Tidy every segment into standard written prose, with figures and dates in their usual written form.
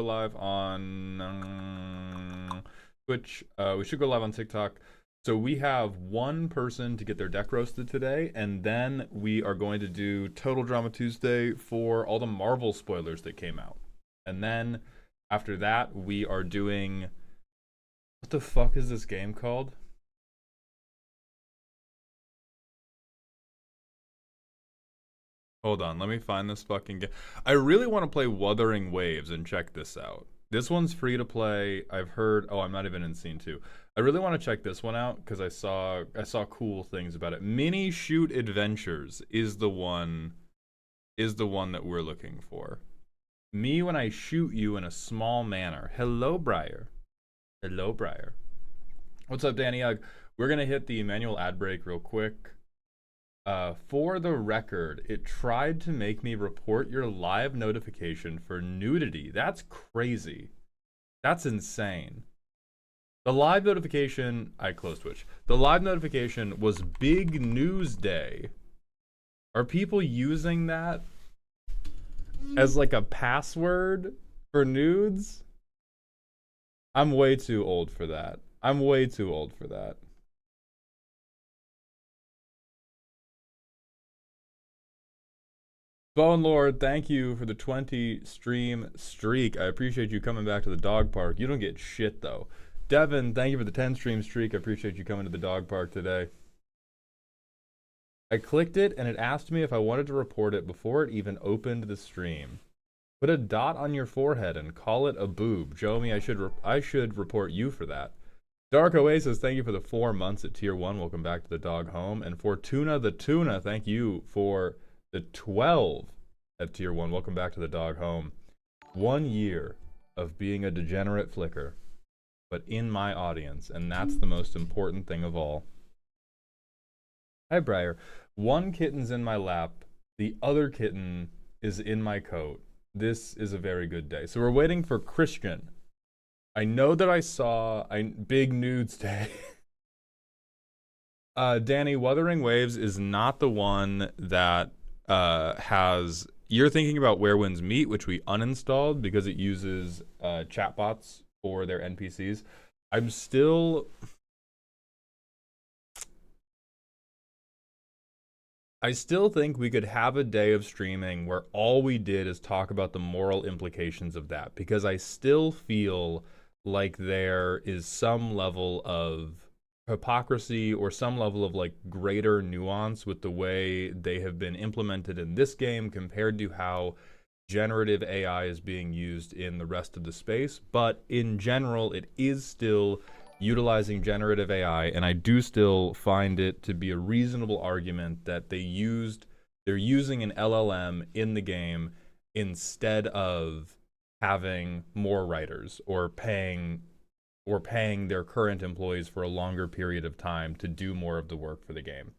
live on Twitch. We should go live on TikTok. So we have one person to get their deck roasted today, and then we are going to do Total Drama Tuesday for all the Marvel spoilers that came out. And then after that, we are doing... What the fuck is this game called? Hold on, let me find this fucking game. I really want to play Wuthering Waves and check this out. This one's free to play. I've heard... Oh, I'm not even in scene 2. I really want to check this one out because I saw cool things about it. Mini Shoot Adventures is the one that we're looking for. Me when I shoot you in a small manner. Hello, Briar. Hello, Briar. What's up, Danny Ugg? We're gonna hit the manual ad break real quick. For the record, it tried to make me report your live notification for nudity. That's crazy. That's insane. The live notification, I closed Twitch. The live notification was Big News Day. Are people using that as like a password for nudes? I'm way too old for that. I'm way too old for that. Bone Lord, thank you for the 20 stream streak. I appreciate you coming back to the dog park. You don't get shit though. Devin, thank you for the 10 stream streak. I appreciate you coming to the dog park today. I clicked it and it asked me if I wanted to report it before it even opened the stream. Put a dot on your forehead and call it a boob. Jomi, I should report you for that. Dark Oasis, thank you for the 4 months at tier 1. Welcome back to the dog home. And for Tuna the Tuna, thank you for the 12 at tier 1. Welcome back to the dog home. 1 year of being a degenerate flicker, but in my audience, and that's the most important thing of all. Hi, Briar. One kitten's in my lap. The other kitten is in my coat. This is a very good day. So we're waiting for Christian. I know that I saw Big Nudes Day. Danny, Wuthering Waves is not the one that has... You're thinking about Where Winds Meet, which we uninstalled because it uses chatbots for their NPCs. I'm still... I still think we could have a day of streaming where all we did is talk about the moral implications of that, because I still feel like there is some level of hypocrisy or some level of like greater nuance with the way they have been implemented in this game compared to how generative AI is being used in the rest of the space. But in general, it is still utilizing generative AI, and I do still find it to be a reasonable argument that they're using an LLM in the game instead of having more writers or paying their current employees for a longer period of time to do more of the work for the game.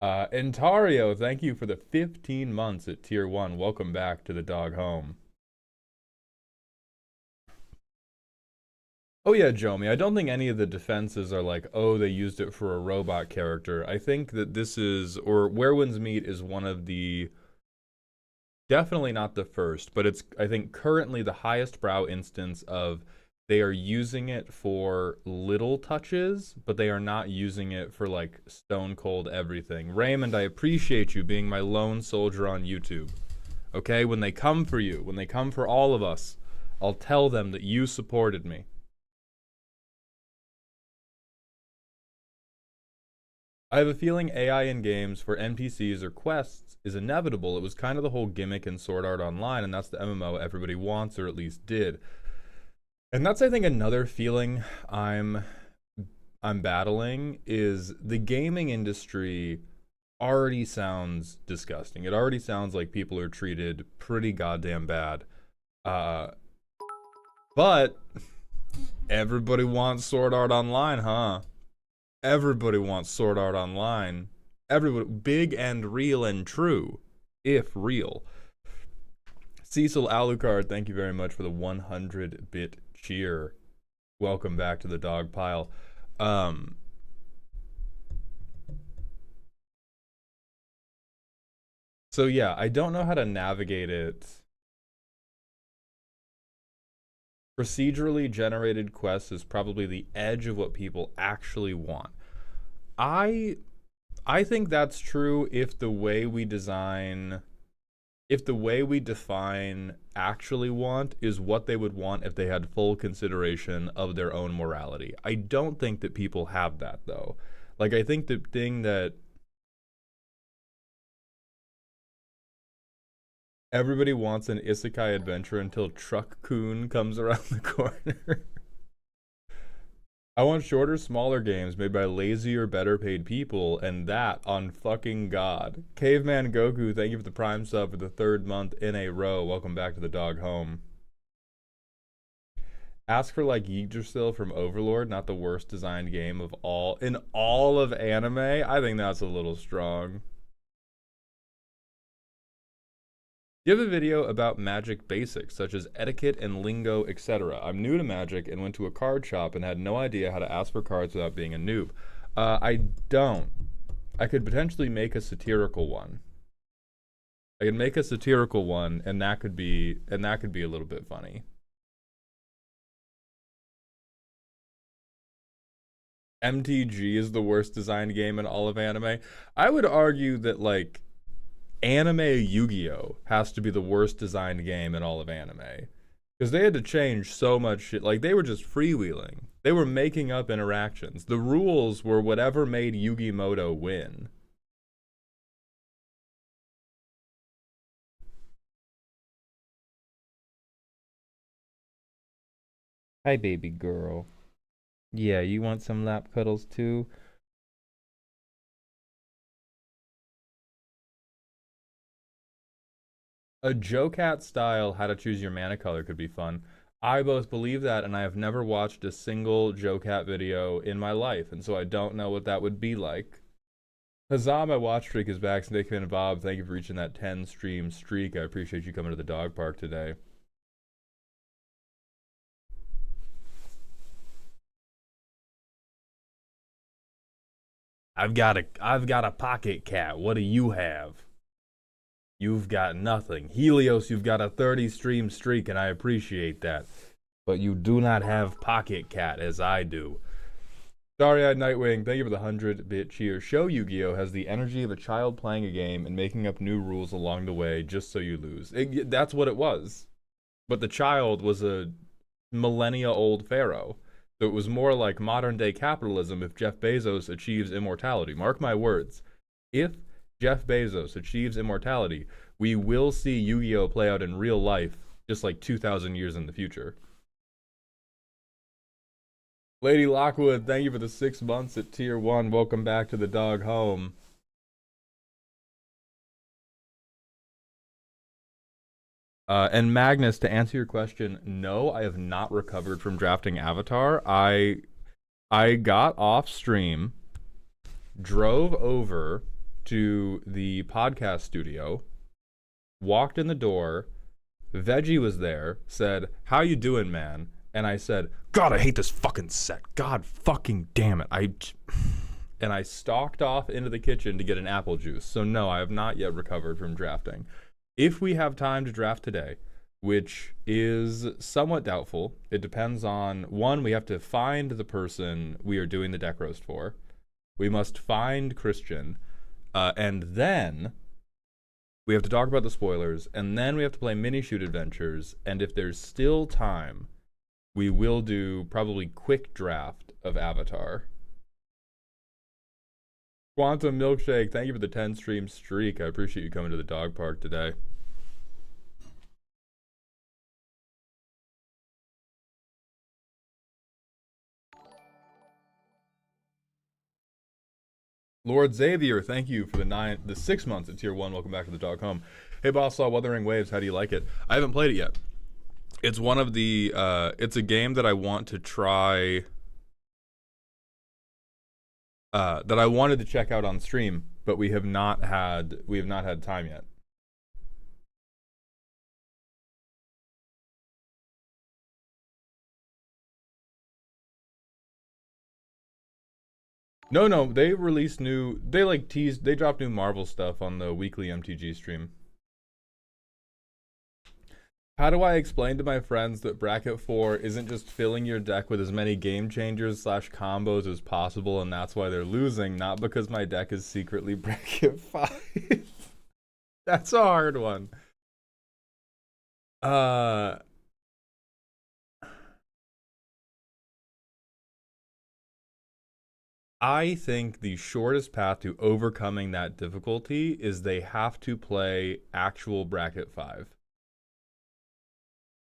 Entario, thank you for the 15 months at tier 1. Welcome back to the dog home. Oh yeah, Jomi, I don't think any of the defenses are like, oh, they used it for a robot character. I think that this is, or Where Winds Meet is one of the, definitely not the first, but it's, I think, currently the highest brow instance of they are using it for little touches, but they are not using it for like stone cold everything. Raymond, I appreciate you being my lone soldier on YouTube. Okay, when they come for you, when they come for all of us, I'll tell them that you supported me. I have a feeling AI in games for NPCs or quests is inevitable. It was kind of the whole gimmick in Sword Art Online, and that's the MMO everybody wants, or at least did. And that's, I think, another feeling I'm battling, is the gaming industry already sounds disgusting. It already sounds like people are treated pretty goddamn bad. But everybody wants Sword Art Online, huh? Everybody wants Sword Art Online. Everybody, big and real and true, if real. Cecil Alucard, thank you very much for the 100-bit cheer. Welcome back to the dog pile. So yeah, I don't know how to navigate it Procedurally generated quests is probably the edge of what people actually want. I I think that's true if the way we define actually want is what they would want if they had full consideration of their own morality. I don't think that people have that though. Like I think the thing that everybody wants an isekai adventure until Truck-kun comes around the corner. I want shorter, smaller games made by lazier, better paid people, and that on fucking God. Caveman Goku, thank you for the Prime sub for the 3rd month in a row. Welcome back to the dog home. Ask for like Yggdrasil from Overlord, not the worst designed game of all in all of anime. I think that's a little strong. You have a video about magic basics, such as etiquette and lingo, etc. I'm new to magic and went to a card shop and had no idea how to ask for cards without being a noob. I don't. I could potentially make a satirical one. I could make a satirical one, and that could be a little bit funny. MTG is the worst designed game in all of anime. I would argue that like anime Yu-Gi-Oh has to be the worst designed game in all of anime because they had to change so much shit. Like they were just freewheeling. They were making up interactions. The rules were whatever made Yugi Moto win. Hi, baby girl. Yeah, you want some lap cuddles too? A JoCat style How to Choose Your Mana Color could be fun. I both believe that, and I have never watched a single JoCat video in my life, and so I don't know what that would be like. Huzzah, my watch streak is back. Snake and Bob, thank you for reaching that 10 stream streak. I appreciate you coming to the dog park today. I've got a pocket cat. What do you have? You've got nothing. Helios, you've got a 30 stream streak, and I appreciate that. But you do not have Pocket Cat as I do. Starry-eyed Nightwing, thank you for the 100-bit cheer. Show Yu-Gi-Oh! Has the energy of a child playing a game and making up new rules along the way just so you lose. That's what it was. But the child was a millennia-old pharaoh. So it was more like modern-day capitalism if Jeff Bezos achieves immortality. Mark my words. If Jeff Bezos achieves immortality, we will see Yu-Gi-Oh! Play out in real life just like 2,000 years in the future. Lady Lockwood, thank you for the 6 months at Tier 1. Welcome back to the dog home. And Magnus, to answer your question, no, I have not recovered from drafting Avatar. I got off stream, drove over to the podcast studio, walked in the door, Veggie was there, said, "How you doing, man?" And I said, "God, I hate this fucking set. God fucking damn it." And I stalked off into the kitchen to get an apple juice. So no, I have not yet recovered from drafting. If we have time to draft today, which is somewhat doubtful, it depends on, one, we have to find the person we are doing the deck roast for. We must find Christian. And then we have to talk about the spoilers, and then we have to play mini shoot adventures, and if there's still time, we will do probably quick draft of Avatar. Quantum Milkshake, thank you for the 10 stream streak. I appreciate you coming to the dog park today. Lord Xavier, thank you for the 6 months at Tier 1. Welcome back to the dog home. Hey, Boss Saw, Wuthering Waves, how do you like it? I haven't played it yet. It's one of the, it's a game that I want to try, that I wanted to check out on stream, but we have not had time yet. No, they released new, they dropped new Marvel stuff on the weekly MTG stream. How do I explain to my friends that bracket 4 isn't just filling your deck with as many game changers slash combos as possible, and that's why they're losing, not because my deck is secretly bracket 5? That's a hard one. I think the shortest path to overcoming that difficulty is they have to play actual bracket 5.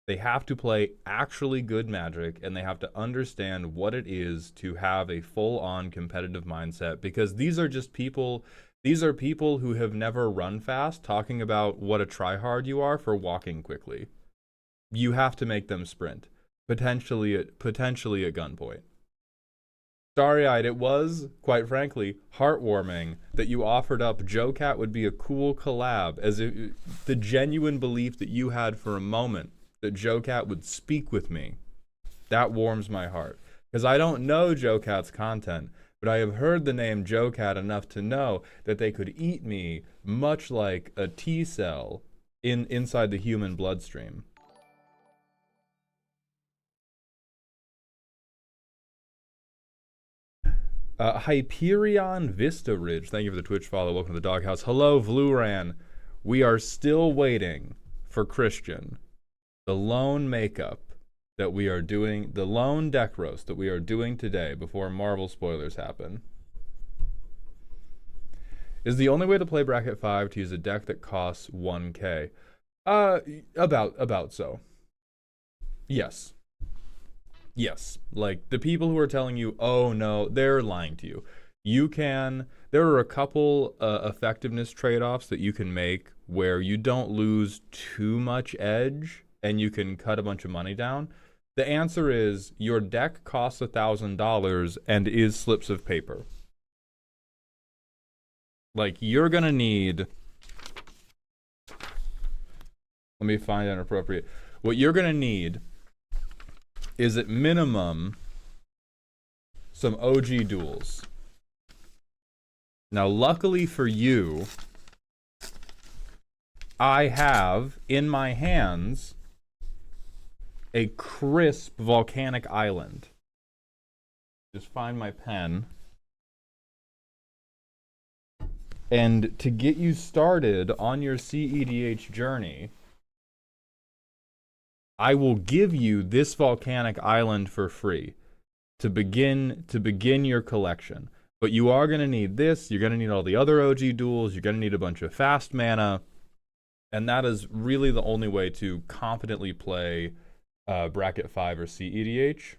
They have to play actually good Magic, and they have to understand what it is to have a full-on competitive mindset, because these are people who have never run fast talking about what a tryhard you are for walking quickly. You have to make them sprint, potentially at gunpoint. Starry-eyed, it was, quite frankly, heartwarming that you offered up JoeCat would be a cool collab, as if the genuine belief that you had for a moment that JoeCat would speak with me. That warms my heart. Because I don't know JoeCat's content, but I have heard the name JoeCat enough to know that they could eat me much like a T cell inside the human bloodstream. Hyperion Vista Ridge, thank you for the Twitch follow. Welcome to the Doghouse. Hello, Vluran. We are still waiting for Christian. The lone makeup that we are doing, the lone deck roast that we are doing today before Marvel spoilers happen, is the only way to play bracket 5 to use a deck that costs 1k. About so. Yes. Yes. Like, the people who are telling you, oh no, they're lying to you. There are a couple effectiveness trade-offs that you can make where you don't lose too much edge and you can cut a bunch of money down. The answer is your deck costs $1,000 and is slips of paper. Like, you're gonna need... Let me find an appropriate... What you're gonna need is at minimum some OG duels. Now, luckily for you, I have in my hands a crisp volcanic island. Just find my pen. And to get you started on your CEDH journey, I will give you this volcanic island for free to begin your collection. But you are going to need this, you're going to need all the other OG duels, you're going to need a bunch of fast mana, and that is really the only way to confidently play bracket 5 or CEDH.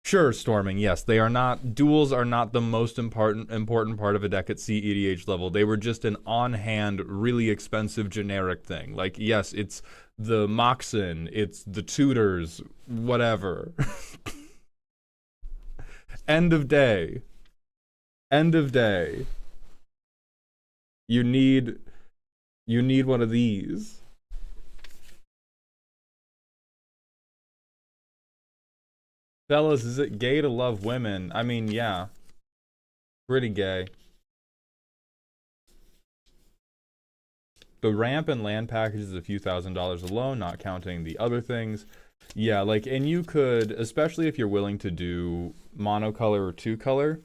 Sure, Storming, yes, duels are not the most important part of a deck at CEDH level. They were just an on-hand, really expensive generic thing. Like, yes, it's the Moxen, it's the Tutors, whatever. End of day. End of day. You need one of these. Fellas, is it gay to love women? I mean, yeah. Pretty gay. The ramp and land package is a few $1,000s alone, not counting the other things. Yeah, like, and you could, especially if you're willing to do monocolor or two color,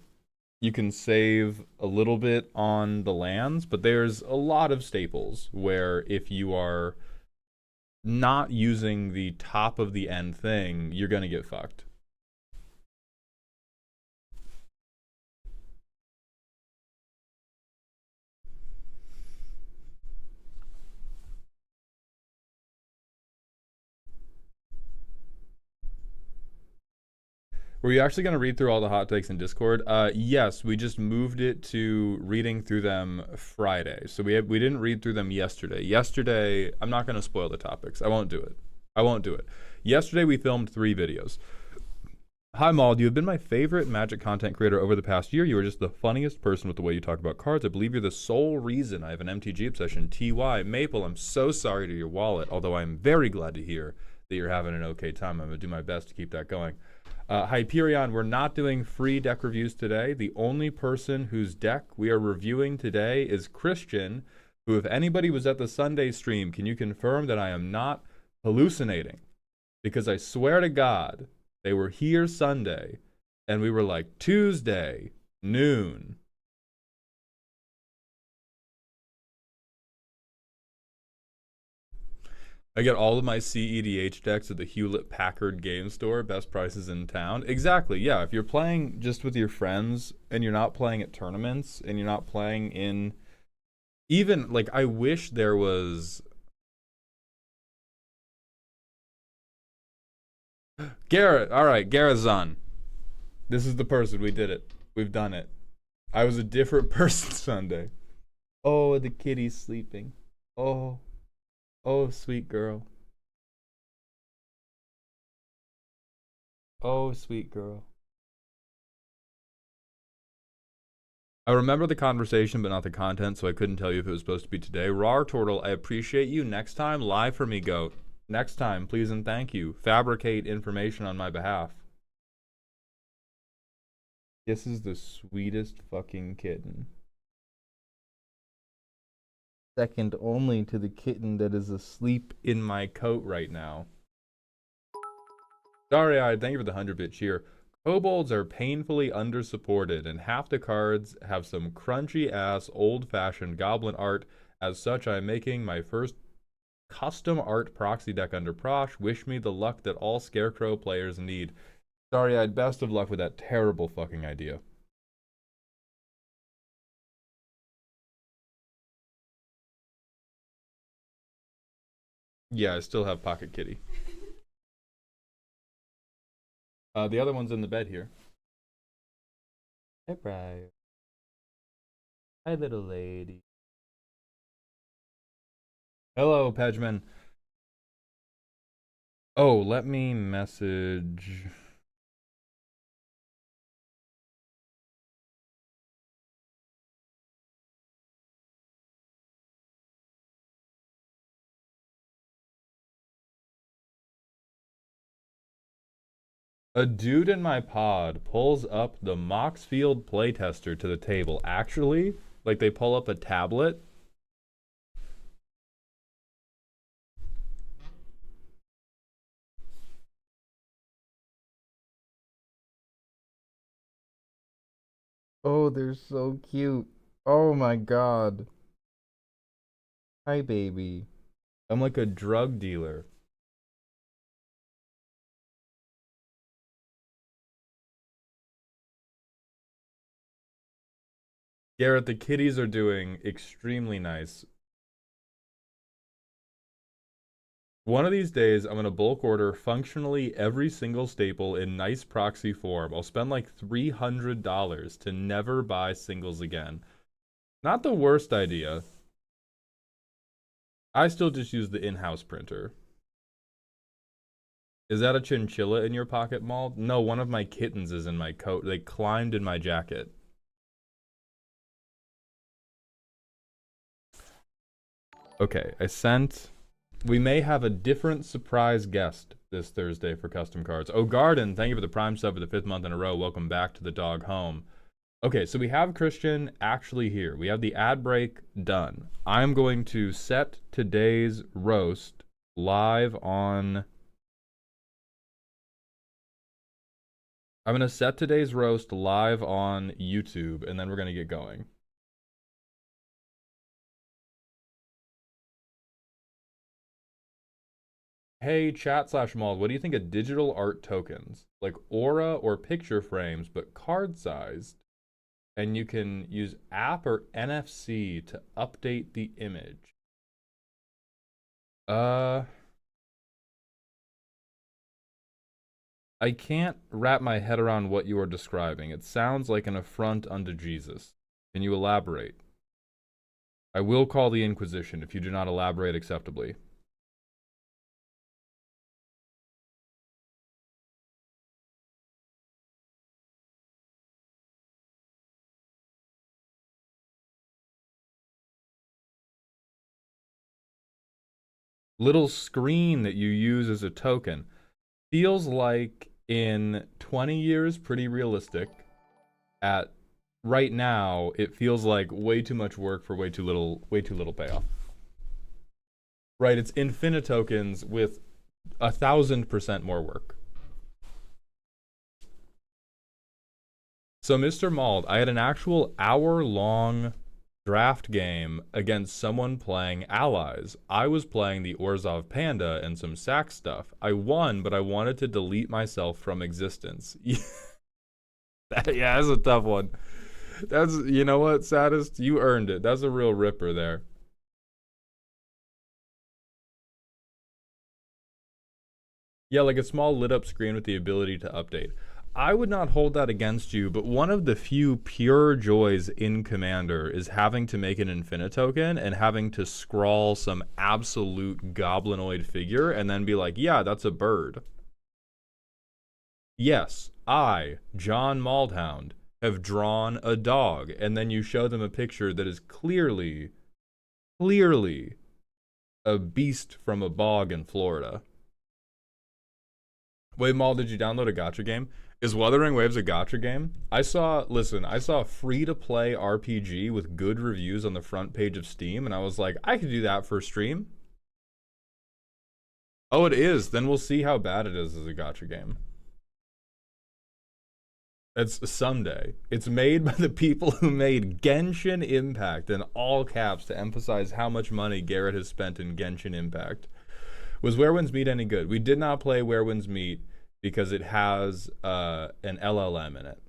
you can save a little bit on the lands, but there's a lot of staples where if you are not using the top of the end thing, you're gonna get fucked. Were you actually going to read through all the hot takes in Discord? Yes, we just moved it to reading through them Friday. So we didn't read through them yesterday. Yesterday, I'm not going to spoil the topics. I won't do it. Yesterday, we filmed 3 videos. Hi, Maul. You have been my favorite Magic content creator over the past year. You are just the funniest person with the way you talk about cards. I believe you're the sole reason I have an MTG obsession. TY. Maple, I'm so sorry to your wallet, although I'm very glad to hear that you're having an okay time. I'm going to do my best to keep that going. Hyperion, we're not doing free deck reviews today. The only person whose deck we are reviewing today is Christian, who, if anybody was at the Sunday stream, can you confirm that I am not hallucinating? Because I swear to God, they were here Sunday, and we were like, Tuesday, noon. I get all of my CEDH decks at the Hewlett Packard game store, best prices in town. Exactly, yeah. If you're playing just with your friends and you're not playing at tournaments and you're not playing in even like I wish there was Garrett. All right, Garrett's on. This is the person. We did it. We've done it. I was a different person Sunday. Oh, the kitty's sleeping. Oh. Oh, sweet girl. Oh, sweet girl. I remember the conversation, but not the content, so I couldn't tell you if it was supposed to be today. Rar Turtle, I appreciate you. Next time, lie for me, goat. Next time, please and thank you. Fabricate information on my behalf. This is the sweetest fucking kitten. Second only to the kitten that is asleep in my coat right now. Starry-eyed, thank you for the 100-bit cheer. Kobolds are painfully undersupported, and half the cards have some crunchy-ass, old-fashioned goblin art. As such, I am making my first custom art proxy deck under Prosh. Wish me the luck that all Scarecrow players need. Starry-eyed, best of luck with that terrible fucking idea. Yeah, I still have Pocket Kitty. The other one's in the bed here. Hey, Briar. Hi, little lady. Hello, Pedgman. Oh, let me message. A dude in my pod pulls up the Moxfield playtester to the table. Actually, like they pull up a tablet. Oh, they're so cute. Oh my god. Hi, baby. I'm like a drug dealer. Garrett, the kitties are doing extremely nice. One of these days, I'm going to bulk order functionally every single staple in nice proxy form. I'll spend like $300 to never buy singles again. Not the worst idea. I still just use the in-house printer. Is that a chinchilla in your pocket, Maul? No, one of my kittens is in my coat. They climbed in my jacket. Okay, I sent... We may have a different surprise guest this Thursday for custom cards. Oh, Garden, thank you for the Prime sub for the 5th month in a row. Welcome back to the dog home. Okay, so we have Christian actually here. We have the ad break done. I'm going to set today's roast live on... I'm going to set today's roast live on YouTube, and then we're going to get going. Hey, chat/Mauled, what do you think of digital art tokens? Like Aura or picture frames, but card-sized. And you can use app or NFC to update the image. I can't wrap my head around what you are describing. It sounds like an affront unto Jesus. Can you elaborate? I will call the Inquisition if you do not elaborate acceptably. Little screen that you use as a token. Feels like in 20 years, pretty realistic. At right now it feels like way too much work for way too little payoff. Right, it's infinite tokens with 1,000% more work. So, Mr. Mald, I had an actual hour-long draft game against someone playing allies. I was playing the Orzhov Panda and some sack stuff. I won, but I wanted to delete myself from existence. Yeah, that's a tough one. That's, you know what, Saddest? You earned it. That's a real ripper there. Yeah, like a small lit up screen with the ability to update. I would not hold that against you, but one of the few pure joys in Commander is having to make an Infinitoken and having to scrawl some absolute goblinoid figure and then be like, yeah, that's a bird. Yes, I, John Maldhound, have drawn a dog, and then you show them a picture that is clearly a beast from a bog in Florida. Wait, Maul, did you download a gacha game? Is Wuthering Waves a gacha game? I saw a free-to-play RPG with good reviews on the front page of Steam, and I was like, I could do that for a stream. Oh, it is. Then we'll see how bad it is as a gacha game. It's someday. It's made by the people who made Genshin Impact in all caps to emphasize how much money Garrett has spent in Genshin Impact. Was Where Winds Meet any good? We did not play Where Winds Meet because it has an LLM in it.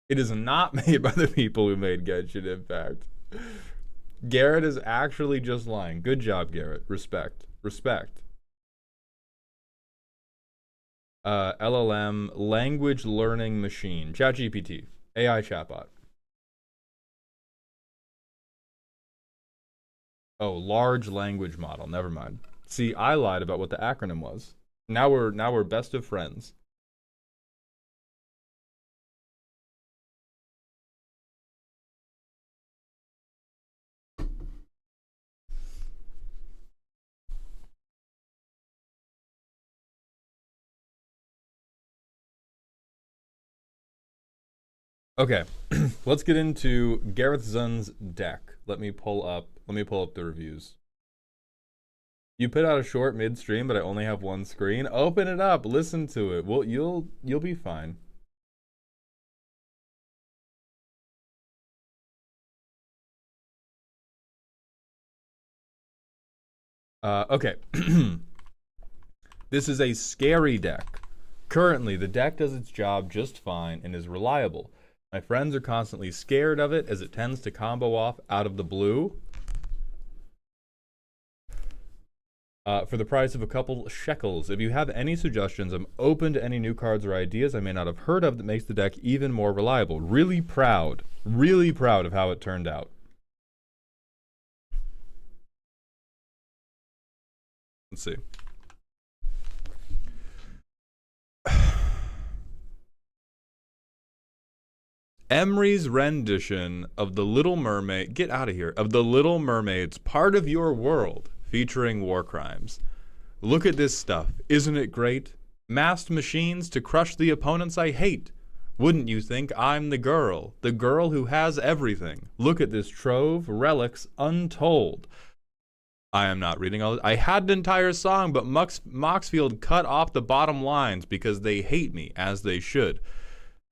It is not made by the people who made Genshin Impact. Garrett is actually just lying. Good job, Garrett. Respect. Respect. LLM, language learning machine. ChatGPT. AI chatbot. Oh, large language model. Never mind. See, I lied about what the acronym was. Now we're best of friends. Okay, let's get into Gareth Zun's deck. Let me pull up the reviews. You put out a short midstream, but I only have one screen. Open it up, listen to it. Well, you'll be fine. Okay. This is a scary deck. Currently, the deck does its job just fine and is reliable. My friends are constantly scared of it as it tends to combo off out of the blue. For the price of a couple shekels. If you have any suggestions, I'm open to any new cards or ideas I may not have heard of that makes the deck even more reliable. Really proud of how it turned out. Let's see. Emery's rendition of The Little Mermaid, get out of here, of The Little Mermaid's Part of Your World, featuring war crimes. Look at this stuff. Isn't it great? Masked machines to crush the opponents I hate. Wouldn't you think I'm the girl who has everything? Look at this trove, relics untold. I am not reading all this. I had an entire song, but Moxfield cut off the bottom lines because they hate me, as they should.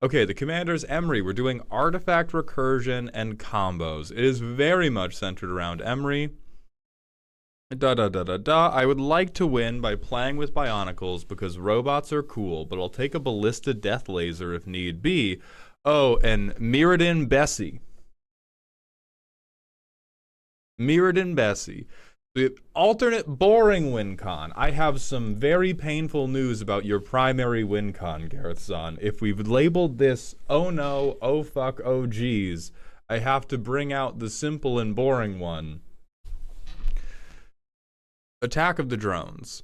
Okay, the commander's Emery. We're doing artifact recursion and combos. It is very much centered around Emery. I would like to win by playing with Bionicles because robots are cool, but I'll take a Ballista Death Laser if need be. Oh, and Mirrodin Bessie. Mirrodin Bessie. The alternate boring WinCon. I have some very painful news about your primary WinCon, Gareth Zahn. If we've labeled this, oh no, oh fuck, oh geez, I have to bring out the simple and boring one. Attack of the Drones.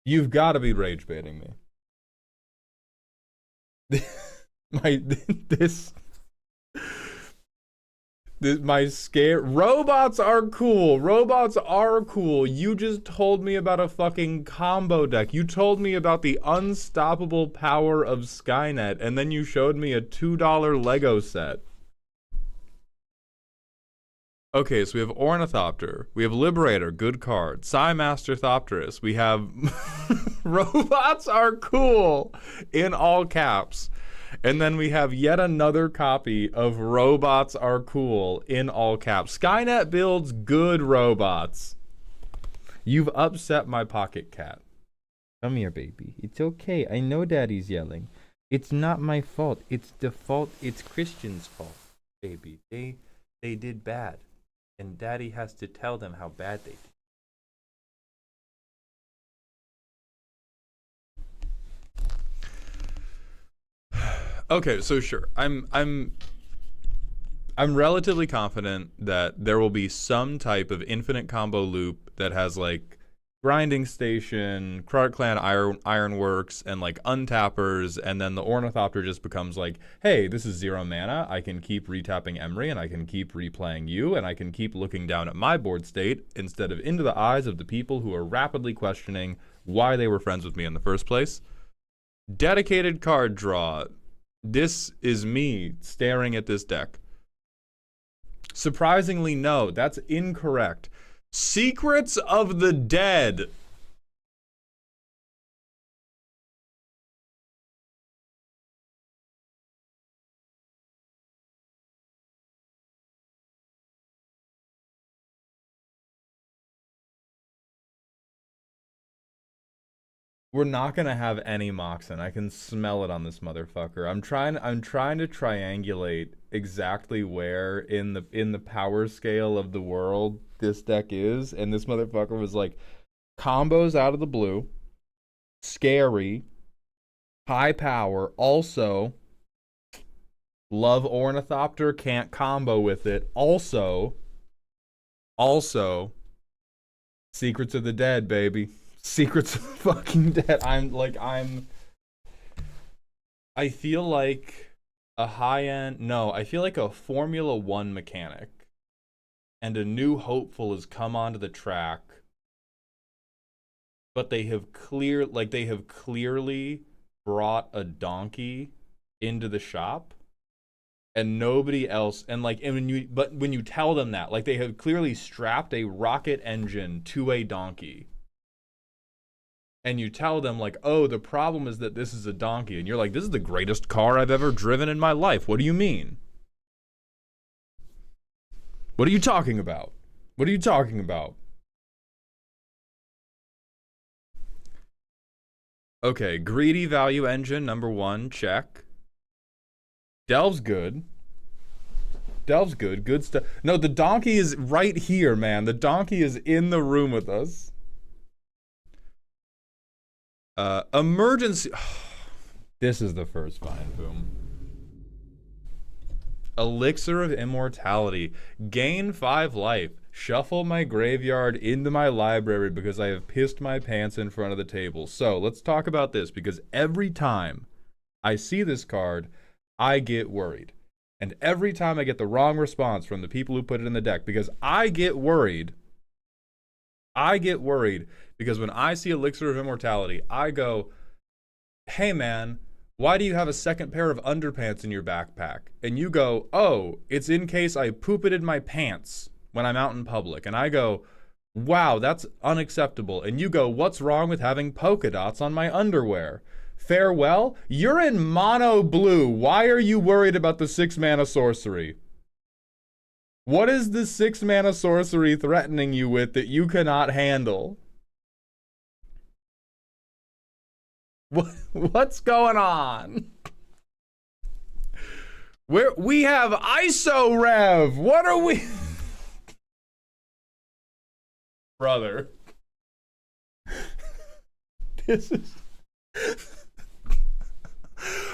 You've got to be rage baiting me. my this my scare robots are cool. Robots are cool. You just told me about a fucking combo deck. You told me about the unstoppable power of Skynet, and then you showed me a $2 Lego set. Okay, so we have Ornithopter, we have Liberator, good card. Psymaster Thopterus, we have robots are cool in all caps. And then we have yet another copy of Robots Are Cool in all caps. Skynet builds good robots. You've upset my pocket cat. Come here, baby. It's okay. I know Daddy's yelling. It's not my fault. It's the fault. It's Christian's fault, baby. They did bad. And Daddy has to tell them how bad they did. Okay, so sure. I'm relatively confident that there will be some type of infinite combo loop that has like grinding station, Krark Clan Ironworks, and like untappers, and then the Ornithopter just becomes like, hey, this is 0 mana. I can keep retapping Emry, and I can keep replaying you, and I can keep looking down at my board state instead of into the eyes of the people who are rapidly questioning why they were friends with me in the first place. Dedicated card draw. This is me staring at this deck. Surprisingly, no, that's incorrect. Secrets of the Dead. We're not gonna have any Moxen. I can smell it on this motherfucker. I'm trying to triangulate exactly where in the power scale of the world this deck is, and this motherfucker was like combos out of the blue, scary, high power, also love Ornithopter, can't combo with it. Also Secrets of the Dead, baby. Secrets of the fucking Dead. I feel like a high-end, no, I feel like a Formula One mechanic and a new hopeful has come onto the track, but they have clearly brought a donkey into the shop and nobody else, and when you tell them that, like, they have clearly strapped a rocket engine to a donkey. And you tell them, like, oh, the problem is that this is a donkey. And you're like, this is the greatest car I've ever driven in my life. What do you mean? What are you talking about? What are you talking about? Okay, greedy value engine, number 1, check. Delve's good. Delve's good. Good stuff. No, the donkey is right here, man. The donkey is in the room with us. Emergency. This is the first Vine Boom. Elixir of Immortality. Gain 5 life. Shuffle my graveyard into my library because I have pissed my pants in front of the table. So let's talk about this, because every time I see this card, I get worried. And every time I get the wrong response from the people who put it in the deck, because I get worried because when I see Elixir of Immortality, I go, hey man, why do you have a second pair of underpants in your backpack? And you go, oh, it's in case I poop-ited my pants when I'm out in public. And I go, wow, that's unacceptable. And you go, what's wrong with having polka dots on my underwear? Farewell? You're in mono blue. Why are you worried about the 6-mana sorcery? What is the 6-mana sorcery threatening you with that you cannot handle? What's going on? We have ISO Rev. What are we? Brother. This is...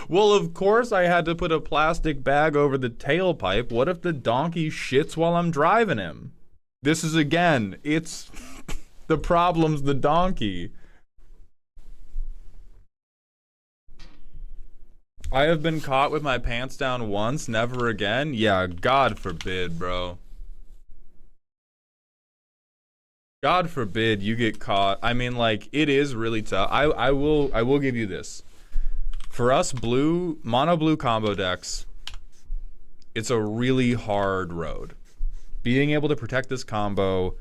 Well, of course I had to put a plastic bag over the tailpipe. What if the donkey shits while I'm driving him? This is, again, it's... the problem's the donkey. I have been caught with my pants down once, never again. Yeah, God forbid, bro. God forbid you get caught. I mean, like, it is really tough. I will give you this. For us mono blue combo decks, it's a really hard road. Being able to protect this combo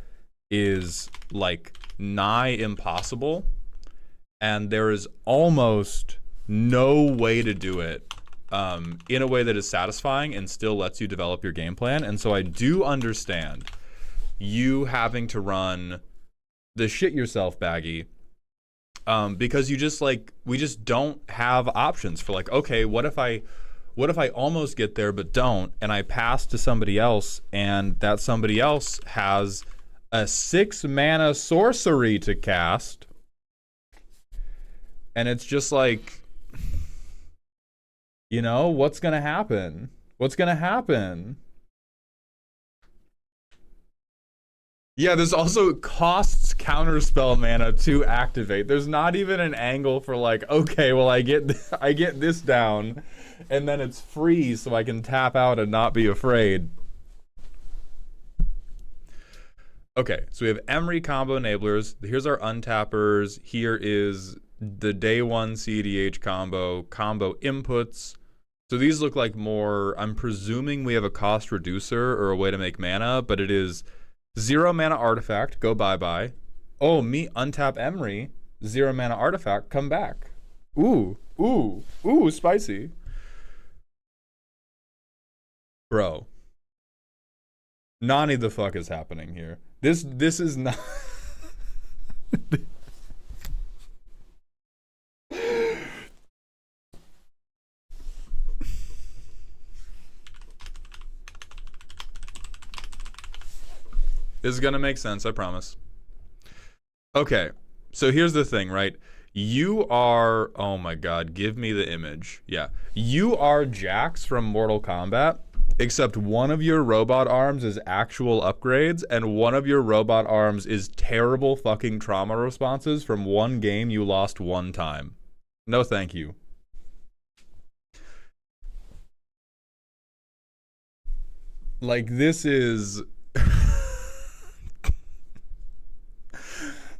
is like nigh impossible, and there is almost no way to do it in a way that is satisfying and still lets you develop your game plan. And so I do understand you having to run the shit yourself baggy, because you just like, we just don't have options for like, okay, what if I almost get there but don't, and I pass to somebody else, and that somebody else has a 6 mana sorcery to cast, and it's just like, you know, what's gonna happen? What's gonna happen? Yeah, there's also costs counterspell mana to activate. There's not even an angle for like, okay, well I get this down, and then it's free so I can tap out and not be afraid. Okay, so we have Emry combo enablers. Here's our untappers. Here is the day one CDH combo inputs. So these look like more, I'm presuming we have a cost reducer or a way to make mana, but it is 0 mana artifact, go bye-bye. Oh, me untap Emry, 0 mana artifact, come back. Ooh, spicy. Bro. Nani the fuck is happening here? This is not... This is gonna make sense, I promise. Okay, so here's the thing, right? You are, oh my god, give me the image. Yeah, you are Jax from Mortal Kombat, except one of your robot arms is actual upgrades, and one of your robot arms is terrible fucking trauma responses from one game you lost one time. No thank you. Like, this is...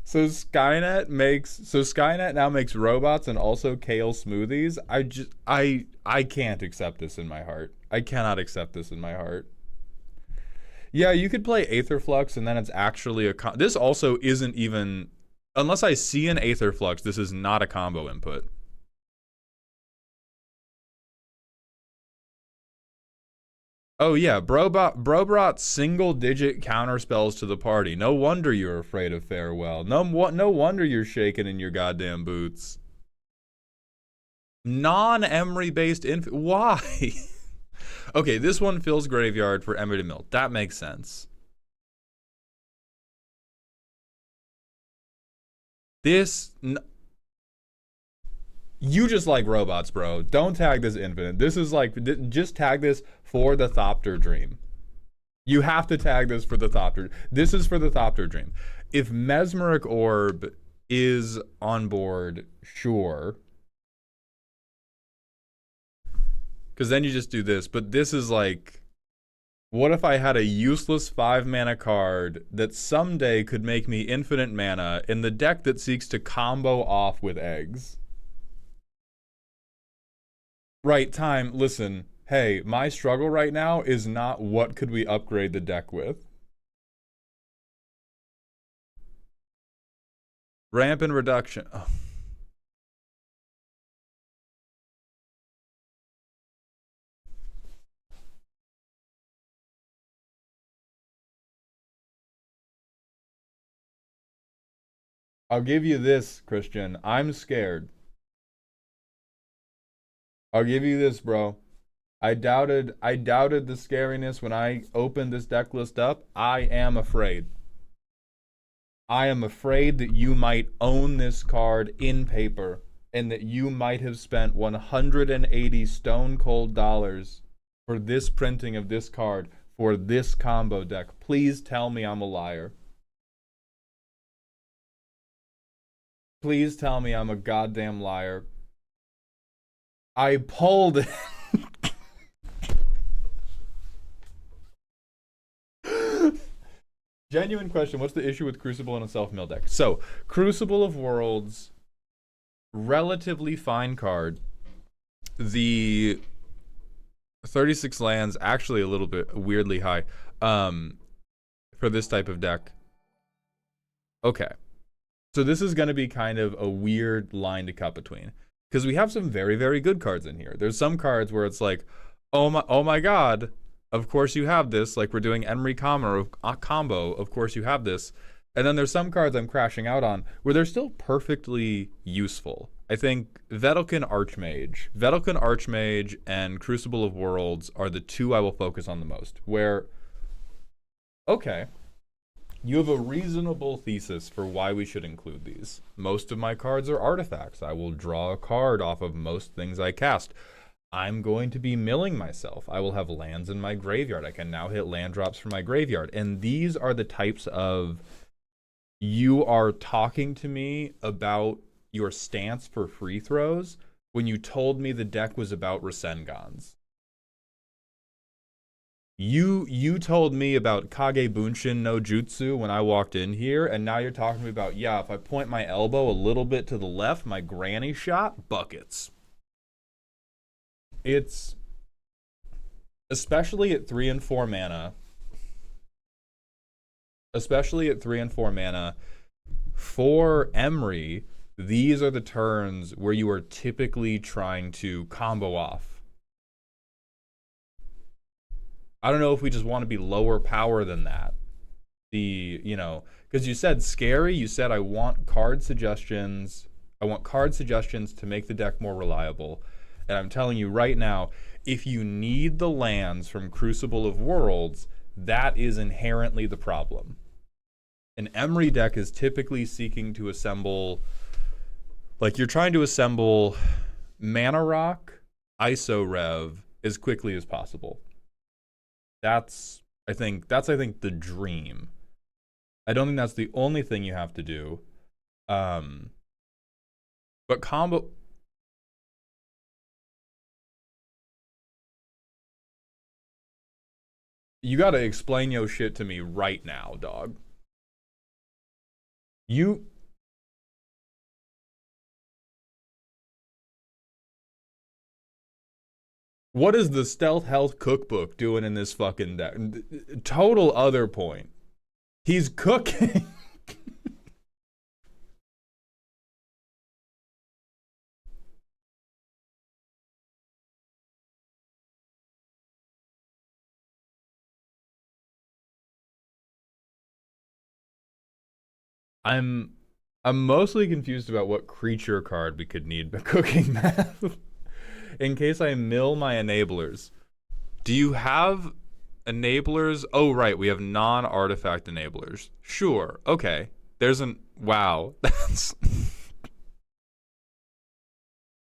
So Skynet now makes robots and also kale smoothies. I can't accept this in my heart. I cannot accept this in my heart. Yeah, you could play Aetherflux and then it's actually a this also isn't even, unless I see an Aetherflux, this is not a combo input. Oh yeah, bro brought single-digit counter spells to the party. No wonder you're afraid of Farewell. No wonder you're shaking in your goddamn boots. Non-Emry based why? Okay, this one fills graveyard for Emry to Mill. That makes sense. You just like robots, bro. Don't tag this infinite. This is like, just tag this for the Thopter Dream. You have to tag this for the Thopter. This is for the Thopter Dream. If Mesmeric Orb is on board, sure. Because then you just do this. But this is like, what if I had a useless 5 mana card that someday could make me infinite mana in the deck that seeks to combo off with eggs? Right, time, listen, hey, my struggle right now is not what could we upgrade the deck with. Ramp and reduction. Oh. I'll give you this, Christian. I'm scared. I'll give you this, bro. I doubted the scariness when I opened this deck list up. I am afraid. I am afraid that you might own this card in paper and that you might have spent 180 stone cold dollars for this printing of this card for this combo deck. Please tell me I'm a liar. Please tell me I'm a goddamn liar. I pulled it. Genuine question. What's the issue with Crucible and a self-mill deck? So, Crucible of Worlds, relatively fine card. The 36 lands, actually a little bit weirdly high for this type of deck. Okay. So this is going to be kind of a weird line to cut between. Because we have some very, very good cards in here. There's some cards where it's like, oh my god, of course you have this. Like we're doing Emery combo, of course you have this. And then there's some cards I'm crashing out on where they're still perfectly useful. I think Vedalken Archmage and Crucible of Worlds are the two I will focus on the most. Where, okay, you have a reasonable thesis for why we should include these. Most of my cards are artifacts. I will draw a card off of most things I cast. I'm going to be milling myself. I will have lands in my graveyard. I can now hit land drops from my graveyard. And these are the types of, you are talking to me about your stance for free throws when you told me the deck was about Rasengans. You told me about Kage Bunshin no Jutsu when I walked in here, and now you're talking to me about, yeah, if I point my elbow a little bit to the left, my granny shot, buckets. It's, especially at 3 and 4 mana, for Emery, these are the turns where you are typically trying to combo off. I don't know if we just want to be lower power than that. Because you said scary, you said I want card suggestions. I want card suggestions to make the deck more reliable. And I'm telling you right now, if you need the lands from Crucible of Worlds, that is inherently the problem. An Emery deck is typically seeking to assemble, like you're trying to assemble Mana Rock, ISO Rev as quickly as possible. That's I think the dream. I don't think that's the only thing you have to do. But combo, you gotta explain your shit to me right now, dog. What is the Stealth Health Cookbook doing in this fucking deck? Total other point. He's cooking. I'm mostly confused about what creature card we could need but cooking math. In case I mill my enablers. Do you have enablers? Oh, right. We have non-artifact enablers. Sure. Okay. There's an... Wow. That's...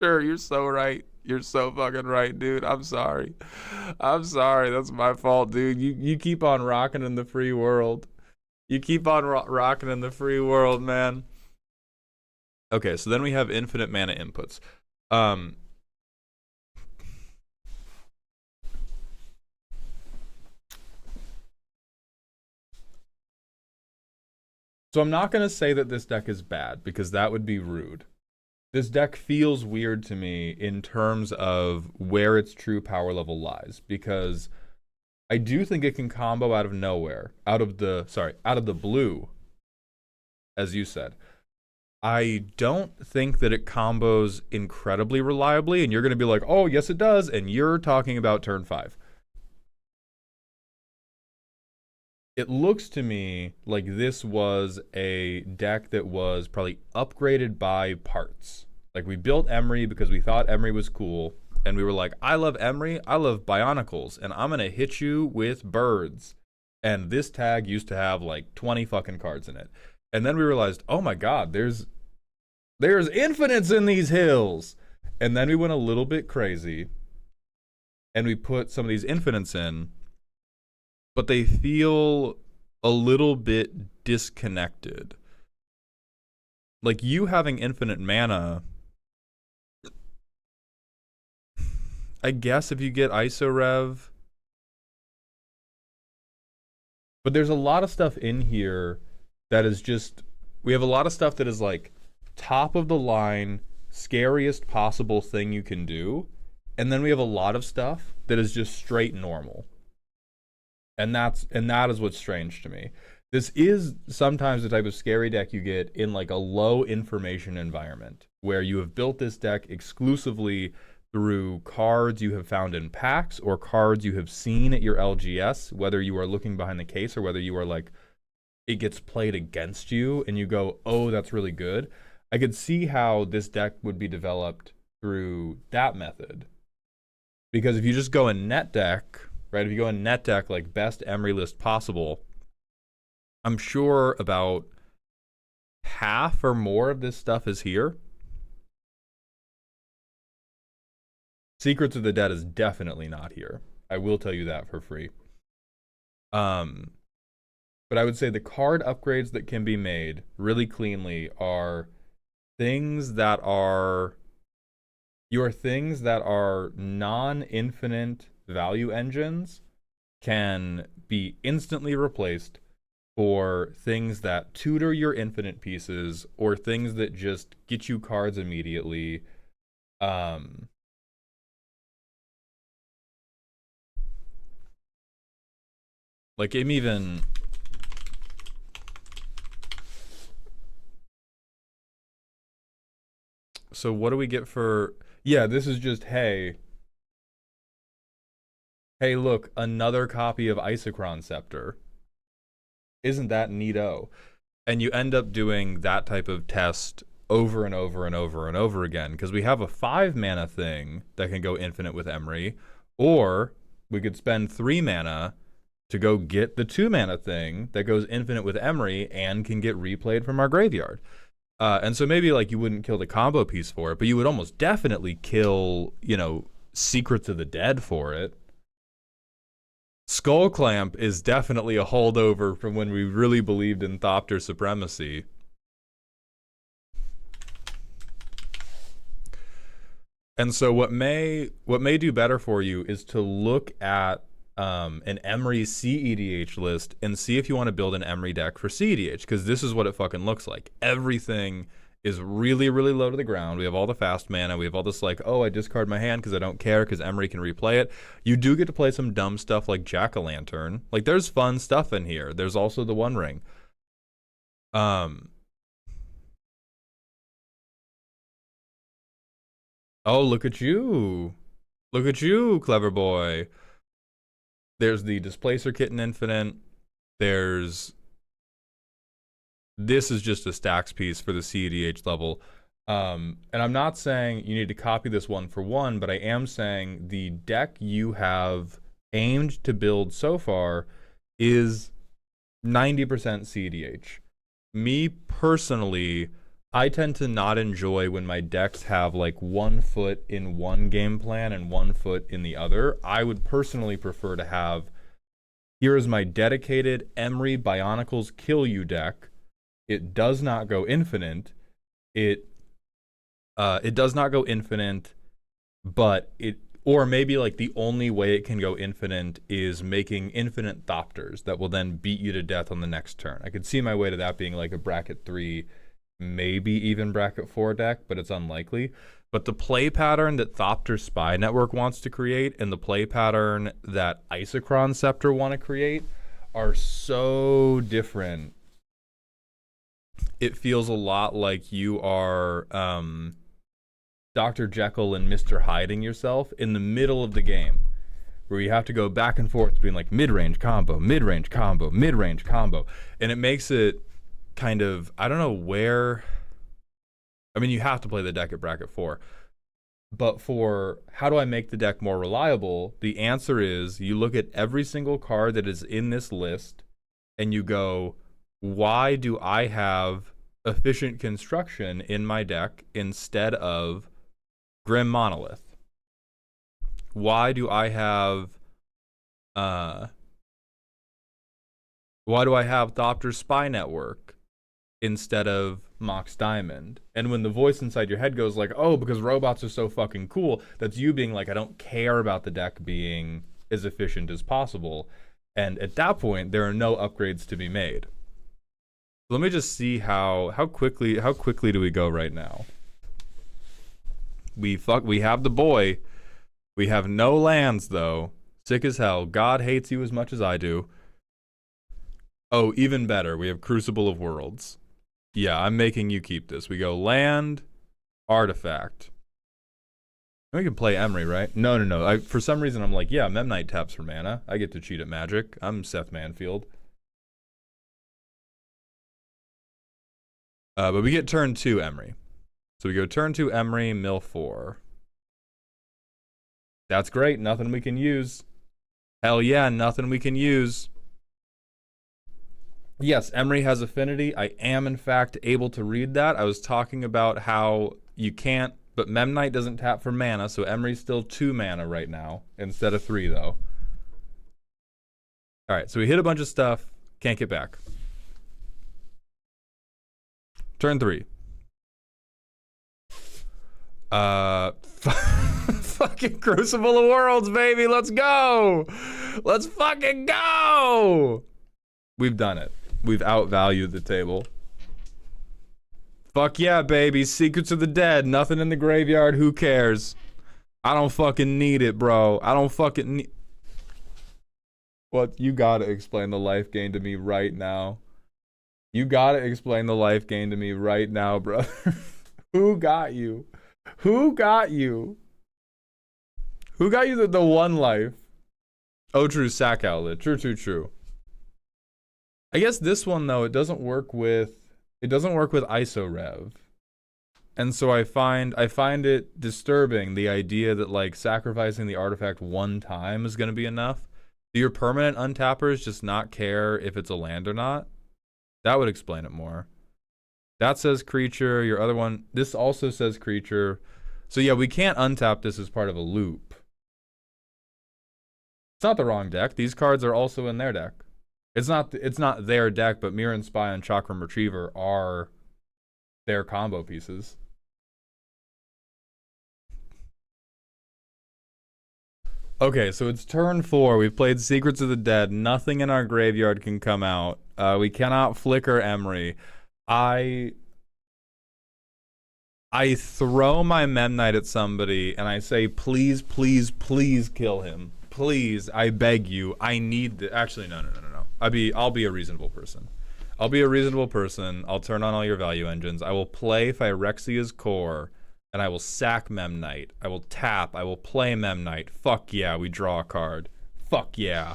Sure, you're so right. You're so fucking right, dude. I'm sorry. I'm sorry. That's my fault, dude. You keep on rocking in the free world. You keep on rocking in the free world, man. Okay, so then we have infinite mana inputs. So I'm not going to say that this deck is bad, because that would be rude. This deck feels weird to me in terms of where its true power level lies, because I do think it can combo out of nowhere, out of the blue, as you said. I don't think that it combos incredibly reliably, and you're going to be like, oh, yes, it does, and you're talking about turn 5. It looks to me like this was a deck that was probably upgraded by parts. Like, we built Emery because we thought Emery was cool, and we were like, I love Emery, I love Bionicles, and I'm going to hit you with birds. And this tag used to have like 20 fucking cards in it. And then we realized, oh my god, there's infinites in these hills. And then we went a little bit crazy, and we put some of these infinites in, but they feel a little bit disconnected. Like, you having infinite mana I guess if you get IsoRev. But there's a lot of stuff in here that is just, we have a lot of stuff that is like top of the line, scariest possible thing you can do. And then we have a lot of stuff that is just straight normal. And that is what's strange to me. This is sometimes the type of scary deck you get in like a low information environment where you have built this deck exclusively through cards you have found in packs or cards you have seen at your LGS, whether you are looking behind the case or whether you are like, it gets played against you and you go, oh, that's really good. I could see how this deck would be developed through that method. Because if you just go in net deck, right, if you go in net deck, like best Emery list possible, I'm sure about half or more of this stuff is here. Secrets of the Dead is definitely not here. I will tell you that for free. But I would say the card upgrades that can be made really cleanly are things that are non-infinite value engines can be instantly replaced for things that tutor your infinite pieces or things that just get you cards immediately. Like I'm even so what do we get for, yeah, this is just, hey look, another copy of Isochron Scepter. Isn't that neato? And you end up doing that type of test over and over and over and over again because we have a 5 mana thing that can go infinite with Emery, or we could spend 3 mana to go get the 2 mana thing that goes infinite with Emery and can get replayed from our graveyard. And so maybe like you wouldn't kill the combo piece for it, but you would almost definitely kill, you know, Secrets of the Dead for it. Skull Clamp is definitely a holdover from when we really believed in Thopter supremacy. And so what may do better for you is to look at an Emery CEDH list and see if you want to build an Emery deck for CEDH, because this is what it fucking looks like. Everything is really, really low to the ground. We have all the fast mana. We have all this like, oh, I discard my hand because I don't care because Emery can replay it. You do get to play some dumb stuff like Jack-o'-lantern. Like there's fun stuff in here. There's also the One Ring. Oh, look at you. Look at you, clever boy. There's the Displacer Kitten Infinite. This is just a stacks piece for the CEDH level. And I'm not saying you need to copy this one for one, but I am saying the deck you have aimed to build so far is 90% CEDH. Me personally, I tend to not enjoy when my decks have like 1 foot in one game plan and 1 foot in the other. I would personally prefer to have, here is my dedicated Emery Bionicles Kill You deck. It does not go infinite. It does not go infinite, but or maybe like the only way it can go infinite is making infinite Thopters that will then beat you to death on the next turn. I could see my way to that being like a bracket 3, maybe even bracket 4 deck, but it's unlikely. But the play pattern that Thopter Spy Network wants to create and the play pattern that Isochron Scepter want to create are so different. It feels a lot like you are Dr. Jekyll and Mr. Hiding yourself in the middle of the game, where you have to go back and forth between like mid-range combo, mid-range combo, mid-range combo. And it makes it kind of, I don't know where, I mean, you have to play the deck at bracket 4. But for how do I make the deck more reliable, the answer is you look at every single card that is in this list and you go, why do I have efficient construction in my deck instead of Grim Monolith? Why do I have Thopter Spy Network instead of Mox Diamond. And when the voice inside your head goes like, oh, because robots are so fucking cool, that's you being like, I don't care about the deck being as efficient as possible. And at that point, there are no upgrades to be made. Let me just see how quickly do we go right now. We have the boy. We have no lands though. Sick as hell. God hates you as much as I do. Oh, even better. We have Crucible of Worlds. Yeah, I'm making you keep this. We go land, artifact. We can play Emery, right? No. For some reason, I'm like, yeah, Memnite taps for mana. I get to cheat at Magic. I'm Seth Manfield. But we get turn 2 Emery. So we go turn 2 Emery, mill 4. That's great. Nothing we can use. Hell yeah, nothing we can use. Yes, Emery has affinity. I am, in fact, able to read that. I was talking about how you can't, but Memnite doesn't tap for mana, so Emery's still 2 mana right now, instead of 3, though. Alright, so we hit a bunch of stuff. Can't get back. Turn 3. Fucking Crucible of Worlds, baby. Let's go. Let's fucking go. We've done it. We've outvalued the table. Fuck yeah, baby. Secrets of the Dead. Nothing in the graveyard. Who cares? I don't fucking need it, bro. I don't fucking need... What? You gotta explain the life gain to me right now. You gotta explain the life gain to me right now, brother. Who got you? Who got you? Who got you the one life? Oh, true. Sack Outlet. True. I guess this one, though, it doesn't work with ISO Rev. And so I find it disturbing, the idea that, like, sacrificing the artifact one time is going to be enough. Do your permanent untappers just not care if it's a land or not? That would explain it more. That says creature. Your other one, this also says creature. So yeah, we can't untap this as part of a loop. It's not the wrong deck. These cards are also in their deck. It's not their deck, but Mirran Spy and Chakram Retriever are their combo pieces. Okay, so it's turn 4. We've played Secrets of the Dead. Nothing in our graveyard can come out. We cannot flicker Emery. I throw my Memnite at somebody and I say, please kill him. Please, I beg you. I need the... Actually, no. I'll be a reasonable person. I'll be a reasonable person. I'll turn on all your value engines. I will play Phyrexia's Core, and I will sack Memnite. I will tap. I will play Memnite. Fuck yeah, we draw a card. Fuck yeah.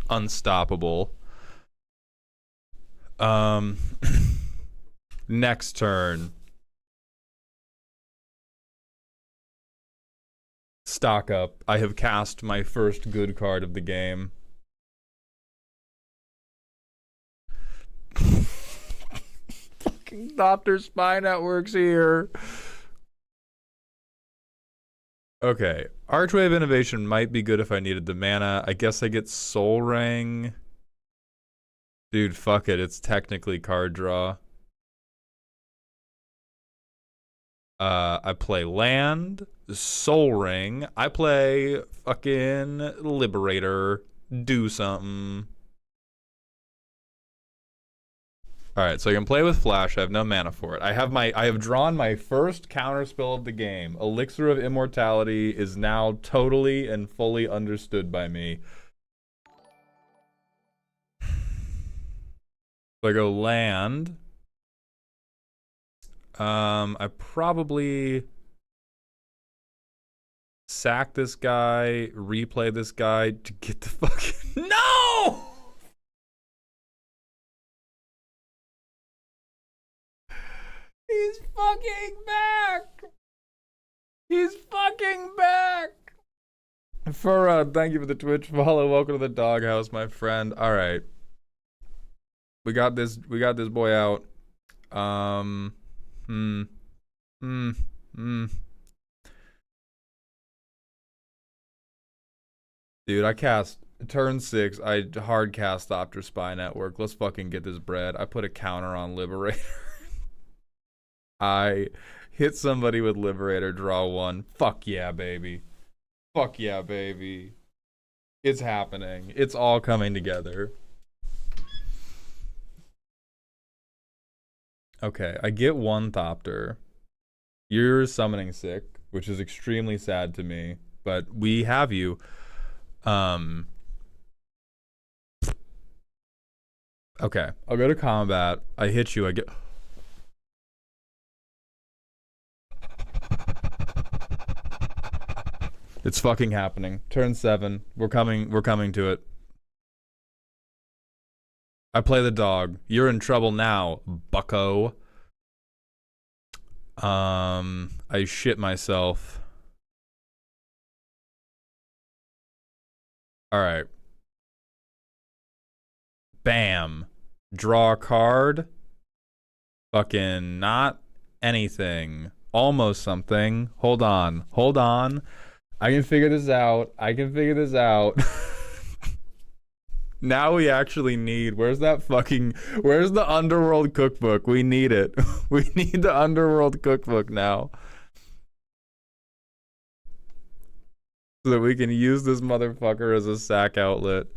Unstoppable. Next turn. Stock up. I have cast my first good card of the game. Fucking Dr. Spy Network's here. Okay. Archwave Innovation might be good if I needed the mana. I guess I get Soul Ring. Dude, fuck it. It's technically card draw. I play land, Soul Ring. I play fucking Liberator. Do something. Alright, so I can play with Flash. I have no mana for it. I have drawn my first counterspell of the game. Elixir of Immortality is now totally and fully understood by me. So I go land. I probably sack this guy, replay this guy to get the fucking... No! He's fucking back! He's fucking back! Farad, thank you for the Twitch follow. Welcome to the doghouse, my friend. Alright. We got this boy out. Dude, I cast Turn 6, I hard cast Opter Spy Network. Let's fucking get this bread. I put a counter on Liberator. I hit somebody with Liberator, draw 1. Fuck yeah, baby. Fuck yeah, baby. It's happening. It's all coming together. Okay, I get 1 Thopter. You're summoning sick, which is extremely sad to me, but we have you. Okay, I'll go to combat. I hit you. I get. It's fucking happening. Turn 7. We're coming to it. I play the dog. You're in trouble now, bucko. I shit myself. All right. Bam. Draw a card. Fucking not anything. Almost something. Hold on. Hold on. I can figure this out. I can figure this out. Now we actually need, where's the Underworld cookbook? We need it. We need the Underworld cookbook now. So that we can use this motherfucker as a sack outlet.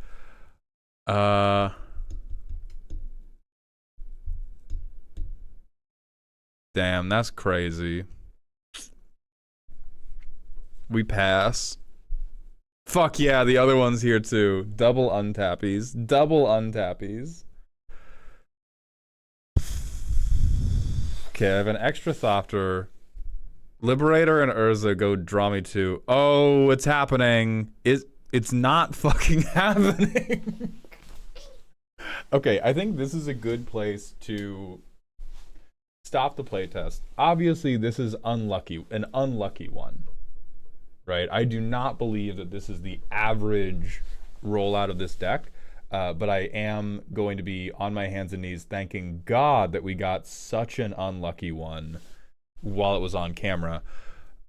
Damn, that's crazy. We pass. Fuck yeah, the other one's here too. Double untappies. Double untappies. Okay, I have an extra Thopter. Liberator and Urza go draw me 2. Oh, it's happening. It's not fucking happening. Okay, I think this is a good place to stop the playtest. Obviously, this is an unlucky one. Right? I do not believe that this is the average rollout of this deck, but I am going to be on my hands and knees thanking God that we got such an unlucky one while it was on camera.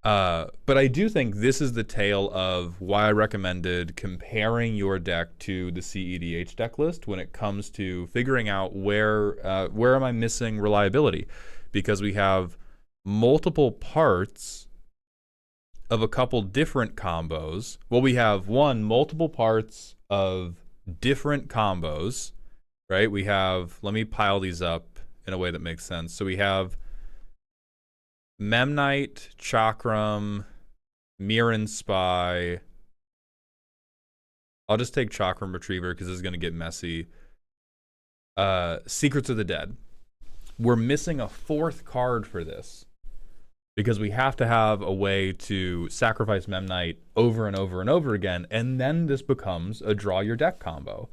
But I do think this is the tale of why I recommended comparing your deck to the CEDH deck list when it comes to figuring out where am I missing reliability, because we have multiple parts of a couple different combos. Well, we have multiple parts of different combos, right? We have, let me pile these up in a way that makes sense. So we have Memnite, Chakram, Mirran Spy. I'll just take Chakram Retriever because this is going to get messy. Secrets of the Dead. We're missing a 4th card for this, because we have to have a way to sacrifice Memnite over and over and over again, and then this becomes a draw your deck combo.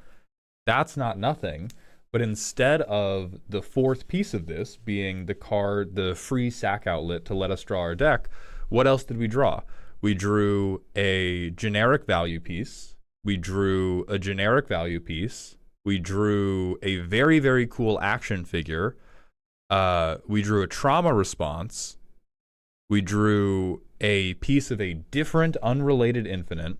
That's not nothing, but instead of the 4th piece of this being the card, the free sack outlet to let us draw our deck, what else did we draw? We drew a generic value piece. We drew a generic value piece. We drew a very, very cool action figure. We drew a trauma response. We drew a piece of a different unrelated infinite.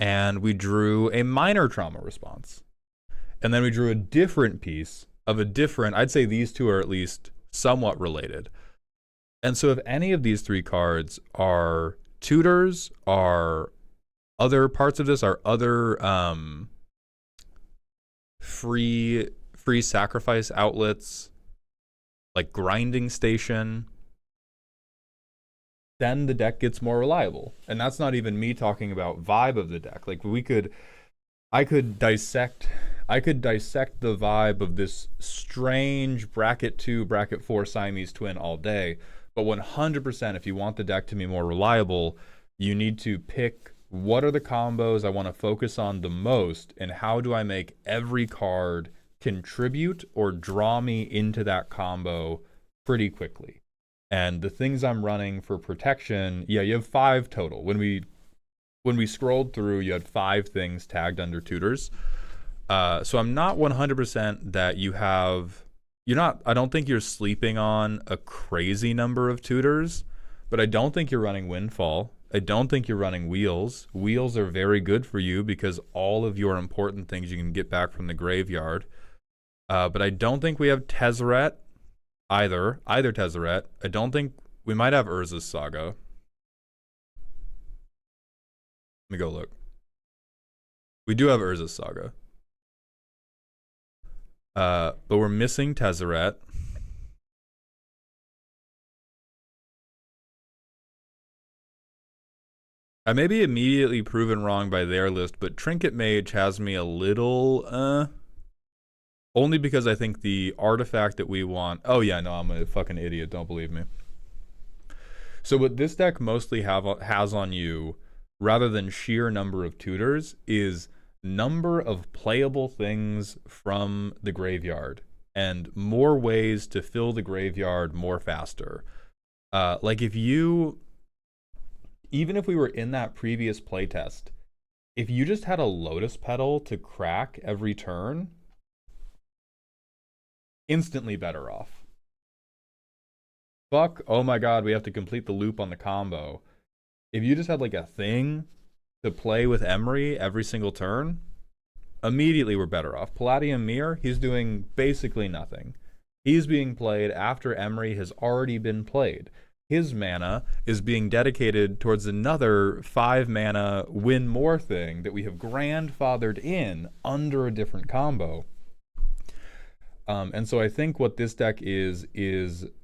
And we drew a minor trauma response. And then we drew a different piece of a different, I'd say these two are at least somewhat related. And so if any of these 3 cards are tutors, are other parts of this, are other free sacrifice outlets, like Grinding Station, then the deck gets more reliable. And that's not even me talking about vibe of the deck. Like I could dissect the vibe of this strange bracket 2, bracket 4 Siamese twin all day. But 100%, if you want the deck to be more reliable, you need to pick what are the combos I want to focus on the most, and how do I make every card contribute or draw me into that combo pretty quickly. And the things I'm running for protection, yeah, you have 5 total. When we scrolled through, you had 5 things tagged under tutors. So I'm not 100% that I don't think you're sleeping on a crazy number of tutors, but I don't think you're running Windfall I don't think you're running Wheels. Wheels are very good for you because all of your important things you can get back from the graveyard. But I don't think we have Tezzeret either Tezzeret. I don't think we might have Urza's Saga. Let me go look. We do have Urza's Saga. But we're missing Tezzeret. I may be immediately proven wrong by their list, but Trinket Mage has me a little, only because I think the artifact that we want... Oh yeah, no, I'm a fucking idiot, don't believe me. So what this deck mostly has on you, rather than sheer number of tutors, is number of playable things from the graveyard, and more ways to fill the graveyard more faster. Like if you... Even if we were in that previous playtest, if you just had a Lotus Petal to crack every turn, instantly better off. Fuck, oh my god, we have to complete the loop on the combo. If you just had like a thing to play with Emry every single turn, immediately we're better off. Palladium Mirror, he's doing basically nothing. He's being played after Emry has already been played. His mana is being dedicated towards another 5 mana win more thing that we have grandfathered in under a different combo. And so I think what this deck is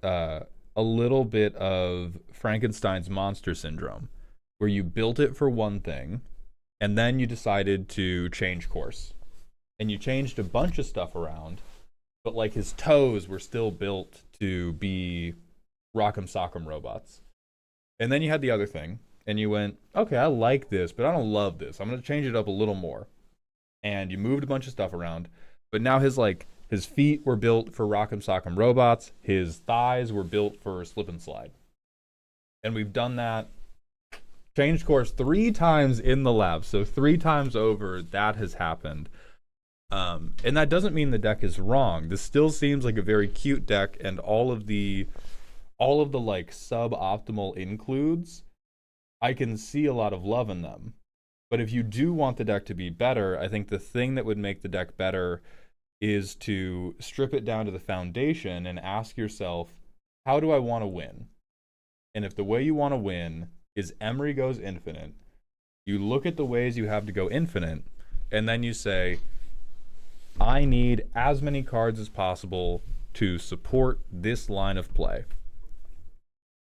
a little bit of Frankenstein's monster syndrome, where you built it for one thing, and then you decided to change course. And you changed a bunch of stuff around, but like his toes were still built to be Rock'em Sock'em robots. And then you had the other thing, and you went, okay, I like this, but I don't love this. I'm going to change it up a little more. And you moved a bunch of stuff around, but now his feet were built for Rock'em Sock'em robots. His thighs were built for slip and slide. And we've done that, changed course 3 times in the lab. So 3 times over, that has happened. And that doesn't mean the deck is wrong. This still seems like a very cute deck, and all of the like suboptimal includes, I can see a lot of love in them. But if you do want the deck to be better, I think the thing that would make the deck better is to strip it down to the foundation and ask yourself, how do I want to win? And if the way you want to win is Emry goes infinite, you look at the ways you have to go infinite, and then you say, I need as many cards as possible to support this line of play.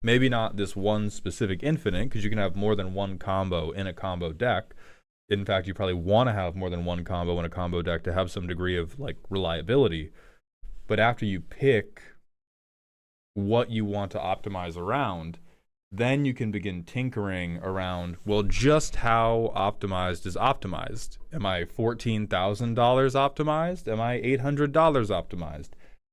Maybe not this one specific infinite, because you can have more than one combo in a combo deck. In fact, you probably want to have more than one combo in a combo deck to have some degree of like reliability. But after you pick what you want to optimize around, then you can begin tinkering around, well, just how optimized is optimized? Am I $14,000 optimized? Am I $800 optimized?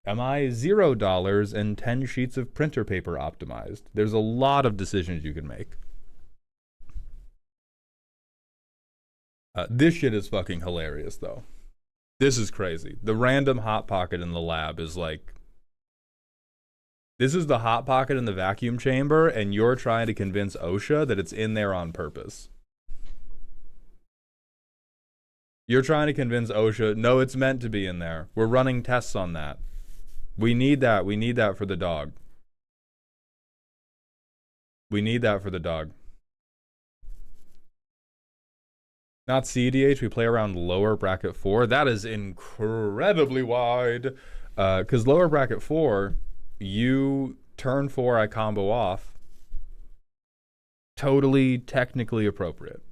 Am I $0 and 10 sheets of printer paper optimized? There's a lot of decisions you can make. This shit is fucking hilarious, though. This is crazy. The random hot pocket in the lab is like, this is the hot pocket in the vacuum chamber, and you're trying to convince OSHA that it's in there on purpose. You're trying to convince OSHA, no, it's meant to be in there. We're running tests on that. We need that. We need that for the dog. We need that for the dog. Not CDH, we play around lower bracket 4. That is incredibly wide. Because lower bracket 4, you turn 4, I combo off. Totally technically appropriate.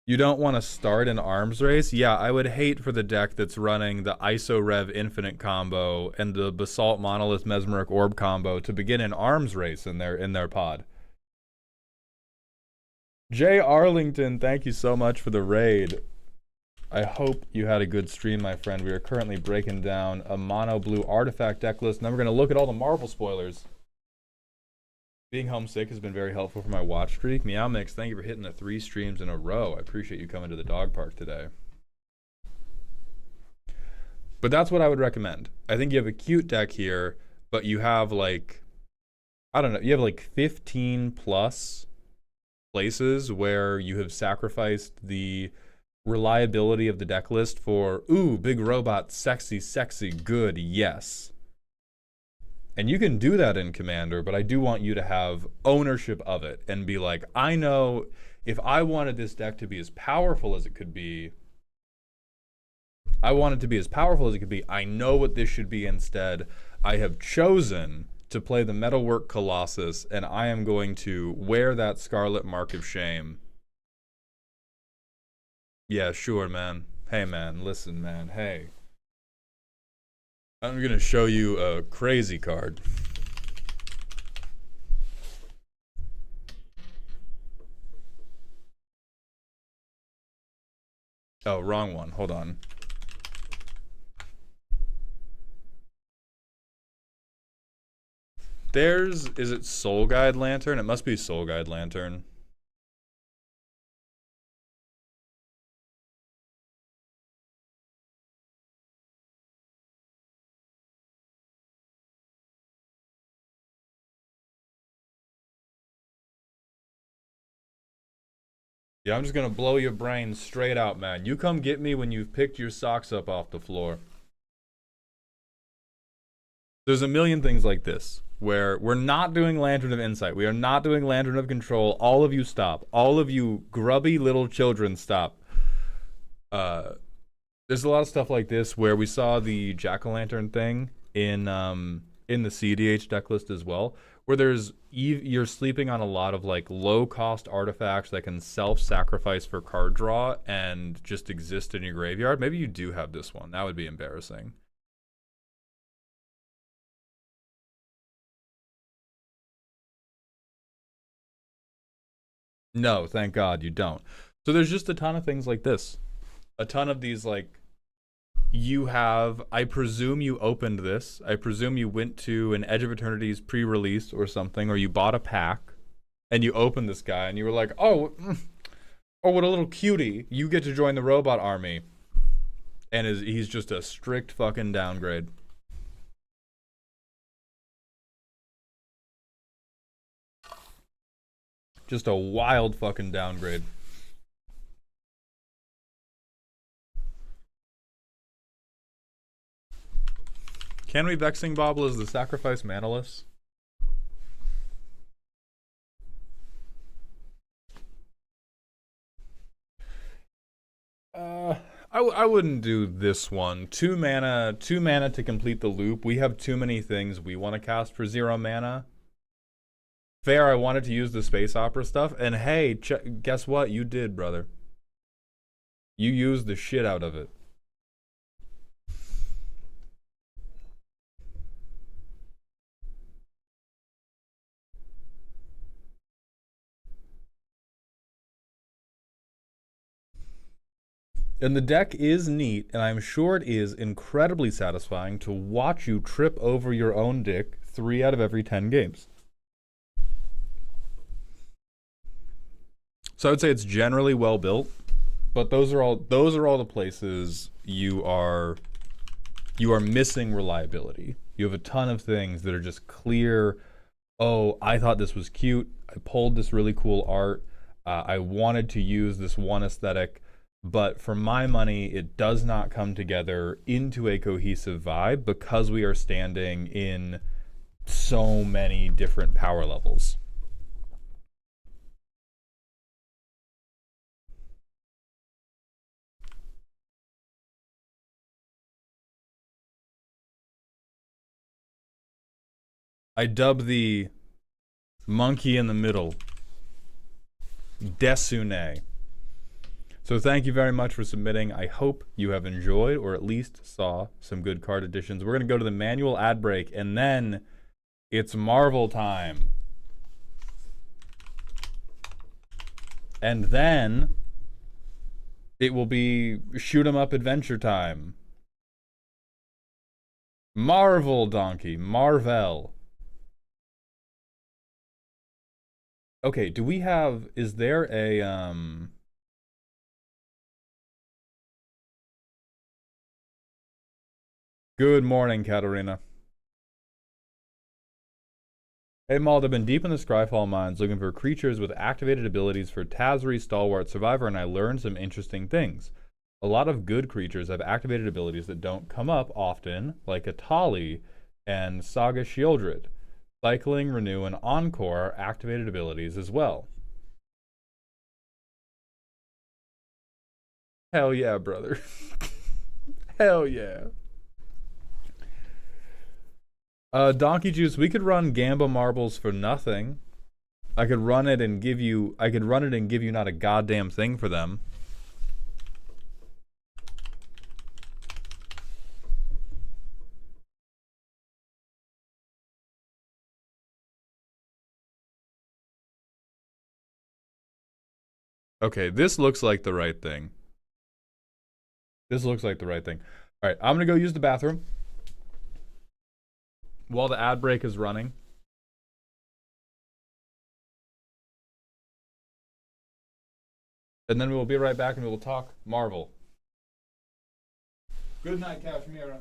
You don't want to start an arms race? Yeah, I would hate for the deck that's running the ISO Rev Infinite combo and the Basalt Monolith Mesmeric Orb combo to begin an arms race in their pod. Jay Arlington, thank you so much for the raid. I hope you had a good stream, my friend. We are currently breaking down a mono blue artifact deck list, and then we're going to look at all the Marvel spoilers. Being homesick has been very helpful for my watch streak. Meow Mix, thank you for hitting the 3 streams in a row. I appreciate you coming to the dog park today. But that's what I would recommend. I think you have a cute deck here, but you have like, I don't know, you have like 15 plus places where you have sacrificed the reliability of the deck list for, ooh, big robot, sexy, sexy, good, yes. And you can do that in Commander, but I do want you to have ownership of it and be like, I know if I wanted this deck to be as powerful as it could be, I want it to be as powerful as it could be. I know what this should be instead. I have chosen to play the Metalwork Colossus, and I am going to wear that Scarlet Mark of Shame. Yeah, sure, man. Hey, man, listen, man. Hey. I'm gonna show you a crazy card. Oh, wrong one. Hold on. Is it Soul Guide Lantern? It must be Soul Guide Lantern. Yeah, I'm just gonna blow your brain straight out, man. You come get me when you've picked your socks up off the floor. There's a million things like this where we're not doing Lantern of Insight. We are not doing Lantern of Control. All of you stop. All of you grubby little children stop. There's a lot of stuff like this where we saw the Jack-o'-lantern thing in the CDH deck list as well, where you're sleeping on a lot of like low-cost artifacts that can self-sacrifice for card draw and just exist in your graveyard. Maybe you do have this one. That would be embarrassing. No, thank God you don't. So there's just a ton of things like this. A ton of these like I presume you opened this. I presume you went to an Edge of Eternity's pre-release or something, or you bought a pack and you opened this guy and you were like, oh, oh, what a little cutie. You get to join the robot army. And he's just a strict fucking downgrade. Just a wild fucking downgrade. Can we Vexing Bobble as the sacrifice Manalus? I wouldn't do this one. 2 mana to complete the loop. We have too many things we want to cast for 0 mana. Fair, I wanted to use the space opera stuff, and hey, guess what? You did, brother. You used the shit out of it. And the deck is neat, and I'm sure it is incredibly satisfying to watch you trip over your own dick 3 out of every 10 games. So I would say it's generally well built, but those are all the places you are missing reliability. You have a ton of things that are just clear. Oh, I thought this was cute. I pulled this really cool art. I wanted to use this one aesthetic, but for my money, it does not come together into a cohesive vibe because we are standing in so many different power levels. I dub the monkey in the middle Desune. So thank you very much for submitting. I hope you have enjoyed or at least saw some good card additions. We're going to go to the manual ad break, and then it's Marvel time. And then it will be shoot 'em up adventure time. Marvel, donkey. Marvel. Okay, do we have... Is there a... Good morning, Katarina. Hey Maul, I've been deep in the Scryfall mines looking for creatures with activated abilities for Tazri, Stalwart, Survivor, and I learned some interesting things. A lot of good creatures have activated abilities that don't come up often, like Atali and Saga Shieldred. Cycling, Renew, and Encore are activated abilities as well. Hell yeah, brother. Hell yeah. Donkey Juice, we could run Gamba marbles for nothing. I could run it and give you not a goddamn thing for them. Okay, this looks like the right thing. This looks like the right thing. All right, I'm gonna go use the bathroom while the ad break is running. And then we will be right back and we will talk Marvel. Good night, Kashmira.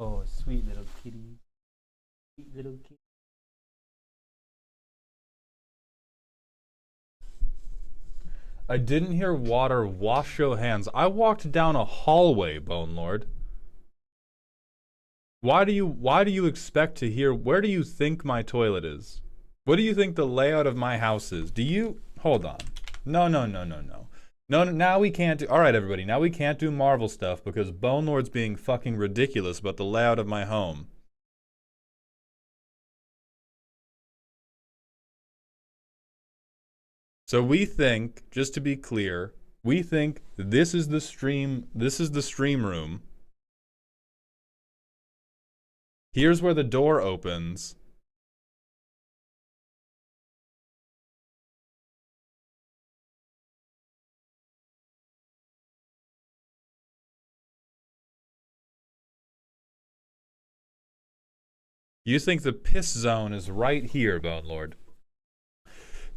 Oh, sweet little kitty. Sweet little kitty. I didn't hear water. Wash your hands. I walked down a hallway, Bone Lord. Why do you expect to hear? Where do you think my toilet is? What do you think the layout of my house is? Do you hold on? No, no, no, no, no. No, now we can't do. All right, everybody. Now we can't do Marvel stuff because Bone Lord's being fucking ridiculous about the layout of my home. So we think, just to be clear, we think this is the stream. This is the stream room. Here's where the door opens. You think the piss zone is right here, Bone Lord.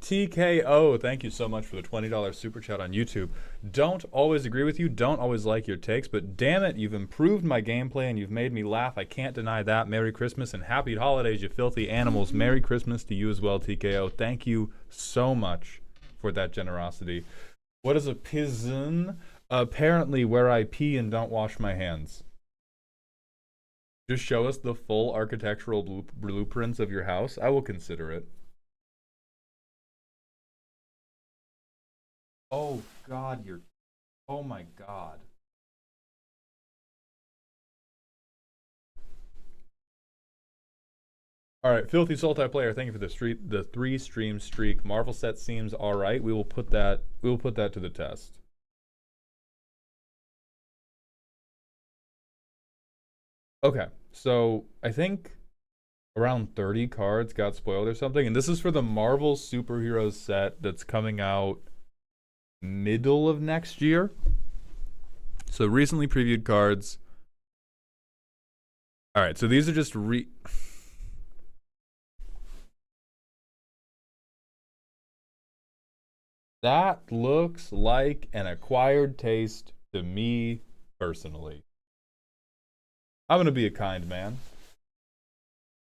TKO, thank you so much for the $20 super chat on YouTube. Don't always agree with you, don't always like your takes, but damn it, you've improved my gameplay and you've made me laugh. I can't deny that. Merry Christmas and happy holidays, you filthy animals. Merry Christmas to you as well, TKO. Thank you so much for that generosity. What is a pigeon? Apparently where I pee and don't wash my hands. Just show us the full architectural blueprints of your house. I will consider it. Oh God, you're. Oh my God. All right, filthy multiplayer. Thank you for the 3-stream streak. Marvel set seems all right. We will put that to the test. Okay, so I think around 30 cards got spoiled or something, and this is for the Marvel Superheroes set that's coming out middle of next year. So recently previewed cards. All right, so these are just That looks like an acquired taste to me personally. I'm gonna be a kind man.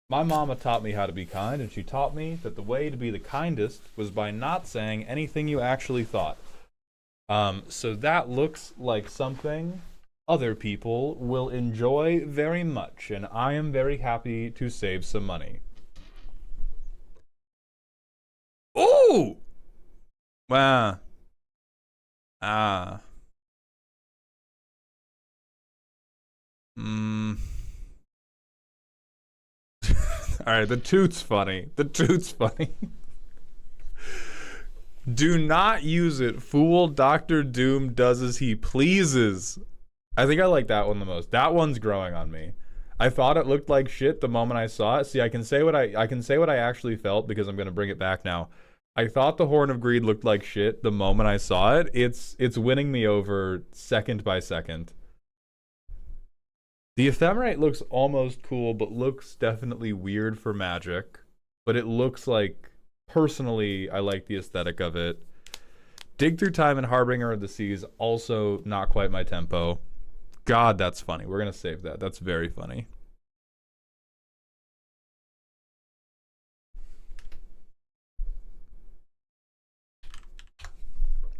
My mama taught me how to be kind, and she taught me that the way to be the kindest was by not saying anything you actually thought. So that looks like something other people will enjoy very much, and I am very happy to save some money. Ooh! Wow. Ah. Alright, the toot's funny. The toot's funny. Do not use it. Fool Dr. Doom does as he pleases. I think I like that one the most. That one's growing on me. I thought it looked like shit the moment I saw it. See, I can say what I actually felt because I'm gonna bring it back now. I thought the Horn of Greed looked like shit the moment I saw it. It's winning me over second by second. The Ephemerate looks almost cool, but looks definitely weird for Magic. But it looks like, personally, I like the aesthetic of it. Dig Through Time and Harbinger of the Seas, also not quite my tempo. God, that's funny. We're going to save that. That's very funny.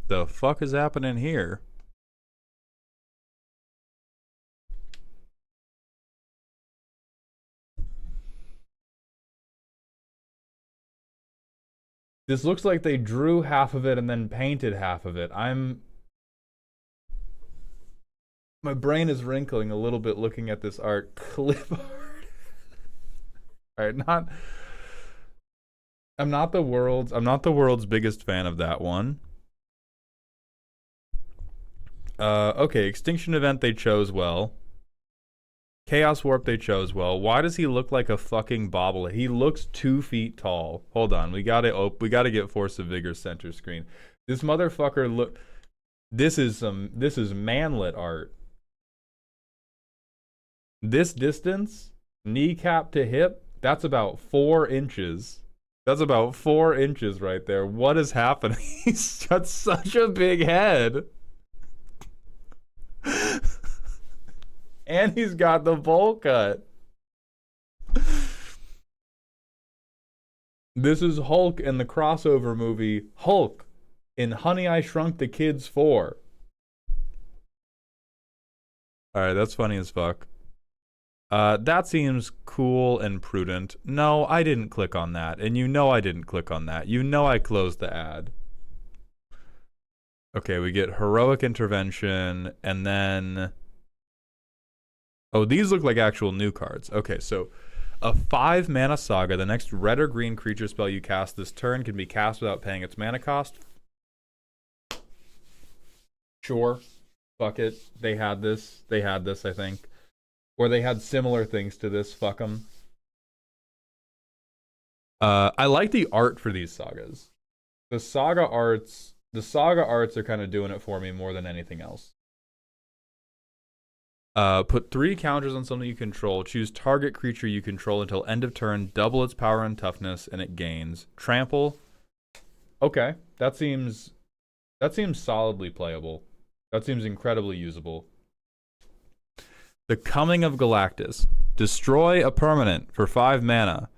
The fuck is happening here? This looks like they drew half of it and then painted half of it. My brain is wrinkling a little bit looking at this art. Clip art. Alright, I'm not the world's biggest fan of that one. Okay, Extinction Event they chose well. Chaos Warp they chose well. Why does he look like a fucking bobblehead? He looks 2 feet tall. Hold on, we gotta get Force of Vigor center screen. This motherfucker look. This is manlet art. This distance, kneecap to hip, that's about 4 inches. That's about 4 inches right there. What is happening? He's got such a big head. And he's got the bowl cut. This is Hulk in the crossover movie Hulk in Honey, I Shrunk the Kids 4. Alright, that's funny as fuck. That seems cool and prudent. No, I didn't click on that. And you know I didn't click on that. You know I closed the ad. Okay, we get Heroic Intervention, and then... Oh, these look like actual new cards. Okay, so a 5-mana saga. The next red or green creature spell you cast this turn can be cast without paying its mana cost. Sure. Fuck it. They had this, I think. Or they had similar things to this. Fuck them. I like the art for these sagas. The saga arts are kind of doing it for me more than anything else. Put 3 counters on something you control. Choose target creature you control until end of turn. Double its power and toughness, and it gains trample. Okay, that seems solidly playable. That seems incredibly usable. The Coming of Galactus. Destroy a permanent for 5 mana.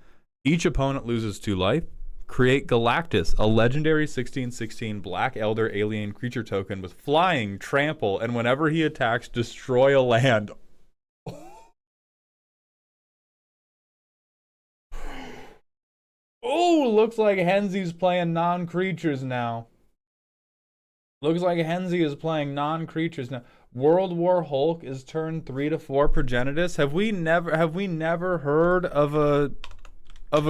Each opponent loses 2 life. Create Galactus, a legendary 16/16 Black Elder alien creature token with flying, trample, and whenever he attacks, destroy a land. Oh, looks like Henzy's playing non-creatures now. Looks like Henzy is playing non-creatures now. World War Hulk is turn 3 to 4 Progenitus. Have we never heard of a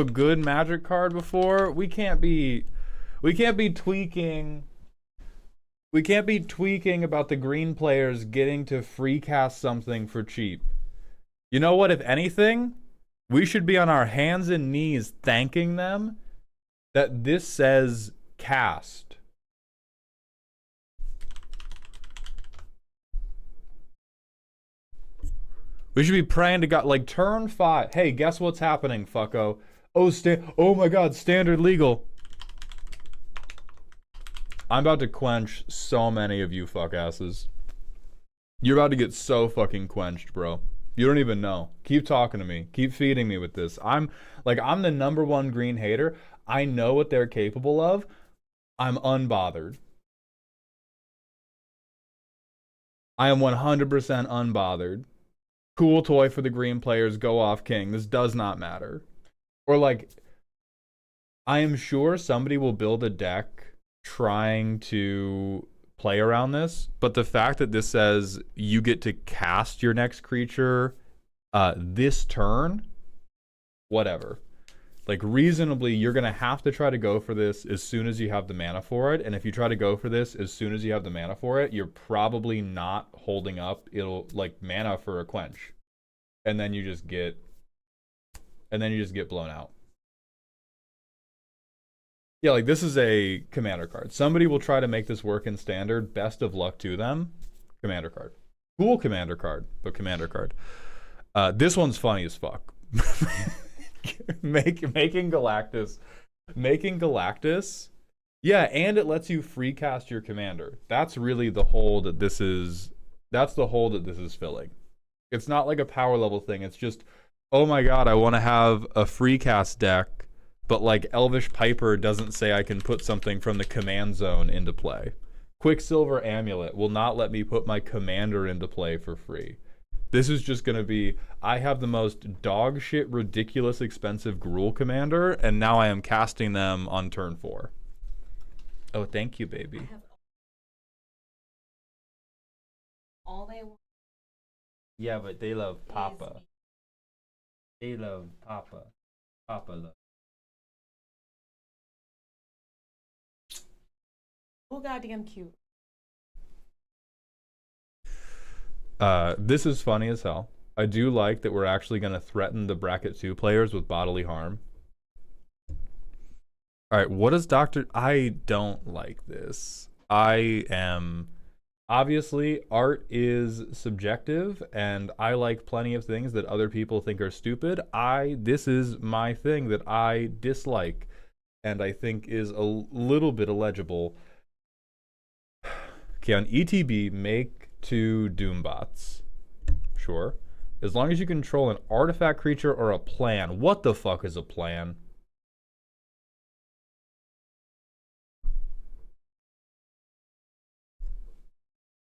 good Magic card before? We can't be tweaking. We can't be tweaking about the green players getting to free cast something for cheap. You know what? If anything, we should be on our hands and knees thanking them that this says cast. We should be praying to God, like turn 5. Hey, guess what's happening, fucko? Oh my God, standard legal. I'm about to quench so many of you fuck asses. You're about to get so fucking quenched, bro. You don't even know. Keep talking to me. Keep feeding me with this. I'm the #1 green hater. I know what they're capable of. I'm unbothered. I am 100% unbothered. Cool toy for the green players. Go off king. This does not matter. Or like, I am sure somebody will build a deck trying to play around this, but the fact that this says you get to cast your next creature this turn, whatever. Like reasonably, you're going to have to try to go for this as soon as you have the mana for it. And if you try to go for this as soon as you have the mana for it, you're probably not holding up. It'll like mana for a quench. And then you just get blown out. Yeah, like this is a commander card. Somebody will try to make this work in standard. Best of luck to them. Commander card. Cool commander card, but commander card. This one's funny as fuck. Making Galactus. Yeah, and it lets you free cast your commander. That's really the hole that this is. That's the hole that this is filling. It's not like a power level thing. It's just, oh my God, I want to have a free cast deck, but like Elvish Piper doesn't say I can put something from the command zone into play. Quicksilver Amulet will not let me put my commander into play for free. This is just going to be, I have the most dog shit, ridiculous, expensive Gruul commander, and now I am casting them on turn 4. Oh, thank you, baby. All they want. Yeah, but they love Papa. They love Papa. Papa love. Oh, goddamn cute. This is funny as hell. I do like that we're actually going to threaten the bracket 2 players with bodily harm. All right, what is Dr. I don't like this. I am... Obviously, art is subjective, and I like plenty of things that other people think are stupid. This is my thing that I dislike, and I think is a little bit illegible. Okay, on ETB, make 2 Doombots. Sure. As long as you control an artifact creature or a plan. What the fuck is a plan?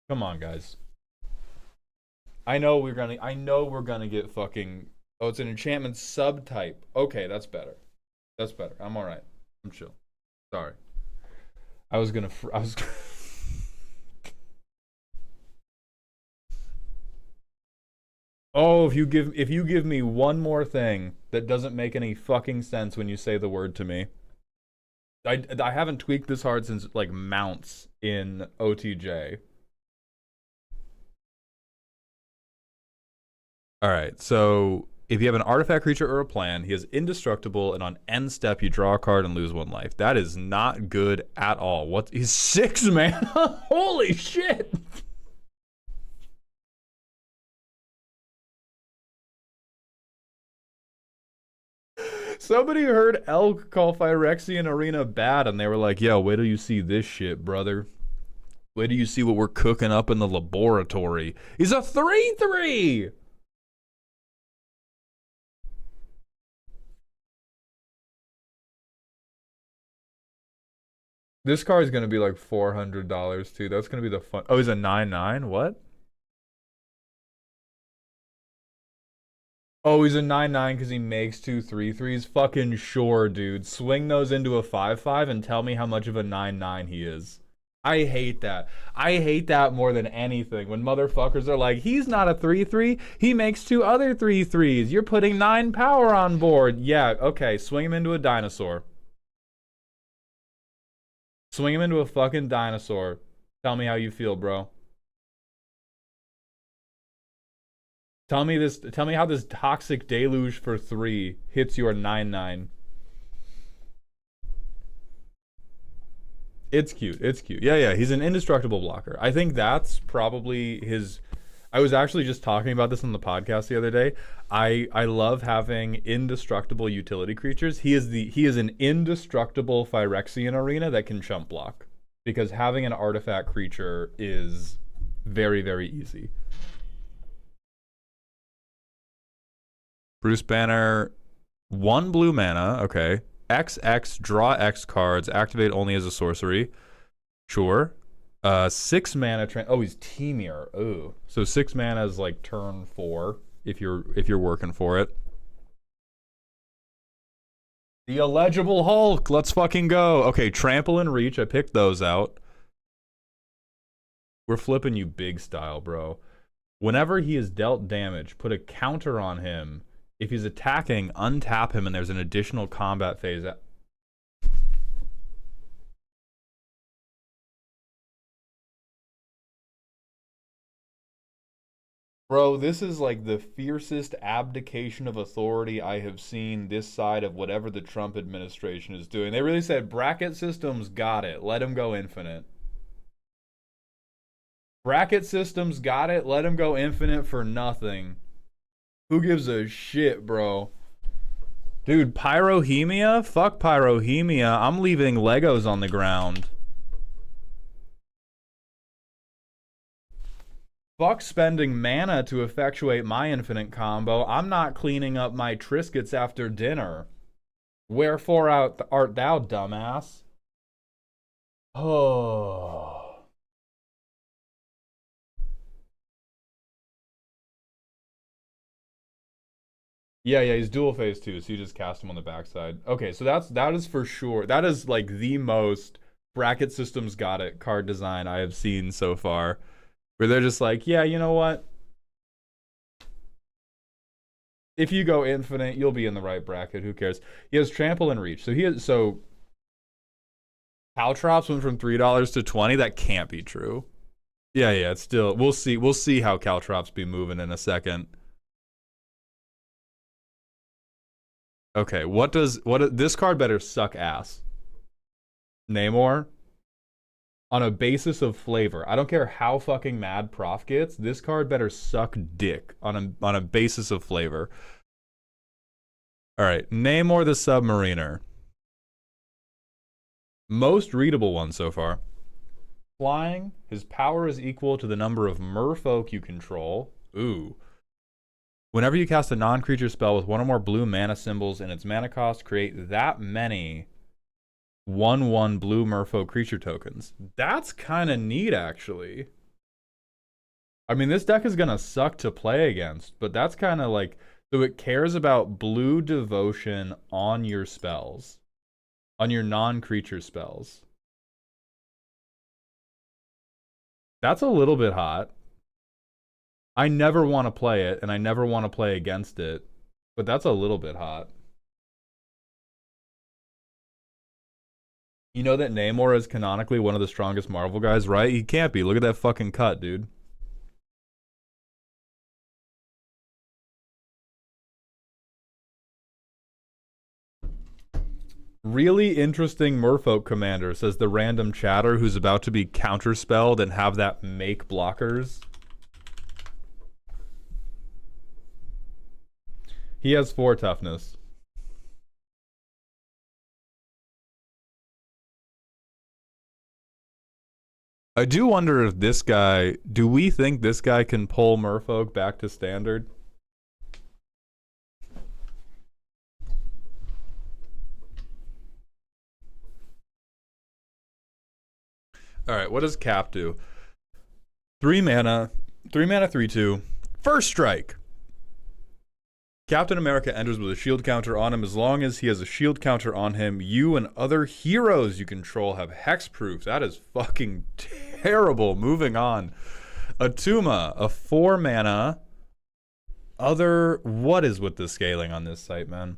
Come on, guys. I know we're gonna get fucking. Oh, it's an enchantment subtype. Okay, that's better. That's better. I'm all right. I'm chill. Sorry. I was. Oh, if you give me one more thing that doesn't make any fucking sense when you say the word to me. I haven't tweaked this hard since like mounts in OTJ. All right, so if you have an artifact creature or a plan, he is indestructible, and on end step you draw a card and lose 1 life. That is not good at all. What? He's 6 mana? Holy shit! Somebody heard Elk call Phyrexian Arena bad, and they were like, yo, wait till you see this shit, brother. Wait till you see what we're cooking up in the laboratory. He's a 3/3! This car is going to be like $400 too. That's going to be the fun. Oh, he's a 9/9? What? Oh, he's a 9/9 because he makes 2 3/3s? Fucking sure, dude. Swing those into a 5/5 and tell me how much of a 9/9 he is. I hate that. I hate that more than anything. When motherfuckers are like, he's not a 3/3. He makes 2 other 3/3s. You're putting 9 power on board. Yeah, okay. Swing him into a dinosaur. Swing him into a fucking dinosaur. Tell me how you feel, bro. Tell me how this toxic deluge for 3 hits your 9/9. It's cute. It's cute. Yeah, he's an indestructible blocker. I think that's probably his. I was actually just talking about this on the podcast the other day. I love having indestructible utility creatures. He is an indestructible Phyrexian Arena that can chump block, because having an artifact creature is very, very easy. Bruce Banner, 1 blue mana, okay. XX, draw X cards, activate only as a sorcery. Sure. 6 mana, oh, he's Temur. Oh. So 6 mana is like turn 4 if you're working for it. The illegible Hulk, let's fucking go. Okay, trample and reach, I picked those out. We're flipping you big style, bro. Whenever he is dealt damage, put a counter on him. If he's attacking, untap him and there's an additional combat phase. Bro, this is like the fiercest abdication of authority I have seen this side of whatever the Trump administration is doing. They really said, bracket systems got it. Let him go infinite. Bracket systems got it. Let him go infinite for nothing. Who gives a shit, bro? Dude, Pyrohemia? Fuck Pyrohemia. I'm leaving Legos on the ground. Fuck spending mana to effectuate my infinite combo. I'm not cleaning up my Triscuits after dinner. Wherefore art thou, dumbass? Oh. Yeah, he's dual phase too, so you just cast him on the backside. Okay, so that is for sure. That is like the most bracket systems got it card design I have seen so far. Where they're just like, yeah, you know what? If you go infinite, you'll be in the right bracket. Who cares? He has trample and reach. So Caltrops went from $3 to $20. That can't be true. Yeah, it's still, we'll see how Caltrops be moving in a second. Okay, this card better suck ass. Namor, on a basis of flavor. I don't care how fucking mad Prof gets, this card better suck dick on a basis of flavor. Alright, Namor the Submariner. Most readable one so far. Flying, his power is equal to the number of merfolk you control. Ooh. Whenever you cast a non-creature spell with 1 or more blue mana symbols in its mana cost, create that many 1/1 blue merfolk creature tokens. That's kind of neat, actually. I mean, this deck is going to suck to play against, but that's kind of like... So it cares about blue devotion on your spells. On your non-creature spells. That's a little bit hot. I never want to play it, and I never want to play against it. But that's a little bit hot. You know that Namor is canonically one of the strongest Marvel guys, right? He can't be. Look at that fucking cut, dude. Really interesting merfolk commander, says the random chatter who's about to be counterspelled and have that make blockers. He has 4 toughness. I do wonder if this guy, do we think this guy can pull Merfolk back to standard? All right, what does Cap do? 3 mana, 3/2. First strike. Captain America enters with a shield counter on him. As long as he has a shield counter on him, you and other heroes you control have hexproof. That is fucking terrible. Moving on. Atuma, a 4 mana. What is with the scaling on this site, man?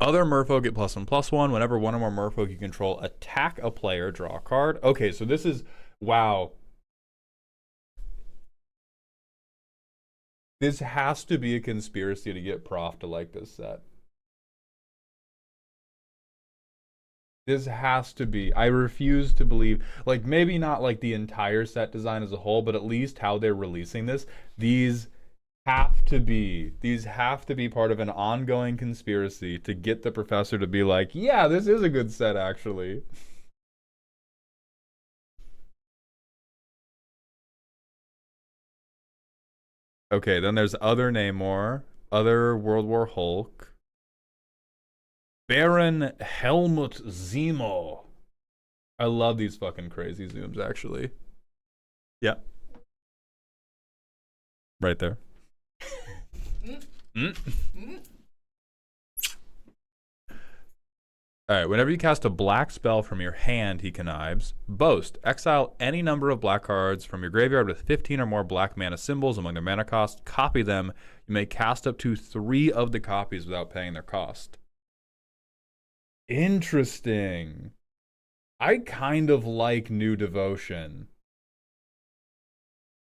Other Merfolk get +1/+1. Whenever one or more Merfolk you control attack a player, draw a card. Okay, so this is, wow. This has to be a conspiracy to get Prof to like this set. This has to be. I refuse to believe, like, maybe not like the entire set design as a whole, but at least how they're releasing this. These have to be part of an ongoing conspiracy to get the professor to be like, yeah, this is a good set, actually. Okay, then there's other Namor, other World War Hulk. Baron Helmut Zemo. I love these fucking crazy zooms, actually. Yeah. Right there. Alright, whenever you cast a black spell from your hand, he connives. Boast. Exile any number of black cards from your graveyard with 15 or more black mana symbols among their mana cost. Copy them. You may cast up to 3 of the copies without paying their cost. Interesting. I kind of like New Devotion.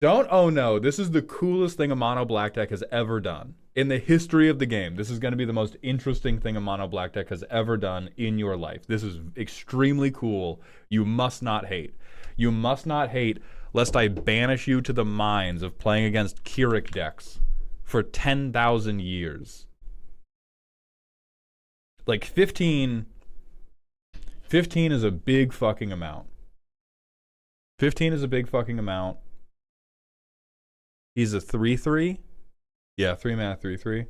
Oh no, this is the coolest thing a mono black deck has ever done. In the history of the game, this is going to be the most interesting thing a mono black deck has ever done in your life. This is extremely cool. You must not hate. You must not hate, lest I banish you to the mines of playing against Keurig decks for 10,000 years. Like 15 is a big fucking amount. 15 is a big fucking amount. He's a 3/3. Yeah, 3 mana 3/3.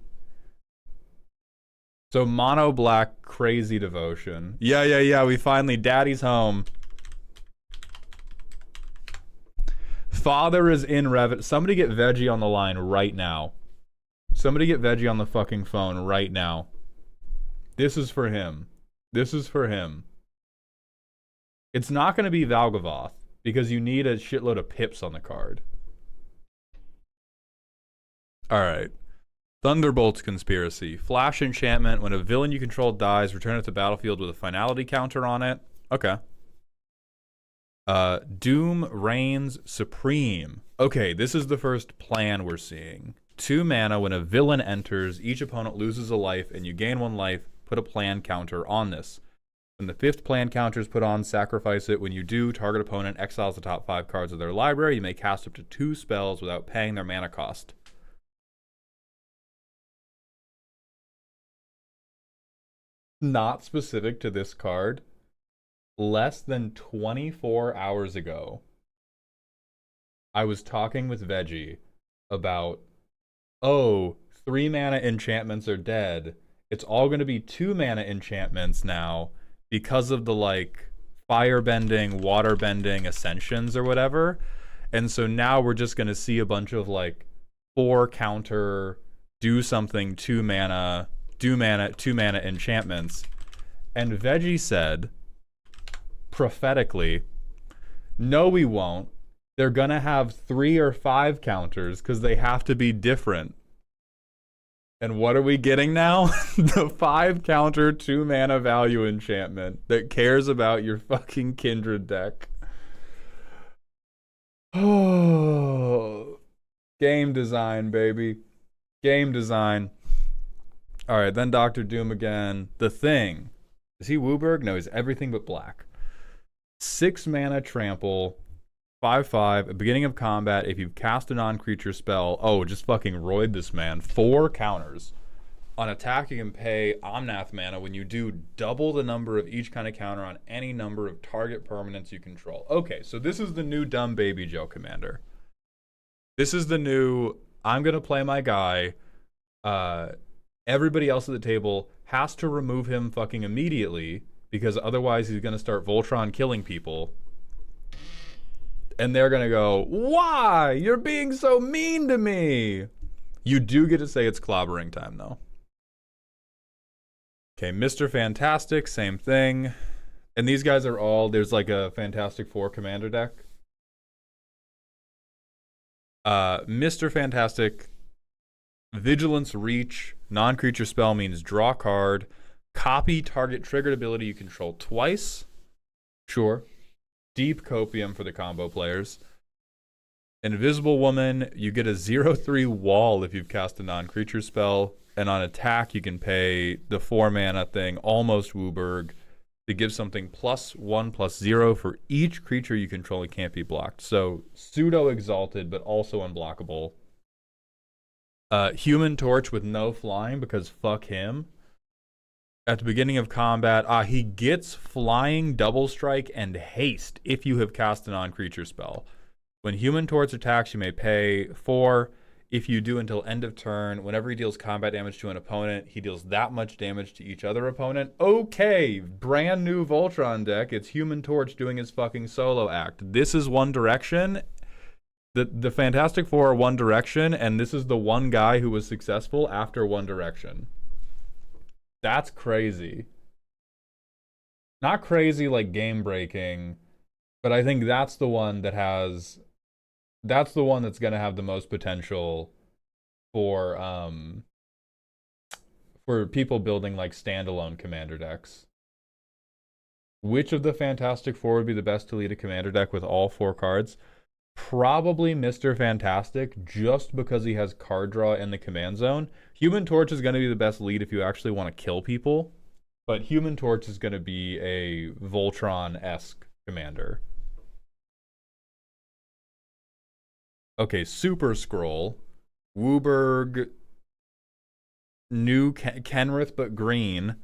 So mono black crazy devotion. Yeah. We finally, daddy's home. Father is in Revit. Somebody get Veggie on the line right now. Somebody get Veggie on the fucking phone right now. This is for him. This is for him. It's not going to be Valgavoth because you need a shitload of pips on the card. Alright. Thunderbolt's Conspiracy. Flash enchantment. When a villain you control dies, return it to the battlefield with a finality counter on it. Okay. Doom reigns supreme. Okay, this is the first plan we're seeing. 2 mana. When a villain enters, each opponent loses a life and you gain 1 life. Put a plan counter on this. When the 5th plan counter is put on, sacrifice it. When you do, target opponent exiles the top 5 cards of their library. You may cast up to 2 spells without paying their mana cost. Not specific to this card. Less than 24 hours ago, I was talking with Veggie about, 3 mana enchantments are dead. It's all going to be 2 mana enchantments now because of the, like, firebending, waterbending ascensions or whatever. And so now we're just going to see a bunch of, like, 4 counter, do something, 2 mana, 2 mana enchantments. And Veggie said, prophetically, no, we won't. They're going to have 3 or 5 counters because they have to be different. And what are we getting now? The 5 counter 2 mana value enchantment that cares about your fucking Kindred deck. Oh, game design, baby. Game design. All right, then Dr. Doom again. The Thing. Is he Wooburg? No, he's everything but black. 6 mana trample. 5/5. At beginning of combat, if you cast a non-creature spell, just fucking roid this man. 4 counters. On attack, you can pay Omnath mana when you do double the number of each kind of counter on any number of target permanents you control. Okay, so this is the new dumb baby Joe commander. This is the new, I'm going to play my guy. Everybody else at the table has to remove him fucking immediately because otherwise he's going to start Voltron killing people. And they're going to go, why? You're being so mean to me. You do get to say it's clobbering time, though. Okay, Mr. Fantastic, same thing. And these guys are all, there's like a Fantastic Four commander deck. Mr. Fantastic, Vigilance Reach, non-creature spell means draw card. Copy target triggered ability you control twice. Sure. Deep Copium for the combo players. Invisible Woman, you get a 0/3 wall if you've cast a non-creature spell. And on attack, you can pay the 4 mana thing, Almost Wooburg, to give something +1/+0 for each creature you control and can't be blocked. So pseudo exalted, but also unblockable. Human Torch with no flying because fuck him. At the beginning of combat, he gets flying, double strike, and haste if you have cast a non-creature spell. When Human Torch attacks, you may pay 4. If you do until end of turn, whenever he deals combat damage to an opponent, he deals that much damage to each other opponent. Okay, brand new Voltron deck. It's Human Torch doing his fucking solo act. This is One Direction. The Fantastic Four are One Direction, and this is the one guy who was successful after One Direction. That's crazy. Not crazy like game breaking, but I think that's the one that has... That's the one that's going to have the most potential for people building like standalone commander decks. Which of the Fantastic Four would be the best to lead a commander deck with all 4 cards? Probably Mr. Fantastic, just because he has card draw in the command zone. Human Torch is going to be the best lead if you actually want to kill people, but Human Torch is going to be a Voltron-esque commander. Okay, Super Scroll, Wooburg, new Kenrith but green,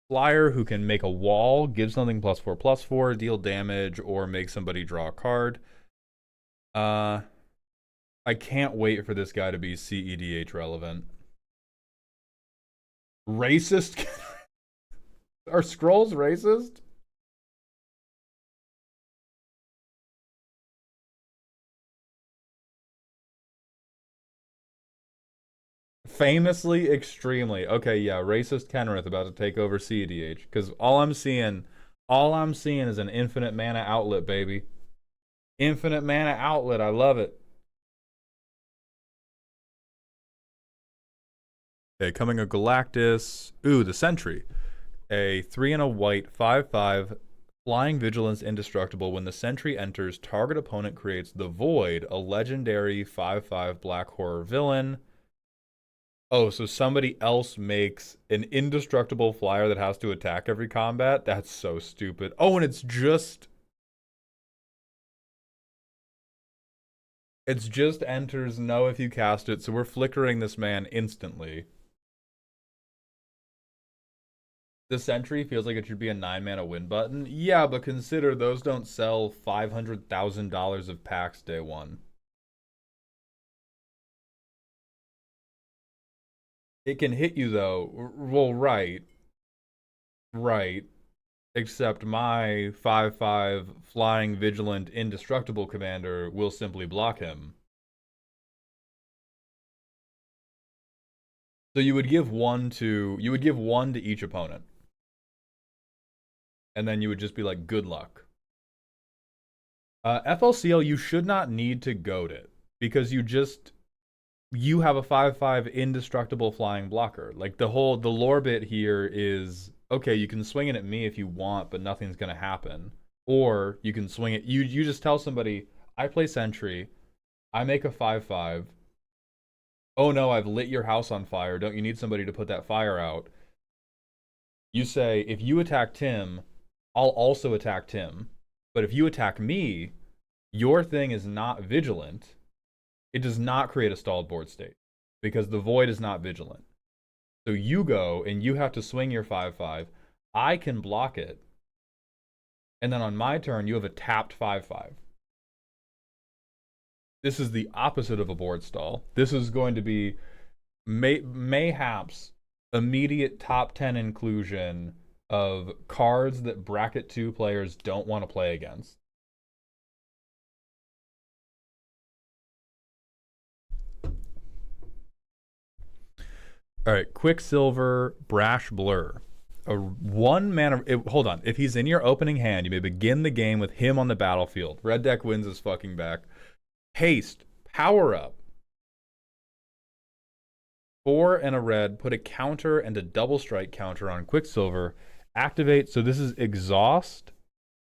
flyer who can make a wall, give something +4/+4, deal damage, or make somebody draw a card. I can't wait for this guy to be CEDH relevant. Racist? Are scrolls racist? Famously, extremely. Okay, yeah, racist Kenrith about to take over CEDH. Because all I'm seeing is an infinite mana outlet, baby. Infinite mana outlet, I love it. Okay, coming a Galactus. Ooh, the Sentry. A 3 and a white, 5/5, flying vigilance indestructible. When the Sentry enters, target opponent creates the Void, a legendary 5/5 black horror villain. Oh, so somebody else makes an indestructible flyer that has to attack every combat? That's so stupid. Oh, and it's just enters no if you cast it, so we're flickering this man instantly. The Sentry feels like it should be a 9 mana win button. Yeah, but consider those don't sell $500,000 of packs day one. It can hit you though. Well, right. Right. Except my 5/5 flying vigilant indestructible commander will simply block him. So you would give one to each opponent. And then you would just be like, good luck. FLCL, you should not need to goad it. Because you have a 5/5 indestructible flying blocker. Like the lore bit here is, okay, you can swing it at me if you want, but nothing's gonna happen. Or you can swing it, you just tell somebody, I play Sentry, I make a 5/5. Oh no, I've lit your house on fire. Don't you need somebody to put that fire out? You say, if you attack Tim, I'll also attack Tim. But if you attack me, your thing is not vigilant. It does not create a stalled board state because the Void is not vigilant. So you go and you have to swing your 5/5. I can block it. And then on my turn, you have a tapped 5/5. This is the opposite of a board stall. This is going to be mayhaps immediate top 10 inclusion of cards that bracket 2 players don't want to play against. All right, Quicksilver, Brash Blur. A 1 mana. Hold on. If he's in your opening hand, you may begin the game with him on the battlefield. Red deck wins his fucking back. Haste, Power Up. 4 and a red. Put a counter and a double strike counter on Quicksilver. Activate. So this is Exhaust,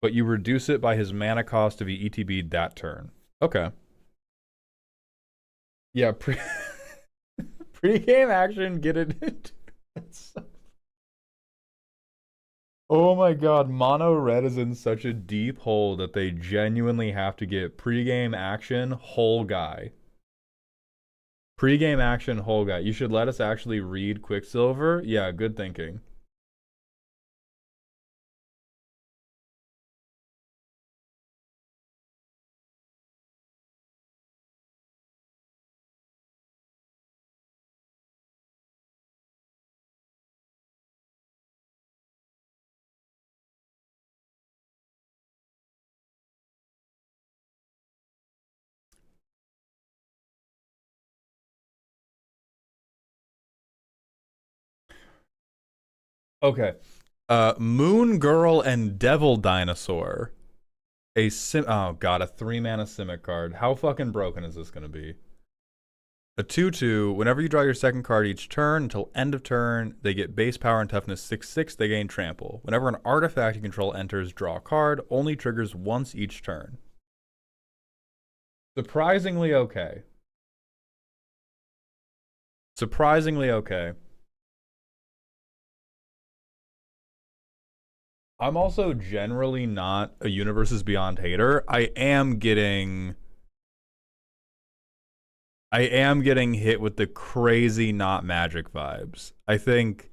but you reduce it by his mana cost to be ETB'd that turn. Okay. Yeah, pre-game action, get it. Oh my god, mono red is in such a deep hole that they genuinely have to get pre-game action, whole guy. Pre-game action, whole guy. You should let us actually read Quicksilver. Yeah, good thinking. Okay. Moon Girl and Devil Dinosaur. Oh god, a 3-mana Simic card. How fucking broken is this gonna be? A 2/2. Whenever you draw your second card each turn until end of turn, they get base power and toughness 6/6. They gain trample. Whenever an artifact you control enters, draw a card. Only triggers once each turn. Surprisingly okay. Surprisingly okay. I'm also generally not a Universes Beyond hater. I am getting hit with the crazy not Magic vibes. I think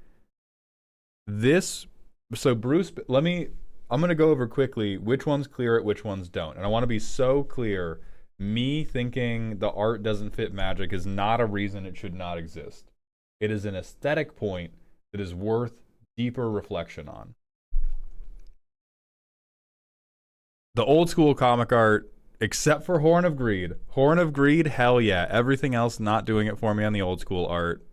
this. So Bruce, I'm gonna go over quickly which ones clear it, which ones don't, and I want to be so clear. Me thinking the art doesn't fit Magic is not a reason it should not exist. It is an aesthetic point that is worth deeper reflection on. The old school comic art, except for Horn of Greed. Horn of Greed, hell yeah. Everything else not doing it for me on the old school art.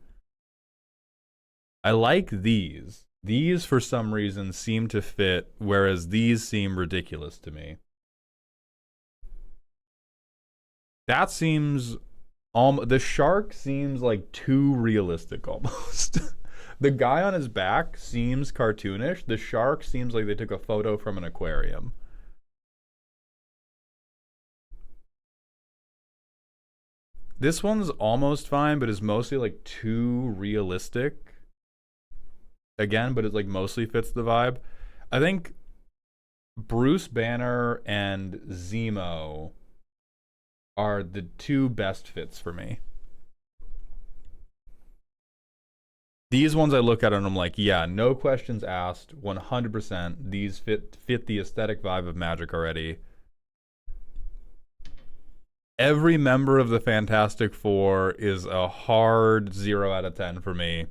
I like these. These, for some reason, seem to fit, whereas these seem ridiculous to me. That seems... the shark seems like too realistic, almost. The guy on his back seems cartoonish. The shark seems like they took a photo from an aquarium. This one's almost fine, but is mostly like too realistic. Again, but it like mostly fits the vibe. I think Bruce Banner and Zemo are the two best fits for me. These ones I look at and I'm like, yeah, no questions asked, 100%. These fit the aesthetic vibe of Magic already. Every member of the Fantastic Four is a hard 0 out of 10 for me.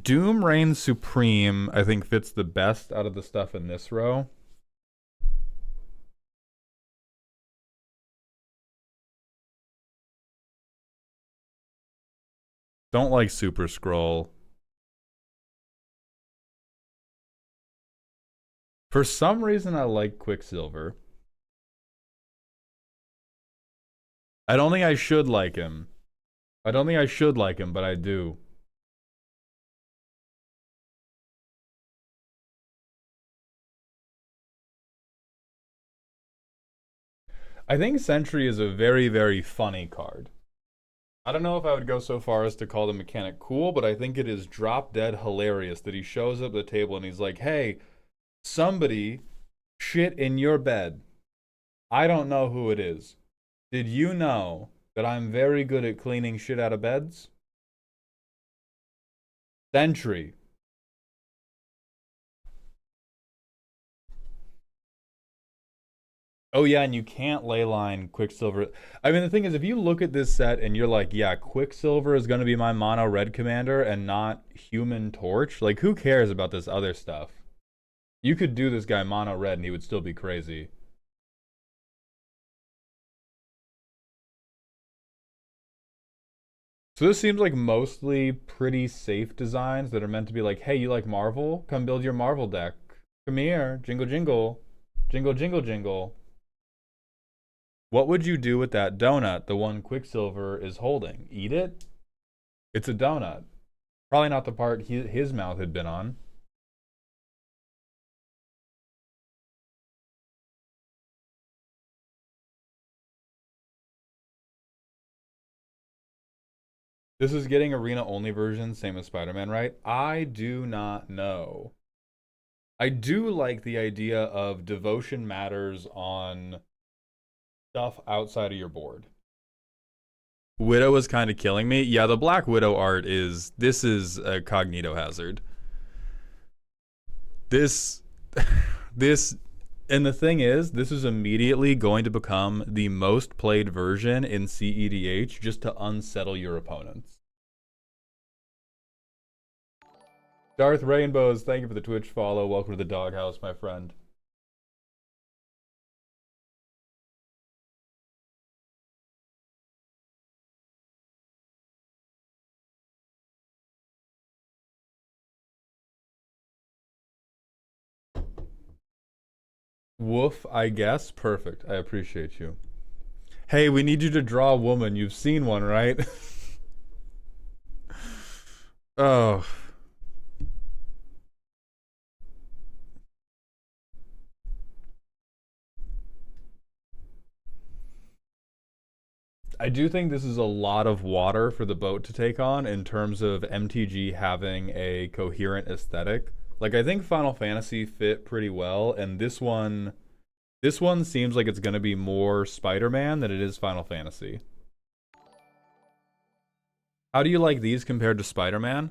Doom reigns supreme, I think, fits the best out of the stuff in this row. Don't like Super Scroll. For some reason, I like Quicksilver. I don't think I should like him. I don't think I should like him, but I do. I think Sentry is a very, very funny card. I don't know if I would go so far as to call the mechanic cool, but I think it is drop dead hilarious that he shows up at the table and he's like, hey, somebody shit in your bed. I don't know who it is. Did you know that I'm very good at cleaning shit out of beds? Sentry. Oh yeah, and you can't leyline Quicksilver. I mean, the thing is, if you look at this set and you're like, yeah, Quicksilver is going to be my mono red commander and not Human Torch, like, who cares about this other stuff? You could do this guy mono red and he would still be crazy. So this seems like mostly pretty safe designs that are meant to be like, hey, you like Marvel? Come build your Marvel deck. Come here, jingle jingle. Jingle jingle jingle. What would you do with that donut the one Quicksilver is holding? Eat it? It's a donut. Probably not the part his mouth had been on. This is getting arena only version, same as Spider-Man, right? I do not know. I do like the idea of devotion matters on stuff outside of your board. Widow is kind of killing me. Yeah, the Black Widow art is a cognito hazard. This and the thing is, this is immediately going to become the most played version in CEDH just to unsettle your opponents. Darth Rainbows, thank you for the Twitch follow. Welcome to the doghouse, my friend. Woof, I guess. Perfect. I appreciate you. Hey, we need you to draw a woman. You've seen one, right? Oh. I do think this is a lot of water for the boat to take on in terms of MTG having a coherent aesthetic. Like, I think Final Fantasy fit pretty well, and this one seems like it's going to be more Spider-Man than it is Final Fantasy. How do you like these compared to Spider-Man?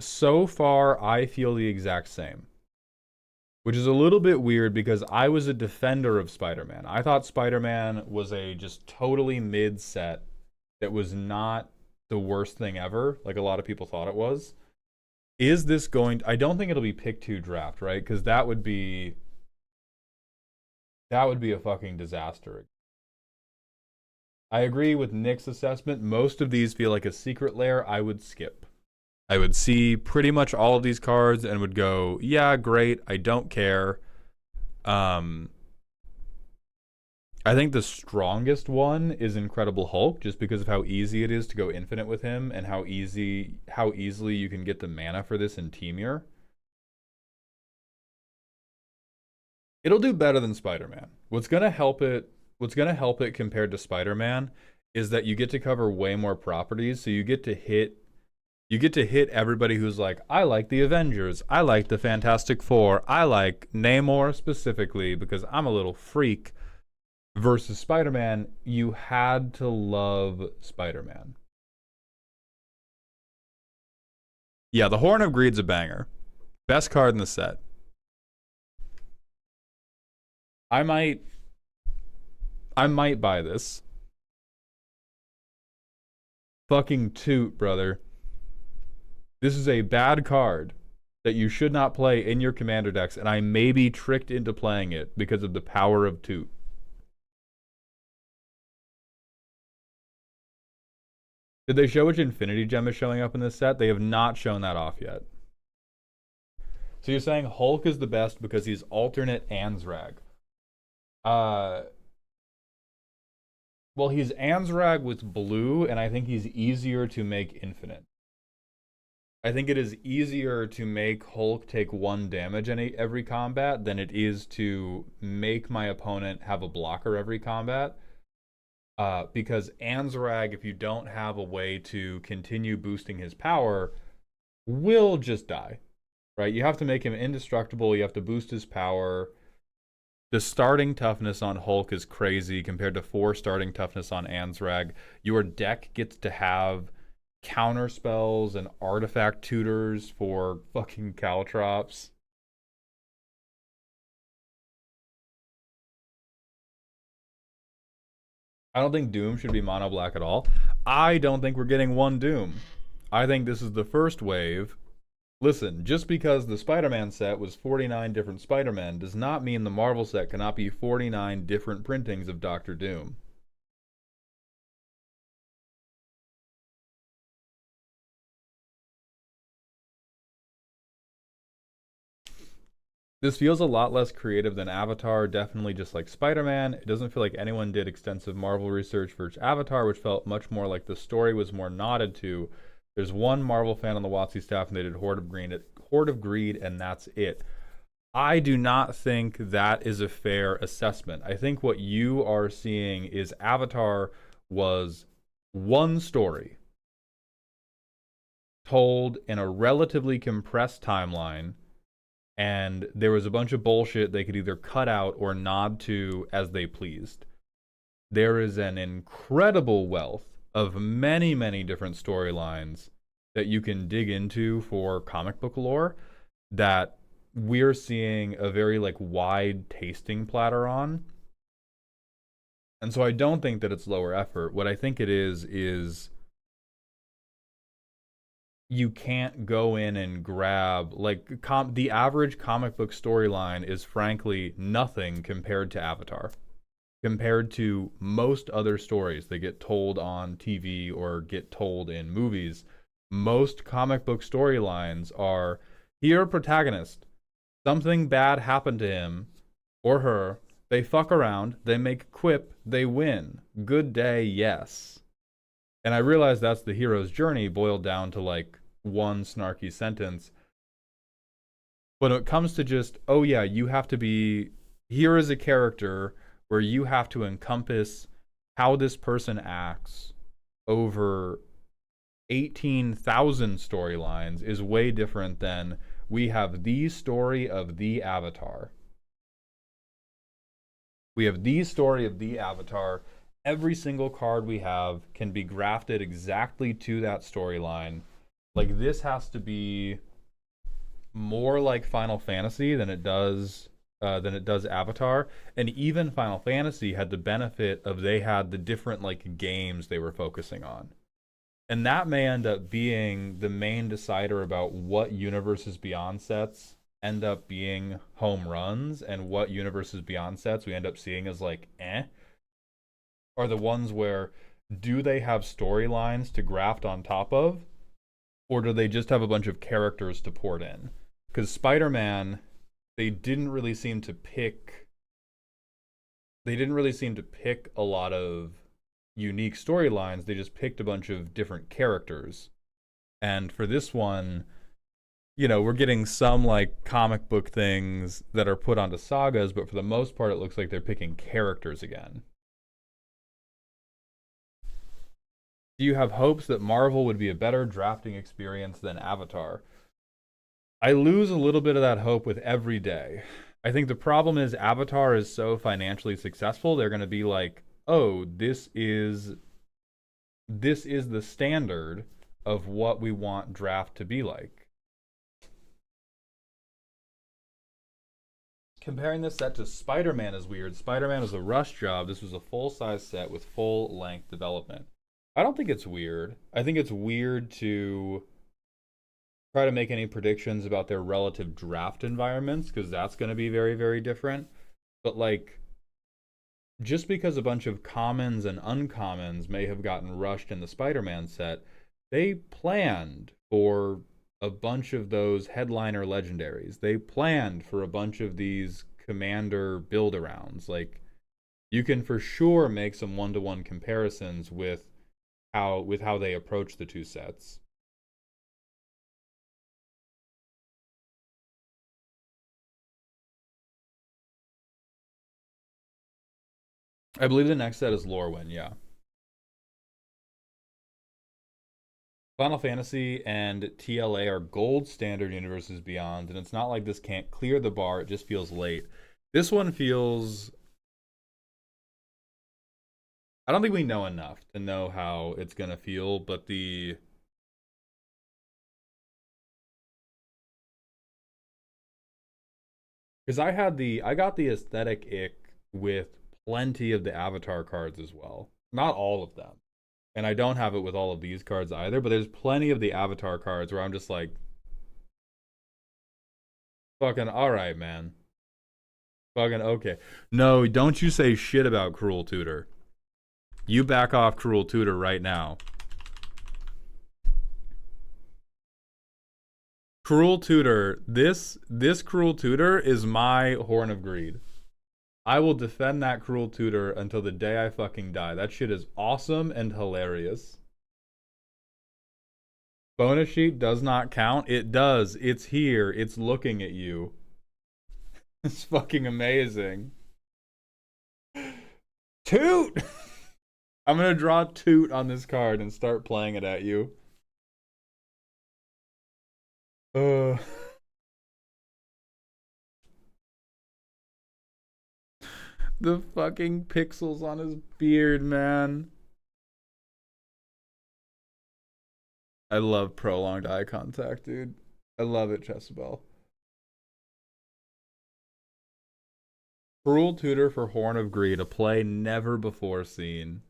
So far, I feel the exact same. Which is a little bit weird because I was a defender of Spider-Man. I thought Spider-Man was a just totally mid set that was not the worst thing ever, like a lot of people thought it was. Is this going I don't think it'll be pick 2 draft, right? Because that would be a fucking disaster. I agree with Nick's assessment. Most of these feel like a secret lair I would skip. I would see pretty much all of these cards and would go, yeah, great, I don't care. I think the strongest one is Incredible Hulk, just because of how easy it is to go infinite with him and how easily you can get the mana for this in Temur. It'll do better than Spider-Man. What's gonna help it compared to Spider-Man is that you get to cover way more properties, so you get to hit everybody who's like, I like the Avengers, I like the Fantastic Four, I like Namor specifically because I'm a little freak. Versus Spider-Man, you had to love Spider-Man. Yeah, the Horn of Greed's a banger. Best card in the set. I might buy this. Fucking toot, brother. This is a bad card that you should not play in your commander decks, and I may be tricked into playing it because of the power of toot. Did they show which Infinity Gem is showing up in this set? They have not shown that off yet. So you're saying Hulk is the best because he's alternate Ansrag. Well, he's Ansrag with blue, and I think he's easier to make infinite. I think it is easier to make Hulk take 1 damage in every combat than it is to make my opponent have a blocker every combat. Because Ansrag, if you don't have a way to continue boosting his power, will just die, right? You have to make him indestructible. You have to boost his power. The starting toughness on Hulk is crazy compared to 4 starting toughness on Ansrag. Your deck gets to have counter spells and artifact tutors for fucking Caltrops. I don't think Doom should be mono black at all. I don't think we're getting one Doom. I think this is the first wave. Listen, just because the Spider-Man set was 49 different Spider-Men does not mean the Marvel set cannot be 49 different printings of Doctor Doom. This feels a lot less creative than Avatar, definitely just like Spider-Man. It doesn't feel like anyone did extensive Marvel research for Avatar, which felt much more like the story was more nodded to. There's one Marvel fan on the WotC staff, and they did Horde of Greed, and that's it. I do not think that is a fair assessment. I think what you are seeing is Avatar was one story told in a relatively compressed timeline, and there was a bunch of bullshit they could either cut out or nod to as they pleased. There is an incredible wealth of many, many different storylines that you can dig into for comic book lore that we're seeing a very like wide tasting platter on. And so I don't think that it's lower effort. What I think it is you can't go in and grab like the average comic book storyline is frankly nothing compared to Avatar, compared to most other stories that get told on TV or get told in movies. Most comic book storylines are, here protagonist, something bad happened to him or her, they fuck around, they make quip, they win, good day, yes. And I realize that's the hero's journey boiled down to like one snarky sentence. But when it comes to just, oh yeah, you have to be, here is a character where you have to encompass how this person acts over 18,000 storylines is way different than we have the story of the Avatar. We have the story of the Avatar. Every single card we have can be grafted exactly to that storyline. Like, this has to be more like Final Fantasy than it does Avatar. And even Final Fantasy had the benefit of they had the different like games they were focusing on. And that may end up being the main decider about what Universes Beyond sets end up being home runs, and what Universes Beyond sets we end up seeing as like are the ones where, do they have storylines to graft on top of, or do they just have a bunch of characters to port in? Because Spider-Man, they didn't really seem to pick a lot of unique storylines. They just picked a bunch of different characters. And for this one, you know, we're getting some like comic book things that are put onto sagas, but for the most part it looks like they're picking characters again. Do you have hopes that Marvel would be a better drafting experience than Avatar? I lose a little bit of that hope with every day. I think the problem is Avatar is so financially successful, they're going to be like, oh, this is the standard of what we want draft to be like. Comparing this set to Spider-Man is weird. Spider-Man was a rush job. This was a full-size set with full-length development. I don't think it's weird. I think it's weird to try to make any predictions about their relative draft environments, because that's going to be very, very different. But like, just because a bunch of commons and uncommons may have gotten rushed in the Spider-Man set, they planned for a bunch of those headliner legendaries. They planned for a bunch of these commander build-arounds. Like, you can for sure make some one-to-one comparisons with how they approach the two sets. I believe the next set is Lorwyn, yeah. Final Fantasy and TLA are gold standard Universes Beyond, and it's not like this can't clear the bar, it just feels late. This one feels. I don't think we know enough to know how it's gonna feel, but the. Because I got the aesthetic ick with plenty of the Avatar cards as well. Not all of them. And I don't have it with all of these cards either, but there's plenty of the Avatar cards where I'm just like, fucking alright, man. Fucking okay. No, don't you say shit about Cruel Tutor. You back off Cruel Tutor right now. Cruel Tutor, this Cruel Tutor is my Horn of Greed. I will defend that Cruel Tutor until the day I fucking die. That shit is awesome and hilarious. Bonus sheet does not count. It does. It's here. It's looking at you. It's fucking amazing. Toot! I'm gonna draw Toot on this card and start playing it at you. The fucking pixels on his beard, man. I love prolonged eye contact, dude. I love it, Chessabelle. Cruel Tutor for Horn of Greed, a play never before seen.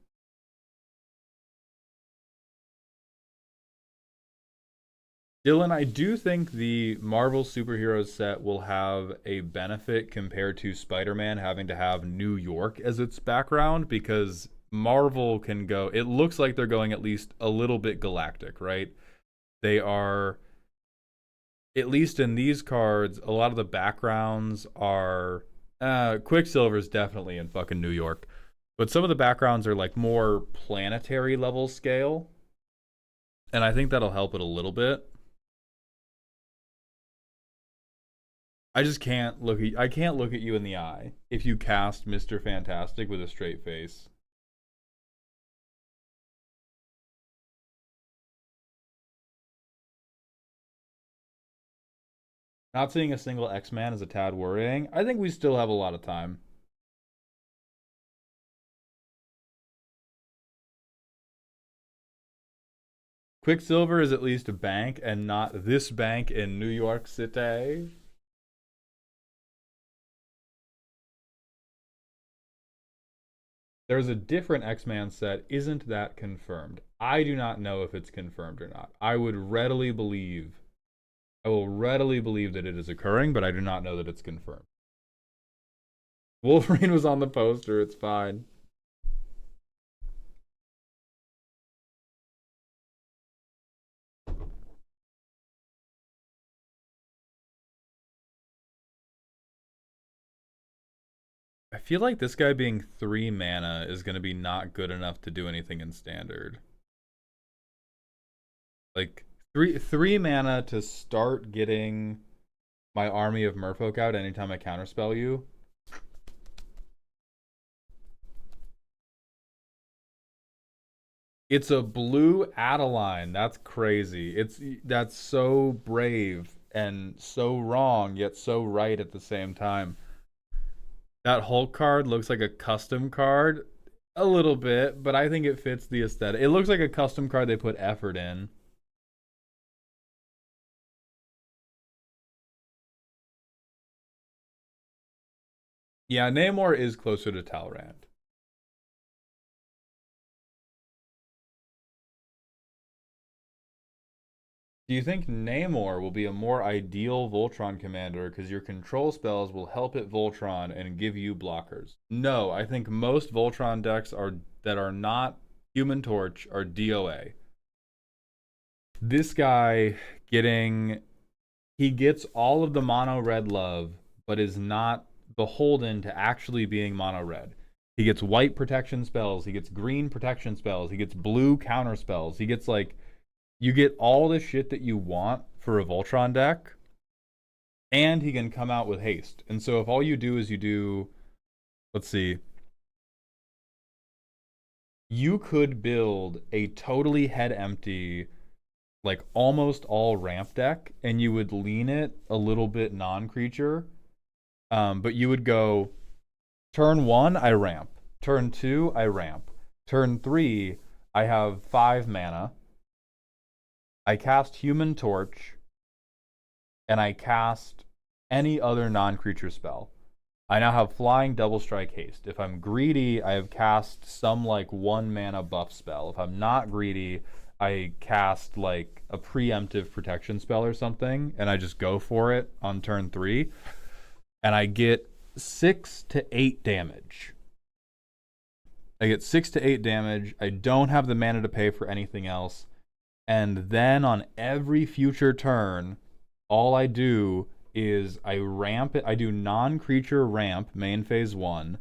Dylan, I do think the Marvel superheroes set will have a benefit compared to Spider-Man having to have New York as its background, because Marvel can go, it looks like they're going at least a little bit galactic, right? They are, at least in these cards, a lot of the backgrounds are, Quicksilver's definitely in fucking New York, but some of the backgrounds are like more planetary level scale, and I think that'll help it a little bit. I just can't look at you in the eye if you cast Mr. Fantastic with a straight face. Not seeing a single X-Man is a tad worrying. I think we still have a lot of time. Quicksilver is at least a bank and not this bank in New York City. There's a different X-Man set. Isn't that confirmed? I do not know if it's confirmed or not. I will readily believe that it is occurring, but I do not know that it's confirmed. Wolverine was on the poster. It's fine. I feel like this guy being 3 mana is going to be not good enough to do anything in standard. Like, three mana to start getting my army of merfolk out anytime I counterspell you. It's a blue Adeline. That's crazy. That's so brave and so wrong, yet so right at the same time. That Hulk card looks like a custom card a little bit, but I think it fits the aesthetic. It looks like a custom card they put effort in. Yeah, Namor is closer to Talrand. Do you think Namor will be a more ideal Voltron commander because your control spells will help it Voltron and give you blockers? No, I think most Voltron decks that are not Human Torch are DOA. This guy he gets all of the mono red love, but is not beholden to actually being mono red. He gets white protection spells, he gets green protection spells, he gets blue counter spells, he gets like, you get all the shit that you want for a Voltron deck, and he can come out with haste. And so if all you do is let's see, you could build a totally head empty, like almost all ramp deck, and you would lean it a little bit non-creature, But you would go turn 1, I ramp. Turn 2, I ramp. Turn 3, I have 5 mana. I cast Human Torch, and I cast any other non-creature spell. I now have Flying, Double Strike, Haste. If I'm greedy, I have cast some like 1 mana buff spell. If I'm not greedy, I cast like a preemptive protection spell or something, and I just go for it on turn 3, and I get 6 to 8 damage. I get 6 to 8 damage. I don't have the mana to pay for anything else. And then on every future turn, all I do is I ramp it. I do non-creature ramp main phase 1.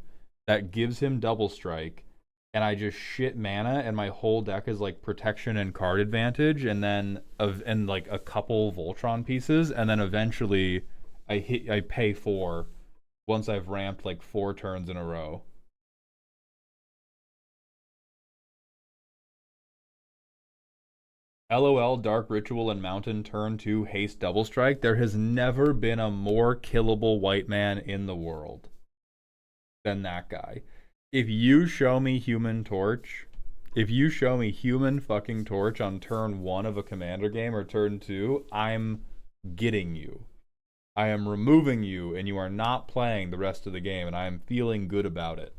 That gives him double strike. And I just shit mana, and my whole deck is like protection and card advantage, and then and like a couple Voltron pieces, and then eventually I pay 4 once I've ramped like 4 turns in a row. LOL, Dark Ritual and Mountain turn 2 haste double strike. There has never been a more killable white man in the world than that guy. If you show me Human Torch, if you show me Human fucking Torch on turn 1 of a Commander game or turn 2, I'm getting you. I am removing you, and you are not playing the rest of the game, and I am feeling good about it.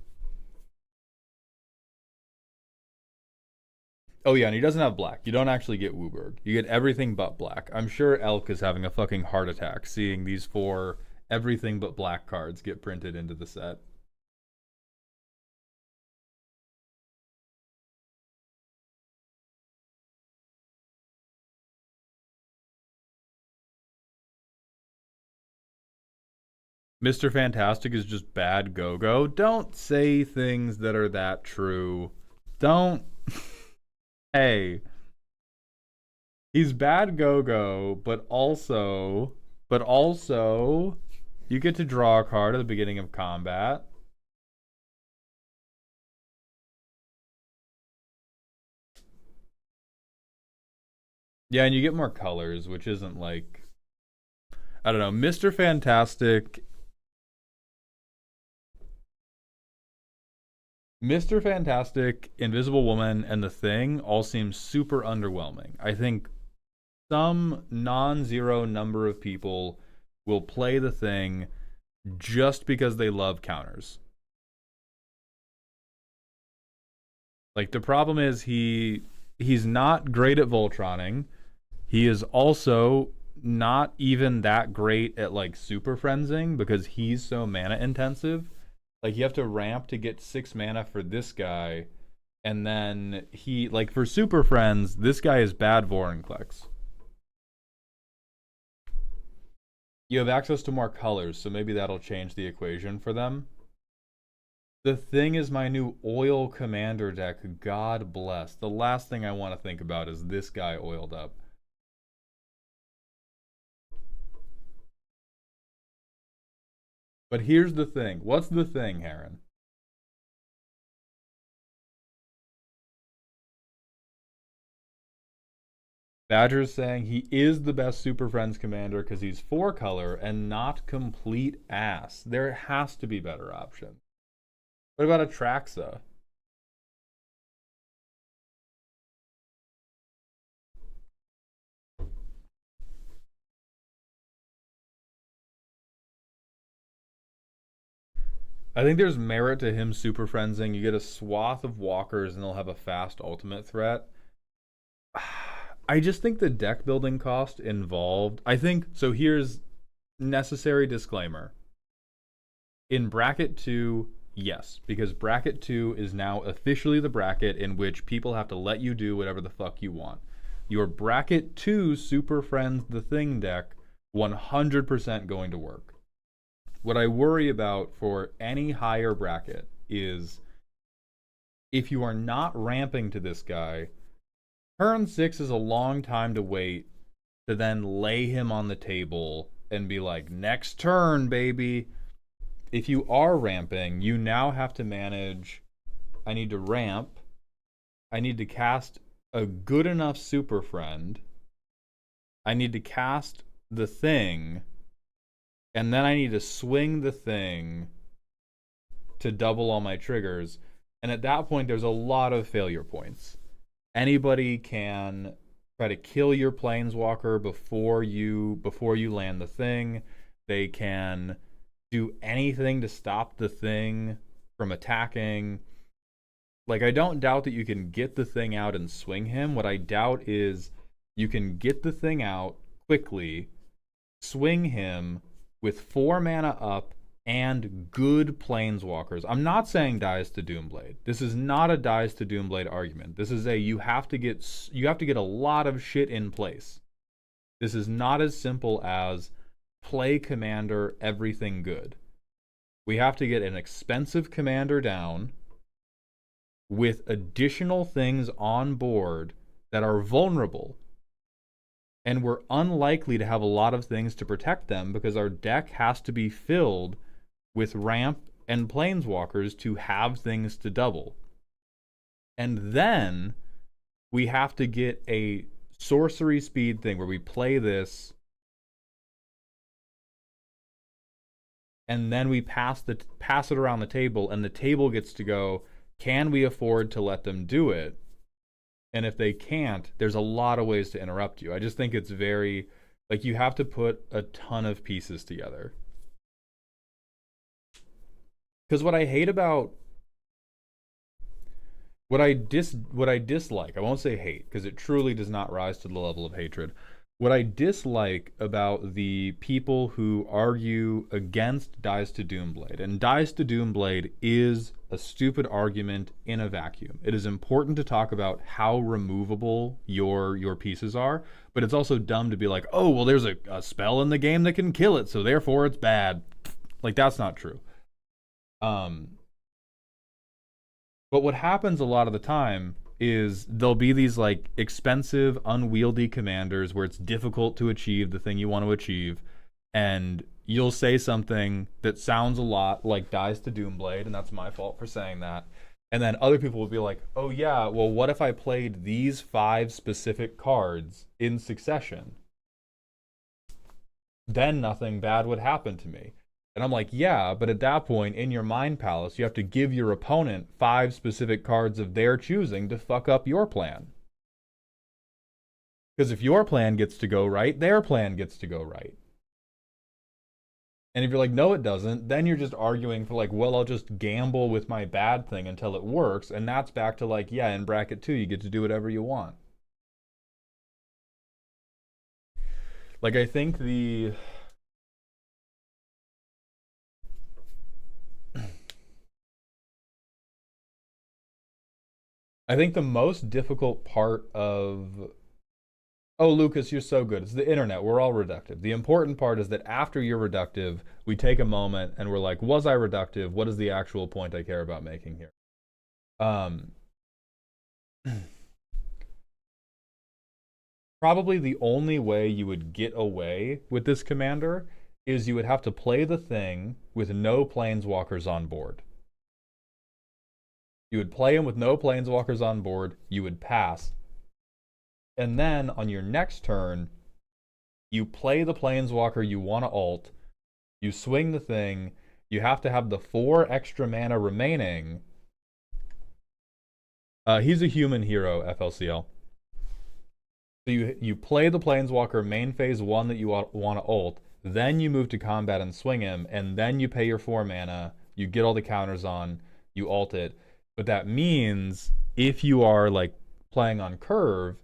Oh yeah, and he doesn't have black. You don't actually get Wooburg. You get everything but black. I'm sure Elk is having a fucking heart attack seeing these 4 everything but black cards get printed into the set. Mr. Fantastic is just bad go-go. Don't say things that are that true. Don't. Hey. He's bad go-go, but also, you get to draw a card at the beginning of combat. Yeah, and you get more colors, which isn't like, I don't know. Mr. Fantastic, Invisible Woman, and The Thing all seem super underwhelming. I think some non-zero number of people will play The Thing just because they love counters. Like, the problem is he's not great at Voltroning. He is also not even that great at like super frenzing because he's so mana intensive. Like, you have to ramp to get 6 mana for this guy, and then he, like, for Super Friends, this guy is bad Vorinclex. You have access to more colors, so maybe that'll change the equation for them. The Thing is my new oil commander deck. God bless. The last thing I want to think about is this guy oiled up. But here's the thing. What's the thing, Heron? Badger's saying he is the best Super Friends commander because he's 4-color and not complete ass. There has to be better options. What about Atraxa? I think there's merit to him super frenzing. You get a swath of walkers and they'll have a fast ultimate threat. I just think the deck building cost involved. I think so. Here's necessary disclaimer. In bracket 2, yes, because bracket 2 is now officially the bracket in which people have to let you do whatever the fuck you want. Your bracket 2 Super Friends The Thing deck 100% going to work. What I worry about for any higher bracket is if you are not ramping to this guy, turn 6 is a long time to wait to then lay him on the table and be like, next turn, baby. If you are ramping, you now have to manage, I need to ramp, I need to cast a good enough Super Friend, I need to cast The Thing, and then I need to swing the thing to double all my triggers. And at that point, there's a lot of failure points. Anybody can try to kill your planeswalker before you land the thing. They can do anything to stop the thing from attacking. Like, I don't doubt that you can get the thing out and swing him. What I doubt is you can get the thing out quickly, swing him with 4 mana up and good planeswalkers. I'm not saying Dies to Doomblade. This is not a Dies to Doomblade argument. This is a you have to get a lot of shit in place. This is not as simple as play commander, everything good. We have to get an expensive commander down with additional things on board that are vulnerable. And we're unlikely to have a lot of things to protect them because our deck has to be filled with ramp and planeswalkers to have things to double. And then we have to get a sorcery speed thing where we play this and then we pass it around the table, and the table gets to go, can we afford to let them do it? And if they can't, there's a lot of ways to interrupt you. I just think it's very, like, you have to put a ton of pieces together. Because what I hate about, what I dislike, I won't say hate, because it truly does not rise to the level of hatred. What I dislike about the people who argue against Dies to Doomblade, and Dies to Doomblade is a stupid argument in a vacuum. It is important to talk about how removable your pieces are, but it's also dumb to be like, oh, well, there's a spell in the game that can kill it, so therefore it's bad. Like, that's not true. But what happens a lot of the time is there'll be these like expensive, unwieldy commanders where it's difficult to achieve the thing you want to achieve, and you'll say something that sounds a lot like Dies to Doomblade, and that's my fault for saying that. And then other people will be like, oh yeah, well, what if I played these 5 specific cards in succession? Then nothing bad would happen to me. And I'm like, yeah, but at that point, in your mind palace, you have to give your opponent 5 specific cards of their choosing to fuck up your plan. Because if your plan gets to go right, their plan gets to go right. And if you're like, no, it doesn't, then you're just arguing for like, well, I'll just gamble with my bad thing until it works. And that's back to like, yeah, in bracket 2, you get to do whatever you want. Like, I think the most difficult part of... Oh, Lucas, you're so good. It's the internet. We're all reductive. The important part is that after you're reductive, we take a moment and we're like, was I reductive? What is the actual point I care about making here? Probably the only way you would get away with this commander is you would have to play the thing with no planeswalkers on board. You would play him with no planeswalkers on board, you would pass. And then on your next turn, you play the planeswalker you want to ult, you swing the thing, you have to have the 4 extra mana remaining. He's a human hero, FLCL. So you play the planeswalker main phase 1 that you want to ult, then you move to combat and swing him, and then you pay your 4 mana, you get all the counters on, you ult it. But that means if you are like playing on curve,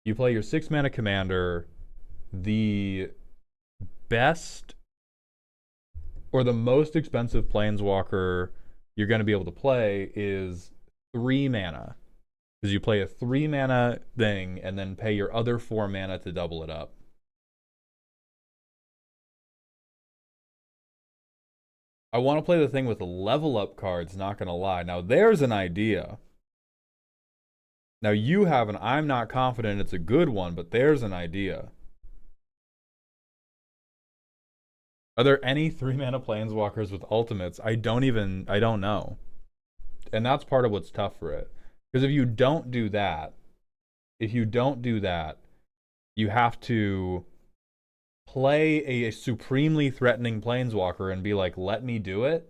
you play your 6 mana commander, the best or the most expensive planeswalker you're going to be able to play is 3 mana. Because you play a 3 mana thing and then pay your other 4 mana to double it up. I want to play the thing with the level up cards, not going to lie. Now, there's an idea. Now, you have an, I'm not confident it's a good one, but there's an idea. Are there any 3 mana planeswalkers with ultimates? I don't know. And that's part of what's tough for it. Because if you don't do that, you have to play a supremely threatening planeswalker and be like, let me do it.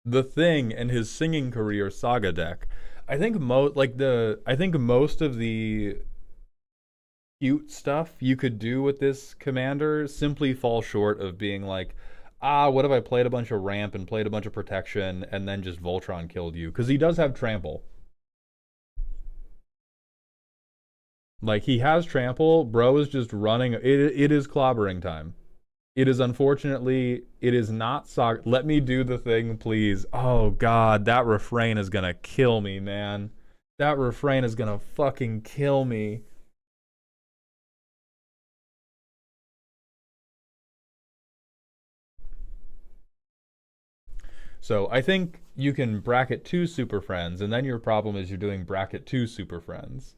The Thing and his singing career saga deck. I think most of the cute stuff you could do with this commander simply fall short of being like, what if I played a bunch of ramp and played a bunch of protection and then just Voltron killed you? Because he does have trample. Like, he has trample, bro is just running. It is clobbering time. It is unfortunately, it is not saga. Let me do the thing, please. Oh, God, that refrain is gonna kill me, man. That refrain is gonna fucking kill me. So I think you can bracket 2 Super Friends, and then your problem is you're doing bracket 2 Super Friends.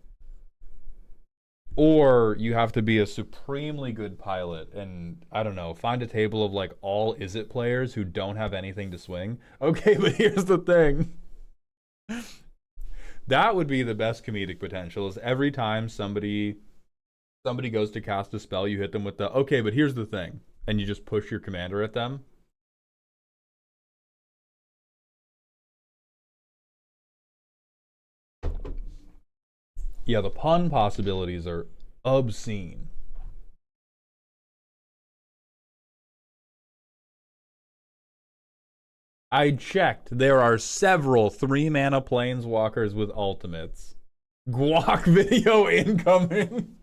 Or you have to be a supremely good pilot and, I don't know, find a table of like all Izzet players who don't have anything to swing. Okay, but here's the thing. That would be the best comedic potential, is every time somebody goes to cast a spell, you hit them with the, okay, but here's the thing. And you just push your commander at them. Yeah, the pun possibilities are obscene. I checked. There are several 3-mana planeswalkers with ultimates. Guac video incoming.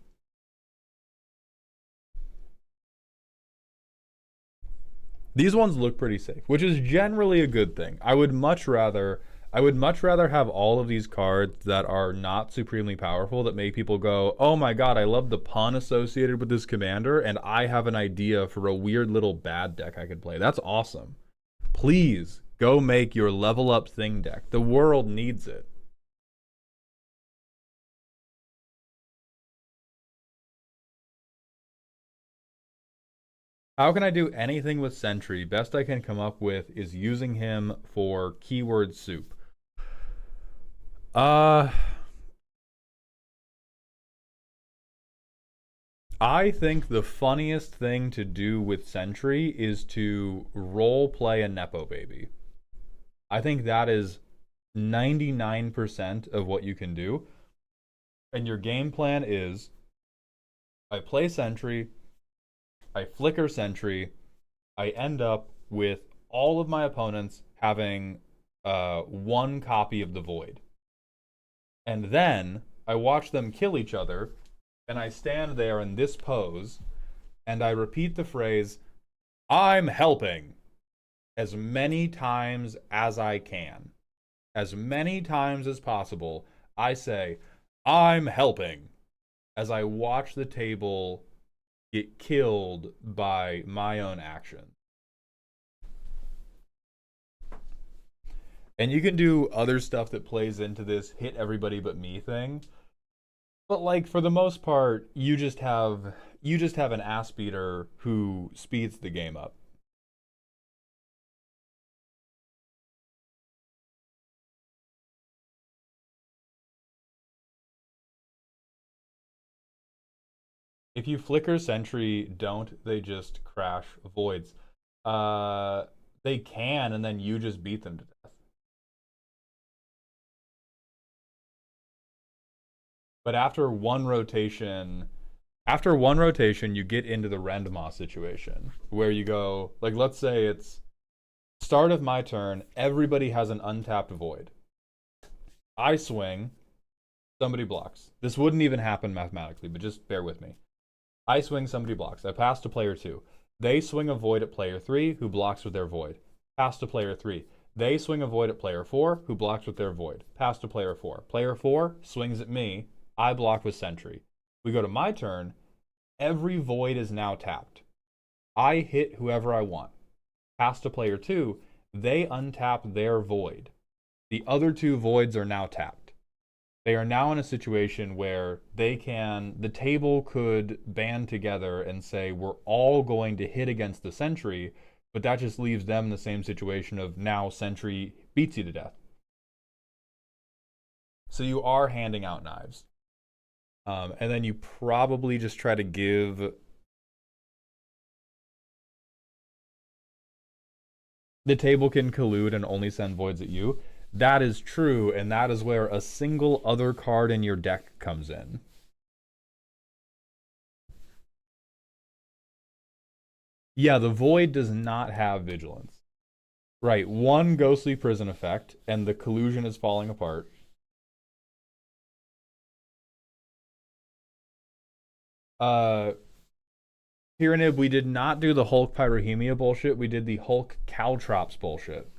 These ones look pretty safe, which is generally a good thing. I would much rather have all of these cards that are not supremely powerful that make people go, oh my god, I love the pun associated with this commander, and I have an idea for a weird little bad deck I could play. That's awesome. Please go make your level up thing deck. The world needs it. How can I do anything with Sentry? Best I can come up with is using him for keyword soup. I think the funniest thing to do with Sentry is to role play a Nepo baby. I think that is 99% of what you can do. And your game plan is, I play Sentry, I flicker Sentry, I end up with all of my opponents having 1 copy of the Void. And then I watch them kill each other, and I stand there in this pose, and I repeat the phrase, I'm helping, as many times as I can. As many times as possible, I say, I'm helping, as I watch the table get killed by my own action. And you can do other stuff that plays into this hit everybody but me thing. But like, for the most part, you just have an ass beater who speeds the game up. If you flicker Sentry, don't they just crash Voids? They can, and then you just beat them to death. But after one rotation, you get into the Rendmaw situation where you go, like, let's say it's start of my turn, everybody has an untapped Void. I swing, somebody blocks. This wouldn't even happen mathematically, but just bear with me. I swing, somebody blocks. I pass to player 2. They swing a Void at player 3, who blocks with their Void. Pass to player 3. They swing a Void at player 4, who blocks with their Void. Pass to player 4. Player 4 swings at me. I block with Sentry. We go to my turn. Every Void is now tapped. I hit whoever I want. Pass to player 2. They untap their Void. The other 2 Voids are now tapped. They are now in a situation where the table could band together and say, we're all going to hit against the Sentry, But that just leaves them in the same situation of now Sentry beats you to death. So you are handing out knives. And then you probably just try to give the table can collude and only send voids at you. That is true, and that is where a single other card in your deck comes in. Yeah, the void does not have vigilance. Right, one ghostly prison effect, and the collusion is falling apart. Pyranid, we did not do the Hulk Pyrohemia bullshit. We did the Hulk Caltrops bullshit.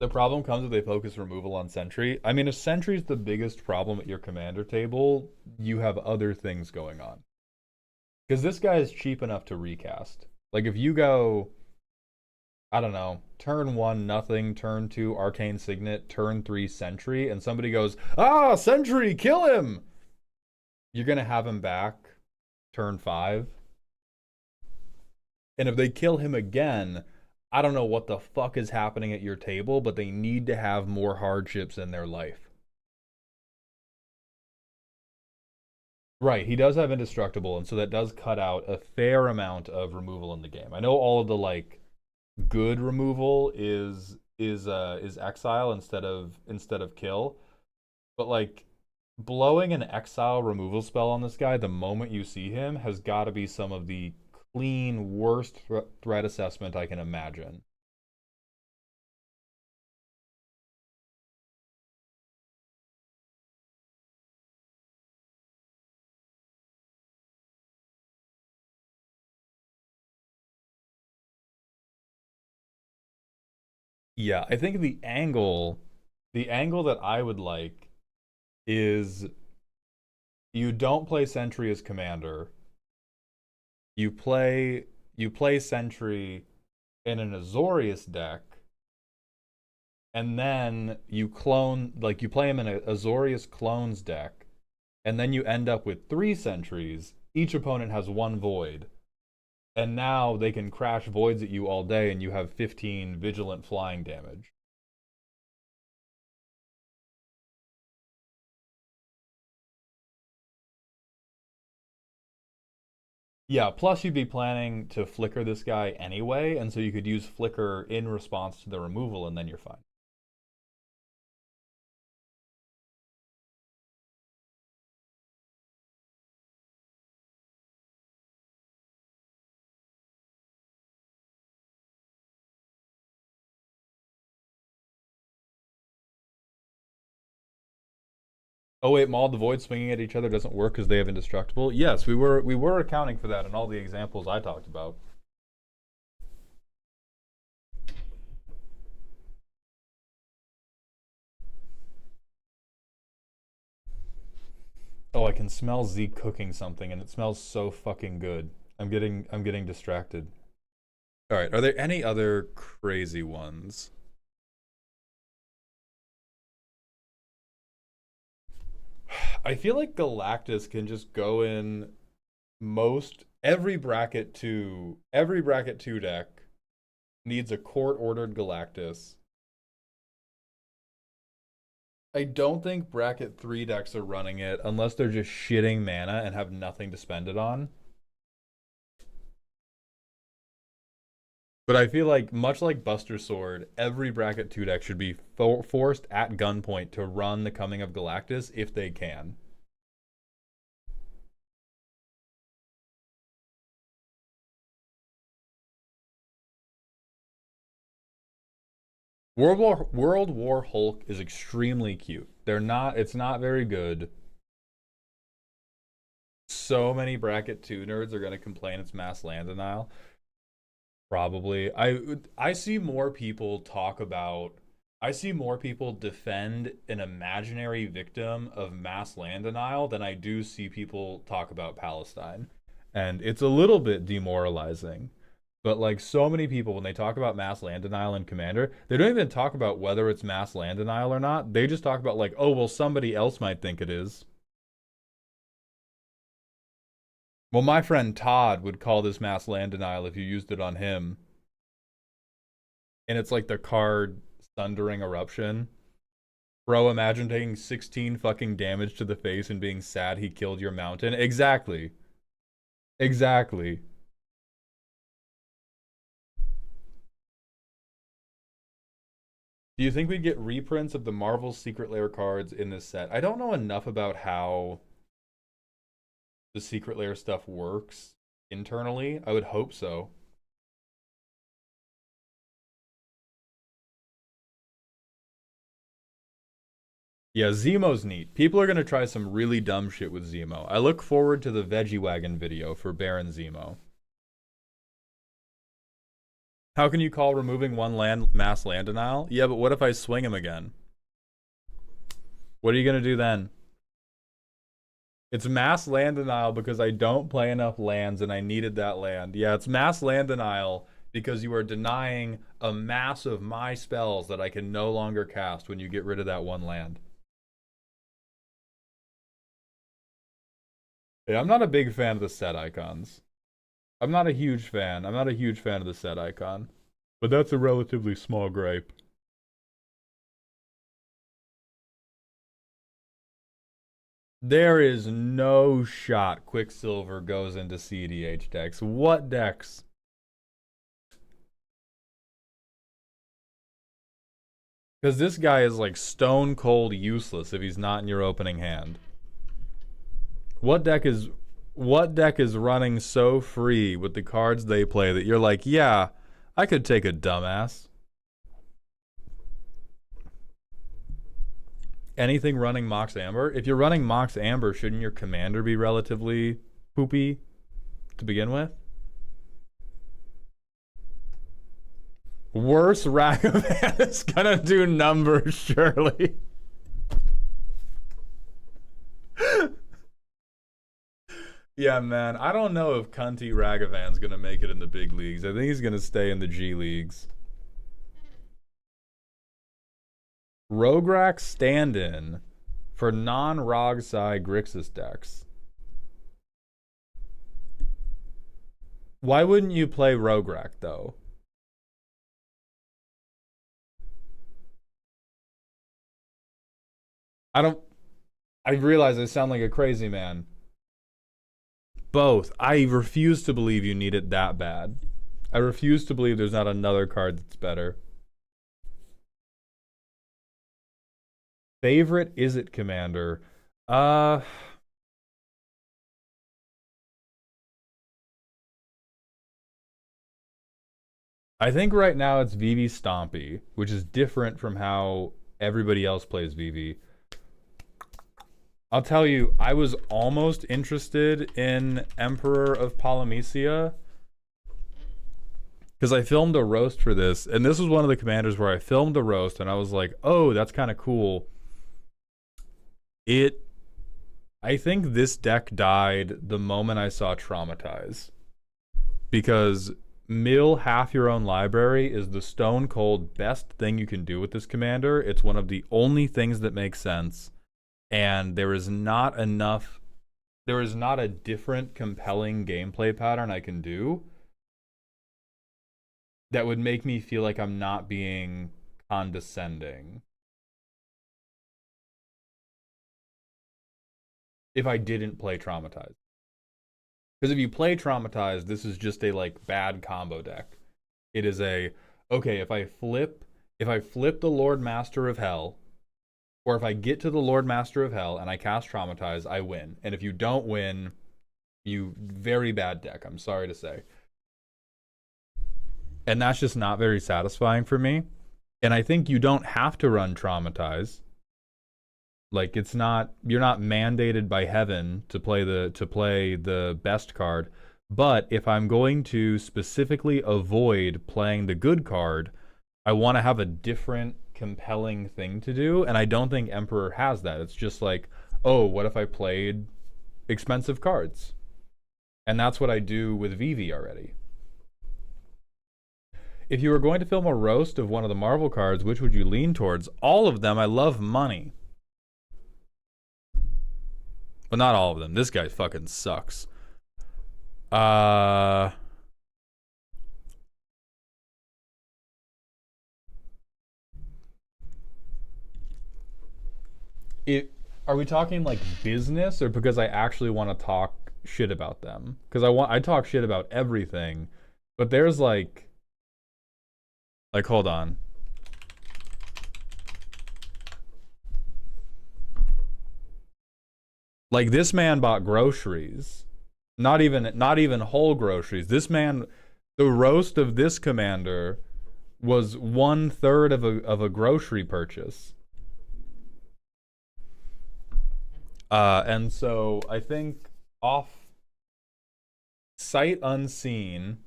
The problem comes if they focus removal on Sentry. I mean, if Sentry's the biggest problem at your commander table, you have other things going on. Because this guy is cheap enough to recast. Like, if you go, I don't know, turn 1, nothing, turn 2, Arcane Signet, turn 3, Sentry, and somebody goes, ah, Sentry, kill him! You're going to have him back turn 5. And if they kill him again, I don't know what the fuck is happening at your table, but they need to have more hardships in their life. Right, he does have Indestructible, and so that does cut out a fair amount of removal in the game. I know all of the, like, good removal is exile instead of kill, but like blowing an exile removal spell on this guy the moment you see him has got to be some of the clean worst threat assessment I can imagine. Yeah, I think the angle that I would like is you don't play Sentry as commander. You play Sentry in an Azorius deck, and then you play him in a Azorius clones deck, and then you end up with 3 Sentries. Each opponent has 1 void. And now they can crash voids at you all day, and you have 15 vigilant flying damage. Yeah, plus you'd be planning to flicker this guy anyway, and so you could use flicker in response to the removal, and then you're fine. Oh wait, Maul the Void swinging at each other doesn't work because they have Indestructible? Yes, we were accounting for that in all the examples I talked about. Oh, I can smell Zeke cooking something, and it smells so fucking good. I'm getting distracted. All right, are there any other crazy ones? I feel like Galactus can just go in every bracket 2 deck needs a court ordered Galactus. I don't think bracket 3 decks are running it unless they're just shitting mana and have nothing to spend it on. But I feel like, much like Buster Sword, every bracket 2 deck should be forced at gunpoint to run the Coming of Galactus if they can. World War Hulk is extremely cute. It's not very good. So many bracket 2 nerds are going to complain it's mass land denial. Probably. I see more people defend an imaginary victim of mass land denial than I do see people talk about Palestine. And it's a little bit demoralizing. But like so many people, when they talk about mass land denial in Commander, they don't even talk about whether it's mass land denial or not. They just talk about like, oh, well, somebody else might think it is. Well, my friend Todd would call this mass land denial if you used it on him. And it's like the card Thundering Eruption. Bro, imagine taking 16 fucking damage to the face and being sad he killed your mountain. Exactly. Exactly. Do you think we'd get reprints of the Marvel Secret Lair cards in this set? I don't know enough about how the Secret Lair stuff works internally. I would hope so. Yeah, Zemo's neat. People are going to try some really dumb shit with Zemo. I look forward to the Veggie Wagon video for Baron Zemo. How can you call removing one mass land denial? Yeah, but what if I swing him again? What are you going to do then? It's mass land denial because I don't play enough lands and I needed that land. Yeah, it's mass land denial because you are denying a mass of my spells that I can no longer cast when you get rid of that one land. Yeah, I'm not a big fan of the set icons. I'm not a huge fan. I'm not a huge fan of the set icon. But that's a relatively small gripe. There is no shot Quicksilver goes into CDH decks. What decks? Because this guy is like stone cold useless if he's not in your opening hand. What deck is running so free with the cards they play that you're like, yeah, I could take a dumbass. Anything running Mox Amber? If you're running Mox Amber, shouldn't your commander be relatively poopy to begin with? Worse Ragavan is gonna do numbers, surely. Yeah, man. I don't know if Cunty Ragavan's gonna make it in the big leagues. I think he's gonna stay in the G leagues. Rograk stand-in for non-Rogsai Grixis decks. Why wouldn't you play Rograk, though? I realize I sound like a crazy man. Both. I refuse to believe you need it that bad. I refuse to believe there's not another card that's better. Favorite Izzet commander? I think right now it's Vivi Stompy, which is different from how everybody else plays Vivi. I'll tell you, I was almost interested in Emperor of Polymecia because I filmed a roast for this, and this was one of the commanders where I filmed a roast and I was like, oh, that's kind of cool. I think this deck died the moment I saw Traumatize, because mill half your own library is the stone cold best thing you can do with this commander. It's one of the only things that makes sense. And there is not a different compelling gameplay pattern I can do that would make me feel like I'm not being condescending if I didn't play Traumatized. Because if you play Traumatized, this is just a like bad combo deck. It is a, okay, if I flip the Lord Master of Hell, or if I get to the Lord Master of Hell and I cast Traumatize, I win. And if you don't win, you very bad deck, I'm sorry to say. And that's just not very satisfying for me. And I think you don't have to run Traumatize. Like you're not mandated by heaven to play the best card. But if I'm going to specifically avoid playing the good card, I want to have a different compelling thing to do, and I don't think Emperor has that. It's just like, oh, what if I played expensive cards? And that's what I do with Vivi already. If you were going to film a roast of one of the Marvel cards, which would you lean towards? All of them. I love money. But not all of them. This guy fucking sucks. Are we talking like business, or because I actually want to talk shit about them? Because I talk shit about everything, but there's like hold on. Like, this man bought groceries. Not even whole groceries. This man, the roast of this commander was 1/3 of a grocery purchase. And so I think off sight unseen,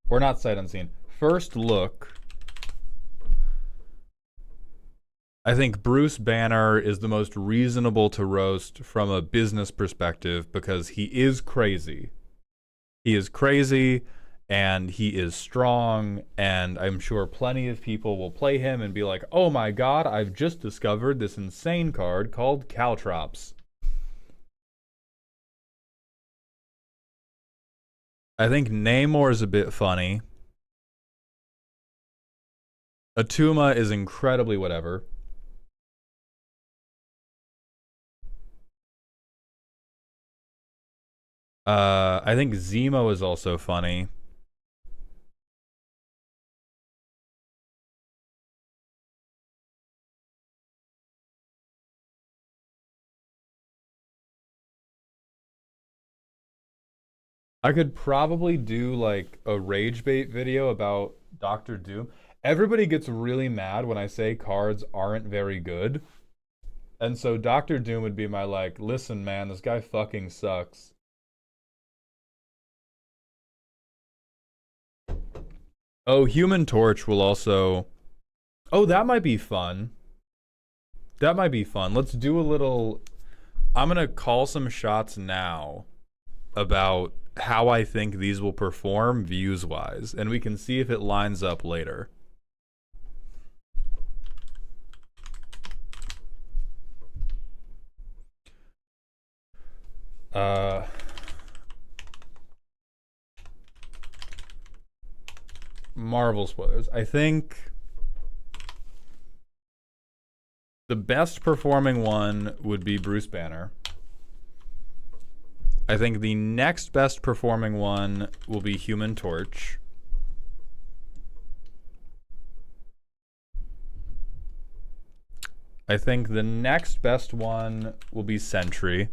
or not sight unseen, first look, I think Bruce Banner is the most reasonable to roast from a business perspective because he is crazy. He is crazy and he is strong, and I'm sure plenty of people will play him and be like, oh my god, I've just discovered this insane card called Caltrops. I think Namor is a bit funny. Atuma is incredibly whatever. I think Zemo is also funny. I could probably do like a rage bait video about Doctor Doom. Everybody gets really mad when I say cards aren't very good. And so Doctor Doom would be my like, listen man, this guy fucking sucks. Oh, Human Torch will also... Oh, that might be fun. That might be fun. Let's do a little... I'm gonna call some shots now about how I think these will perform views-wise, and we can see if it lines up later. Marvel spoilers. I think the best performing one would be Bruce Banner. I think the next best performing one will be Human Torch. I think the next best one will be Sentry.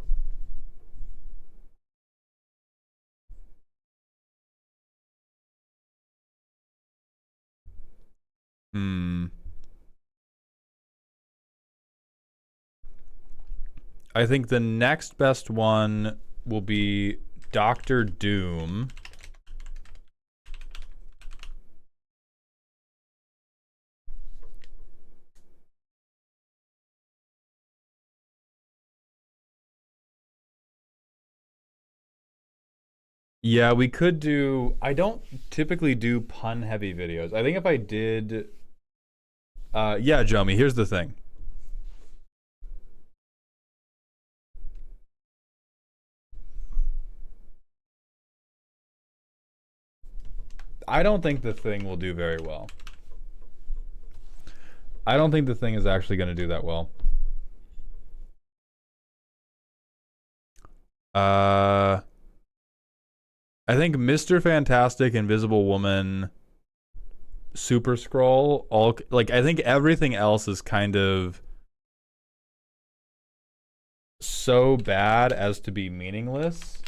I think the next best one will be Doctor Doom. Yeah, we could do... I don't typically do pun-heavy videos. I think if I did... yeah, Jomi, here's the thing. I don't think the thing will do very well. I don't think the thing is actually going to do that well. I think Mr. Fantastic, Invisible Woman, Super Scroll, all like I think everything else is kind of so bad as to be meaningless.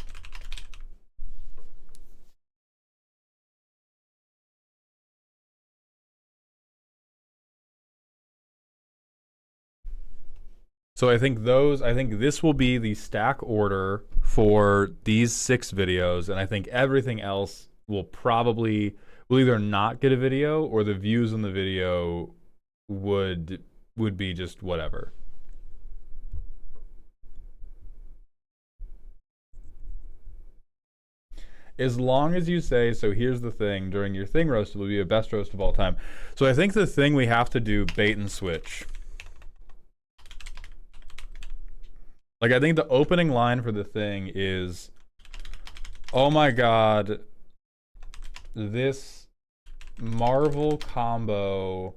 So I think this will be the stack order for these 6 videos, and I think everything else will either not get a video, or the views on the video would be just whatever. As long as you say, so here's the thing, during your thing roast, it will be a best roast of all time. So I think the thing we have to do, bait and switch. Like, I think the opening line for the thing is, oh my god, this Marvel combo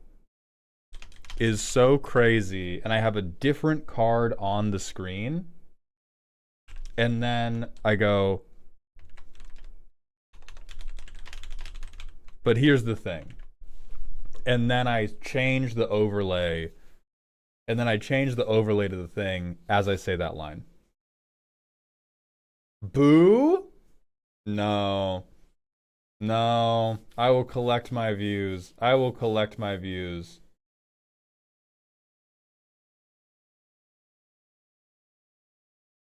is so crazy, and I have a different card on the screen. And then I go, but here's the thing. And then I change the overlay. And then I change the overlay to the thing as I say that line. Boo? No. No. I will collect my views. I will collect my views.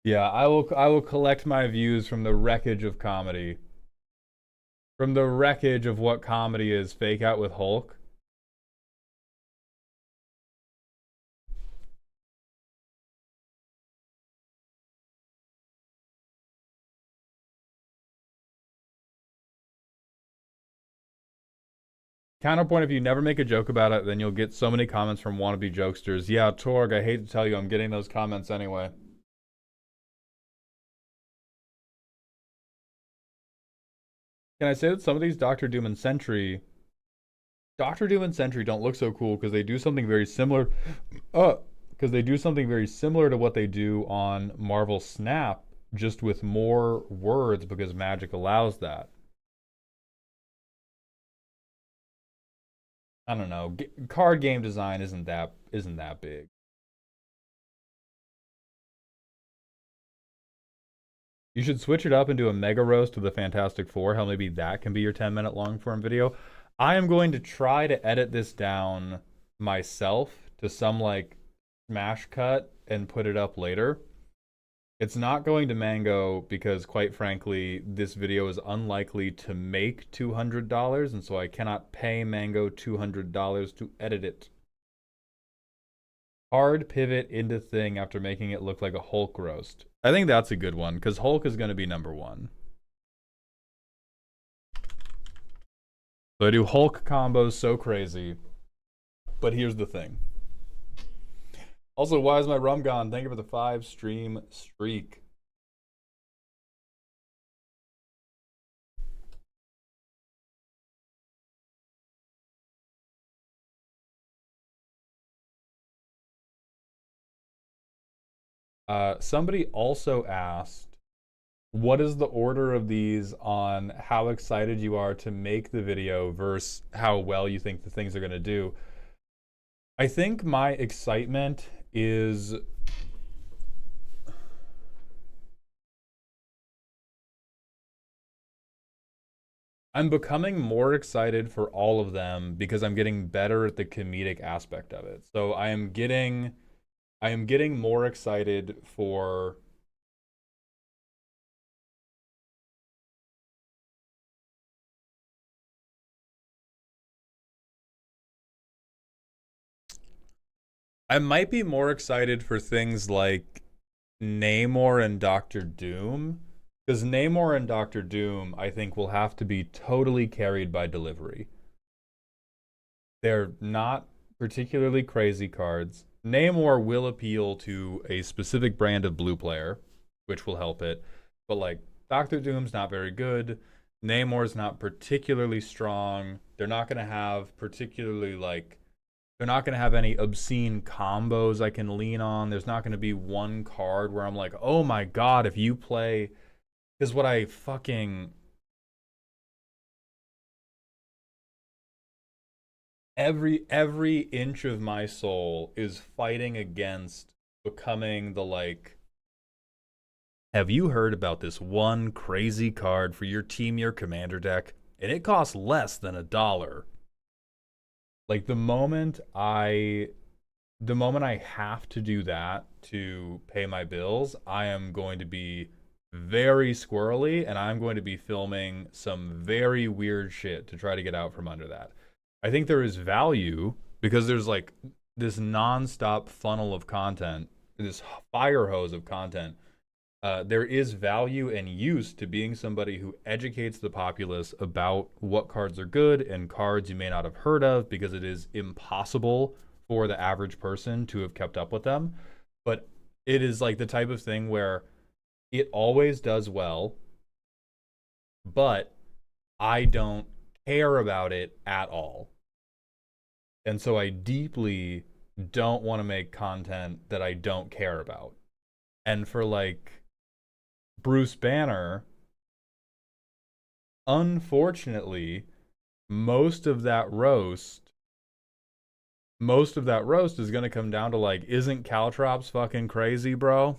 Yeah, I will collect my views from the wreckage of comedy. From the wreckage of what comedy is, fake out with Hulk. Counterpoint, if you never make a joke about it, then you'll get so many comments from wannabe jokesters. Yeah, Torg, I hate to tell you, I'm getting those comments anyway. Can I say that some of these Doctor Doom and Sentry don't look so cool because they do something very similar. Because they do something very similar to what they do on Marvel Snap, just with more words because Magic allows that. I don't know. Card game design isn't that big. You should switch it up and do a mega roast of the Fantastic Four. How maybe that can be your 10-minute long form video. I am going to try to edit this down myself to some like smash cut and put it up later. It's not going to Mango because, quite frankly, this video is unlikely to make $200, and so I cannot pay Mango $200 to edit it. Hard pivot into thing after making it look like a Hulk roast. I think that's a good one, because Hulk is going to be number one. So I do Hulk combos so crazy, but here's the thing. Also, why is my rum gone? Thank you for the 5-stream streak. Somebody also asked, what is the order of these on how excited you are to make the video versus how well you think the things are going to do? I think my excitement is I'm becoming more excited for all of them because I'm getting better at the comedic aspect of it. So I am getting more excited for I might be more excited for things like Namor and Doctor Doom, because Namor and Doctor Doom, I think, will have to be totally carried by delivery. They're not particularly crazy cards. Namor will appeal to a specific brand of blue player, which will help it. But like Doctor Doom's not very good. Namor's not particularly strong. They're not going to have particularly they're not going to have any obscene combos I can lean on. There's not going to be one card where I'm like, oh my god, if you play... Because what I fucking... Every inch of my soul is fighting against becoming the like... Have you heard about this one crazy card for your team, your commander deck? And it costs less than $1. Like the moment I have to do that to pay my bills, I am going to be very squirrely and I'm going to be filming some very weird shit to try to get out from under that. I think there is value because there's like this nonstop funnel of content, this fire hose of content there is value and use to being somebody who educates the populace about what cards are good and cards you may not have heard of, because it is impossible for the average person to have kept up with them. But it is like the type of thing where it always does well, but I don't care about it at all. And so I deeply don't want to make content that I don't care about. And for like Bruce Banner, unfortunately, most of that roast is going to come down to like, isn't Caltrops fucking crazy, bro?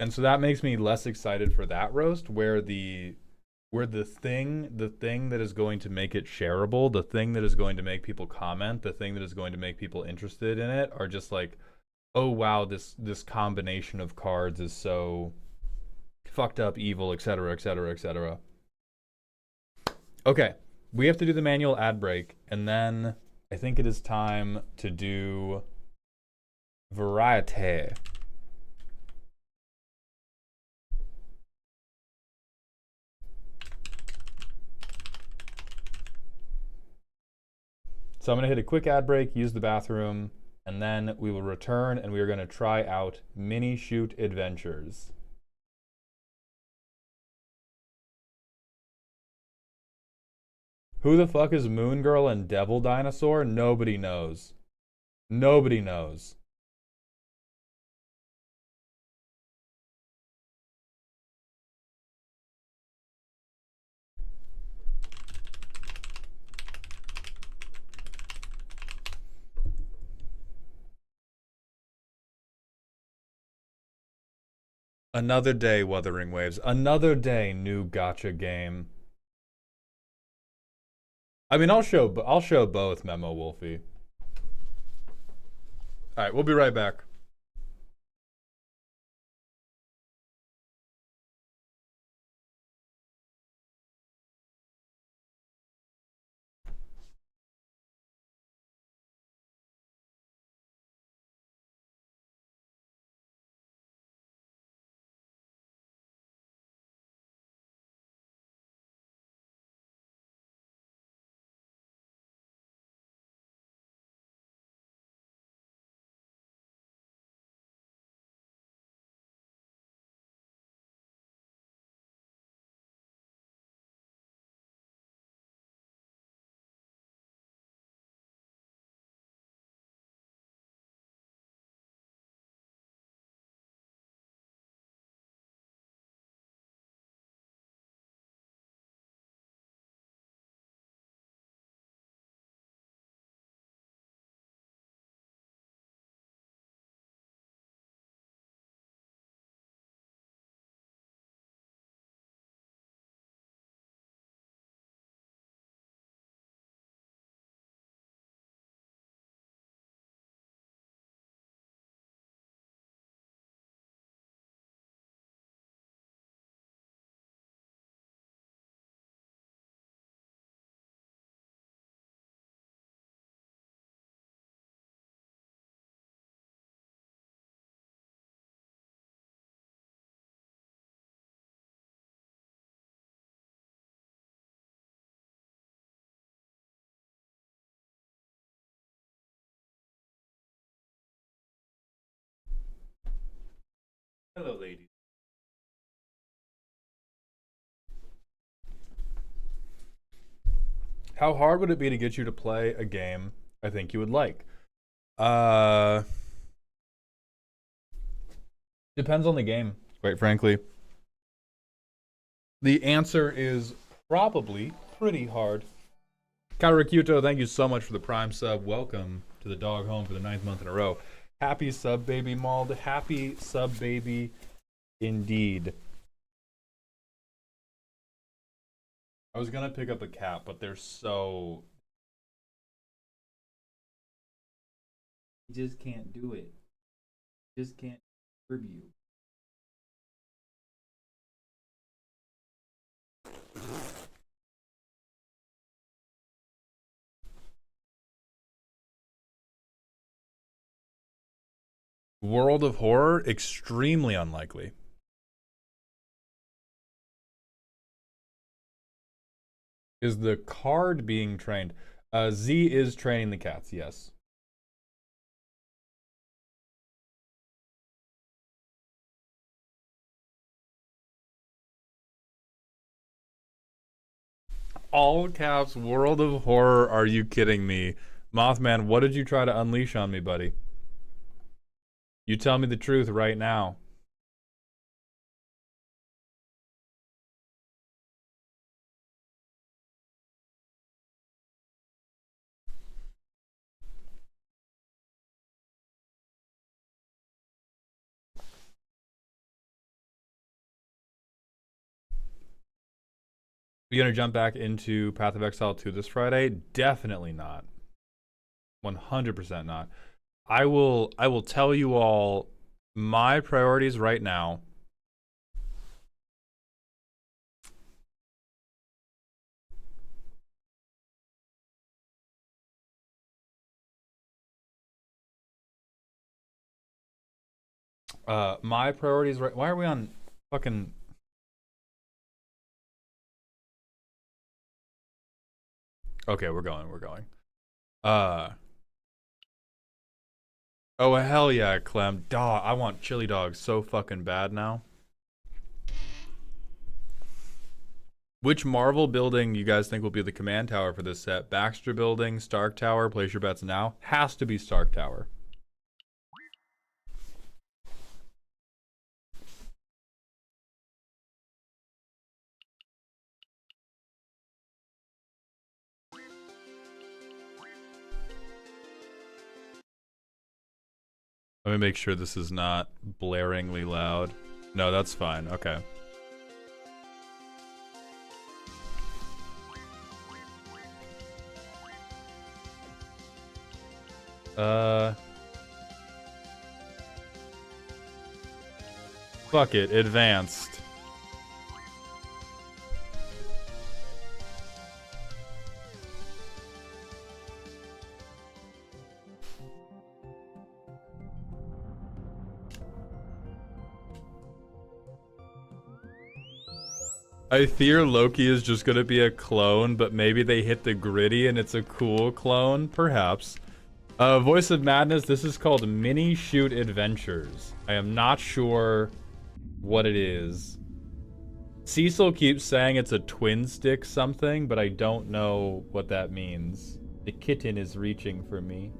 And so that makes me less excited for that roast, where the thing that is going to make it shareable, the thing that is going to make people comment, the thing that is going to make people interested in it are just like, oh wow, this combination of cards is so fucked up, evil, etc., etc., etc. Okay, we have to do the manual ad break, and then I think it is time to do variety. So I'm going to hit a quick ad break, use the bathroom, and then we will return and we are going to try out Mini Shoot Adventures. Who the fuck is Moon Girl and Devil Dinosaur? Nobody knows. Nobody knows. Another day, Wuthering Waves. Another day, new gotcha game. I mean, I'll show both, Memo Wolfie. All right, we'll be right back. Hello, ladies. How hard would it be to get you to play a game I think you would like? Depends on the game, quite frankly. The answer is probably pretty hard. Karakuto, thank you so much for the Prime sub. Welcome to the dog home for the 9th month in a row. Happy sub, baby Mauled. Happy sub, baby, indeed. I was gonna pick up a cat, but they're so... You just can't do it. You just can't curb you. World of Horror, extremely unlikely. Is the card being trained? Z is training the cats, yes. All caps, World of Horror, are you kidding me? Mothman, what did you try to unleash on me, buddy? You tell me the truth right now. You gonna jump back into Path of Exile 2 this Friday? Definitely not. 100% not. I will tell you all my priorities right now. My priorities right. Why are we on fucking? Okay, we're going. Oh hell yeah, Clem. Dog, I want chili dogs so fucking bad now. Which Marvel building you guys think will be the command tower for this set? Baxter Building, Stark Tower, place your bets now. Has to be Stark Tower. Let me make sure this is not blaringly loud. No, that's fine. Okay. Fuck it. Advanced. I fear Loki is just gonna be a clone, but maybe they hit the gritty and it's a cool clone, perhaps. Voice of Madness, this is called Mini Shoot Adventures. I am not sure what it is. Cecil keeps saying it's a twin stick something, but I don't know what that means. The kitten is reaching for me.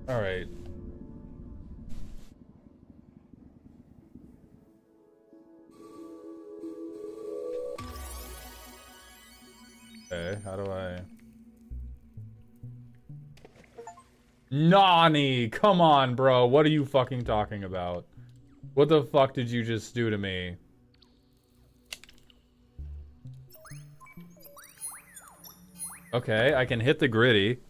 Alright. Okay, how do I... Nani! Come on, bro. What are you fucking talking about? What the fuck did you just do to me? Okay, I can hit the gritty.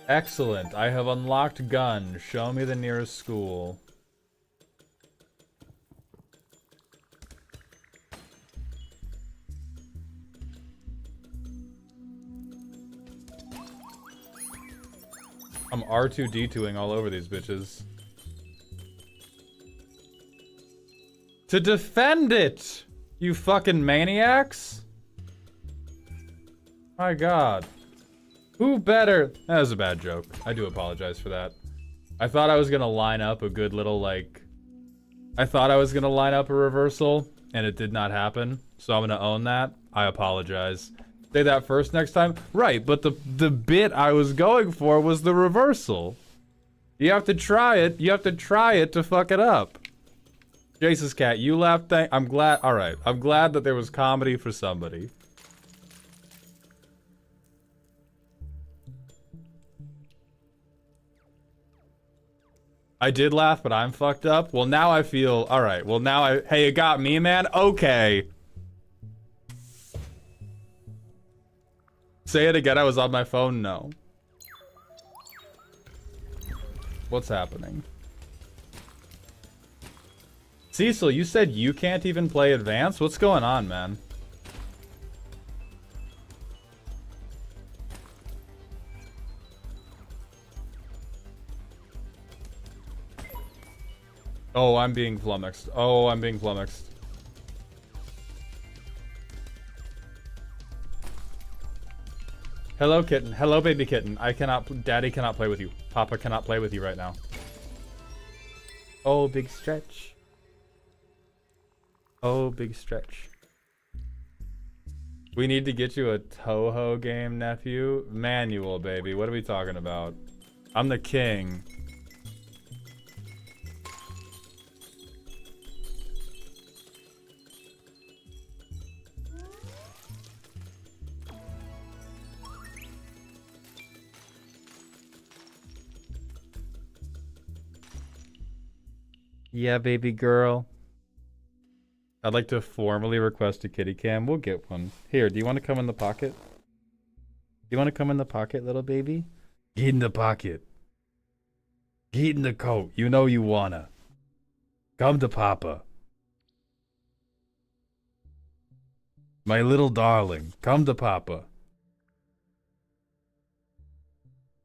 Excellent. I have unlocked gun. Show me the nearest school. I'm R2-D2ing all over these bitches. To defend it! You fucking maniacs! My god. Who better? That was a bad joke. I do apologize for that. I thought I was gonna line up a good little, like... I thought I was gonna line up a reversal, and it did not happen. So I'm gonna own that. I apologize. Say that first next time? Right, but the bit I was going for was the reversal. You have to try it. You have to try it to fuck it up. Jace's cat, you laughed. I'm glad. Alright, I'm glad that there was comedy for somebody. I did laugh, but I'm fucked up. Well, now I feel... Alright, well now I... Hey, it got me, man? Okay. Say it again, I was on my phone? No. What's happening? Cecil, you said you can't even play advanced? What's going on, man? Oh, I'm being flummoxed. Oh, I'm being flummoxed. Hello, kitten. Hello, baby kitten. Daddy cannot play with you. Papa cannot play with you right now. Oh, big stretch. Oh, big stretch. We need to get you a Toho game, nephew. Manual, baby. What are we talking about? I'm the king. Yeah, baby girl. I'd like to formally request a kitty cam. We'll get one. Here, do you want to come in the pocket? Do you want to come in the pocket, little baby? Get in the pocket. Get in the coat. You know you wanna. Come to Papa. My little darling, come to Papa.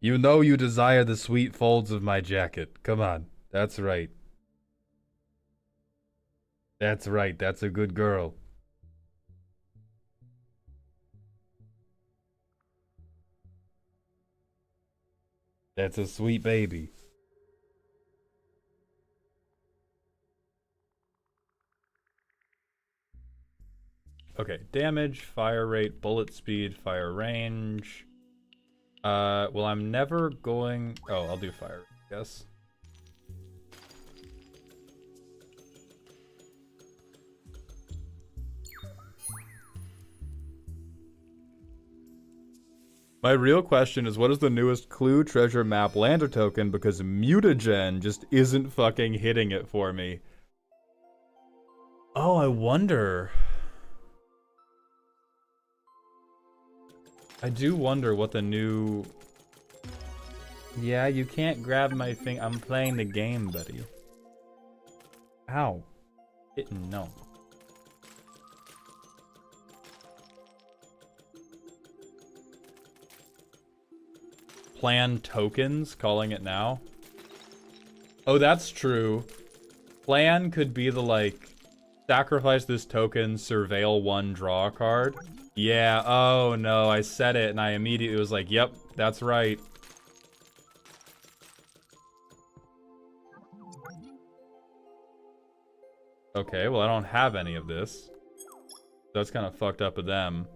You know you desire the sweet folds of my jacket. Come on. That's right. That's right. That's a good girl. That's a sweet baby. Okay, damage, fire rate, bullet speed, fire range. Well, I'm never going... Oh, I'll do fire, I guess. My real question is, what is the newest clue, treasure, map, lander token? Because mutagen just isn't fucking hitting it for me. Oh, I wonder. I do wonder what the new... Yeah, you can't grab my thing. I'm playing the game, buddy. Ow. No. Plan tokens, calling it now. Oh, that's true. Plan could be the, like, sacrifice this token, surveil one, draw a card. Yeah, oh no, I said it and I immediately was like, yep, that's right. Okay, well I don't have any of this. That's kind of fucked up of them.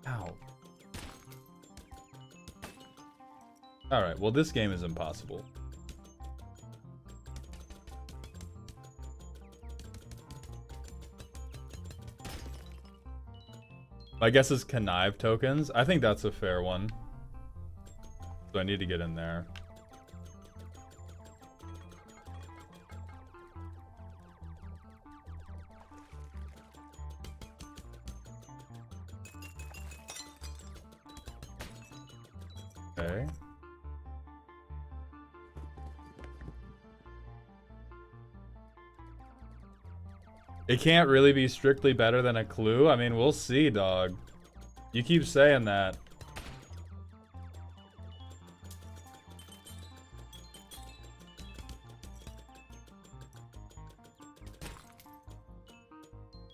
Ow. Alright, well this game is impossible. My guess is connive tokens. I think that's a fair one. So I need to get in there. Okay. It can't really be strictly better than a clue. I mean, we'll see, dog. You keep saying that.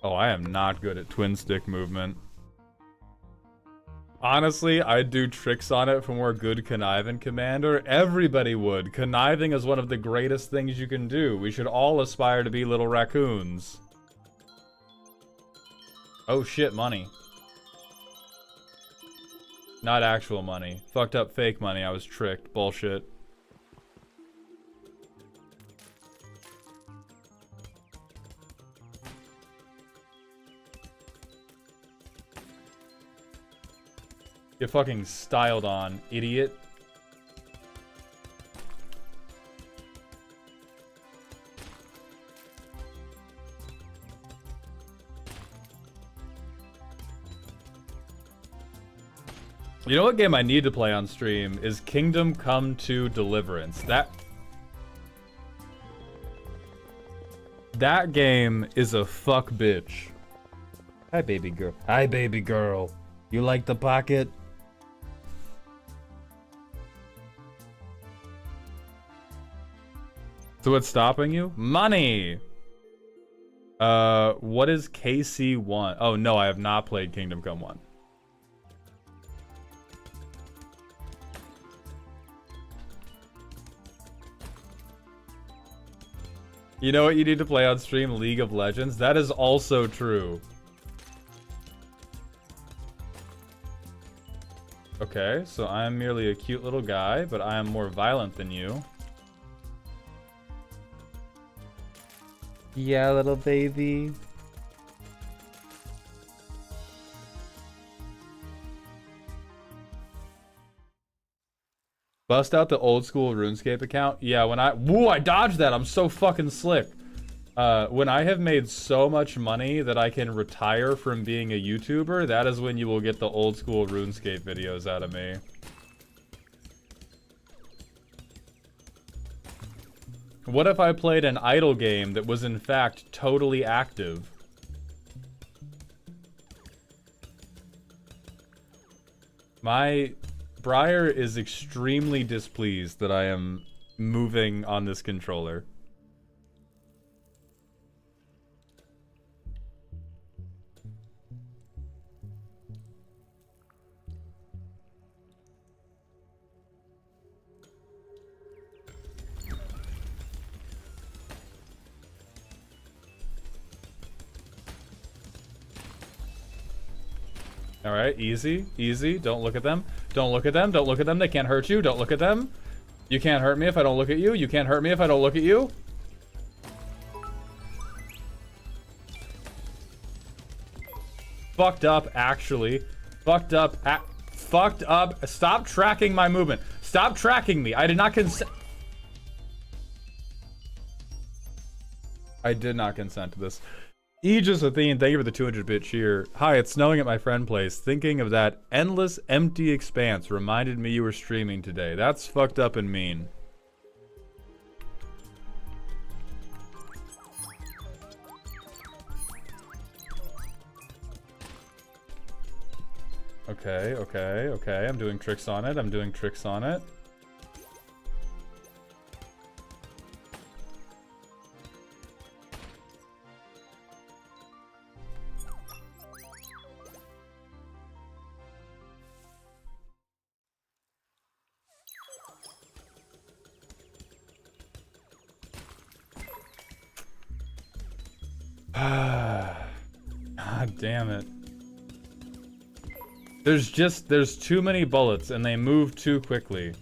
Oh, I am not good at twin stick movement. Honestly, I'd do tricks on it for more good conniving, Commander. Everybody would. Conniving is one of the greatest things you can do. We should all aspire to be little raccoons. Oh shit, money. Not actual money. Fucked up fake money. I was tricked. Bullshit. Get fucking styled on, idiot. You know what game I need to play on stream is Kingdom Come 2 Deliverance. That game is a fuck bitch. Hi, baby girl. Hi, baby girl. You like the pocket? So what's stopping you? Money! What is KC1? Oh, no, I have not played Kingdom Come 1. You know what you need to play on stream? League of Legends? That is also true. Okay, so I am merely a cute little guy, but I am more violent than you. Yeah, little baby. Bust out the old school RuneScape account. Yeah, woo, I dodged that. I'm so fucking slick. When I have made so much money that I can retire from being a YouTuber, that is when you will get the old school RuneScape videos out of me. What if I played an idle game that was in fact totally active? Briar is extremely displeased that I am moving on this controller. Alright, easy, easy. Don't look at them. Don't look at them. Don't look at them. They can't hurt you. Don't look at them. You can't hurt me if I don't look at you. You can't hurt me if I don't look at you. Fucked up, actually. Fucked up. Fucked up. Stop tracking my movement. Stop tracking me. I did not consent. I did not consent to this. Aegis Athene, thank you for the 200-bit cheer. Hi, it's snowing at my friend place. Thinking of that endless, empty expanse reminded me you were streaming today. That's fucked up and mean. Okay, okay, okay. I'm doing tricks on it. I'm doing tricks on it. God damn it. There's too many bullets and they move too quickly.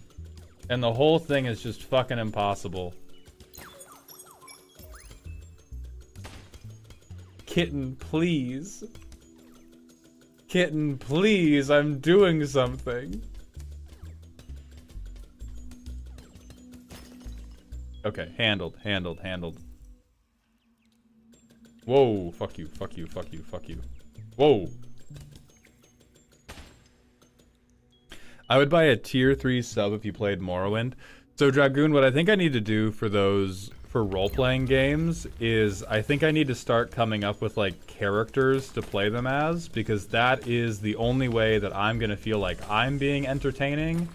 And the whole thing is just fucking impossible. Kitten, please. Kitten, please, I'm doing something. Okay, handled, handled, handled. Whoa, fuck you, fuck you, fuck you, fuck you. Whoa. I would buy a tier 3 sub if you played Morrowind. So Dragoon, what I think I need to do for role-playing games is I think I need to start coming up with like characters to play them as, because that is the only way that I'm gonna feel like I'm being entertaining,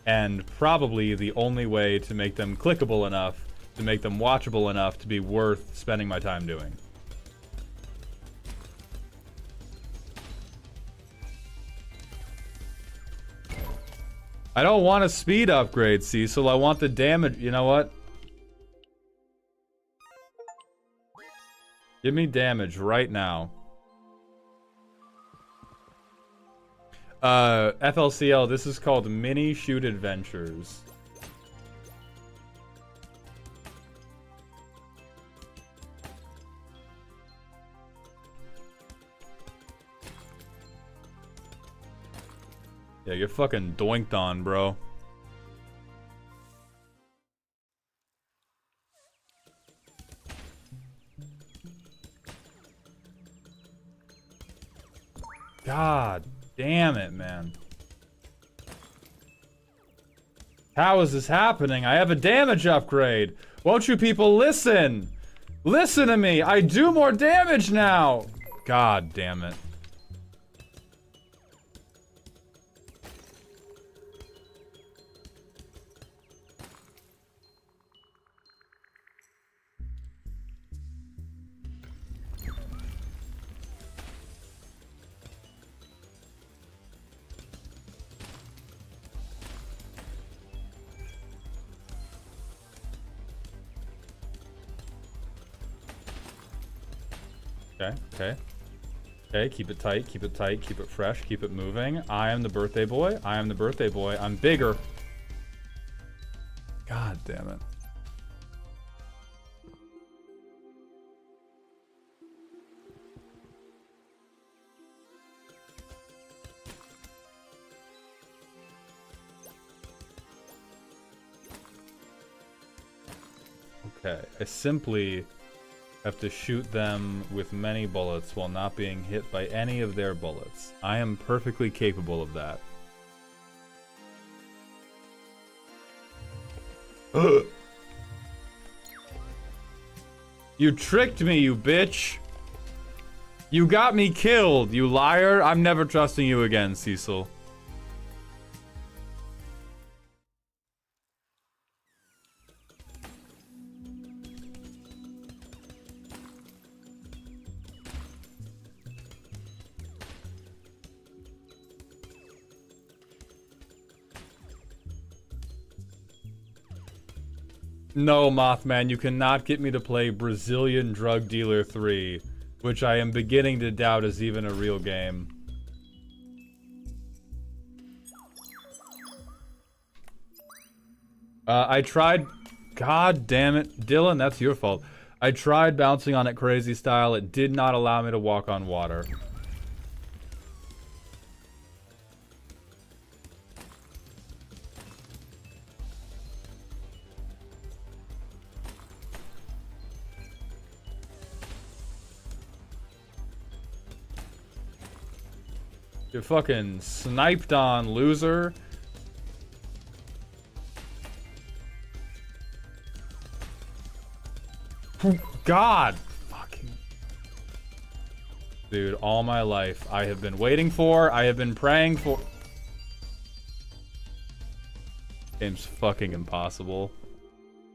and probably the only way to make them clickable enough, to make them watchable enough to be worth spending my time doing. I don't want a speed upgrade, Cecil. I want the damage. You know what? Give me damage right now. FLCL, this is called Mini Shoot Adventures. Yeah, you're fucking doinked on, bro. God damn it, man. How is this happening? I have a damage upgrade. Won't you people listen? Listen to me. I do more damage now. God damn it. Okay. Okay, keep it tight, keep it tight, keep it fresh, keep it moving. I am the birthday boy. I am the birthday boy. I'm bigger. God damn it. Okay, I simply have to shoot them with many bullets while not being hit by any of their bullets. I am perfectly capable of that. You tricked me, you bitch! You got me killed, you liar! I'm never trusting you again, Cecil. No, Mothman, you cannot get me to play Brazilian Drug Dealer 3, which I am beginning to doubt is even a real game. I tried... God damn it. Dylan, that's your fault. I tried bouncing on it crazy style. It did not allow me to walk on water. You're fucking sniped on, loser. God! Fucking... Dude, all my life, I have been waiting for, I have been praying for... Game's fucking impossible.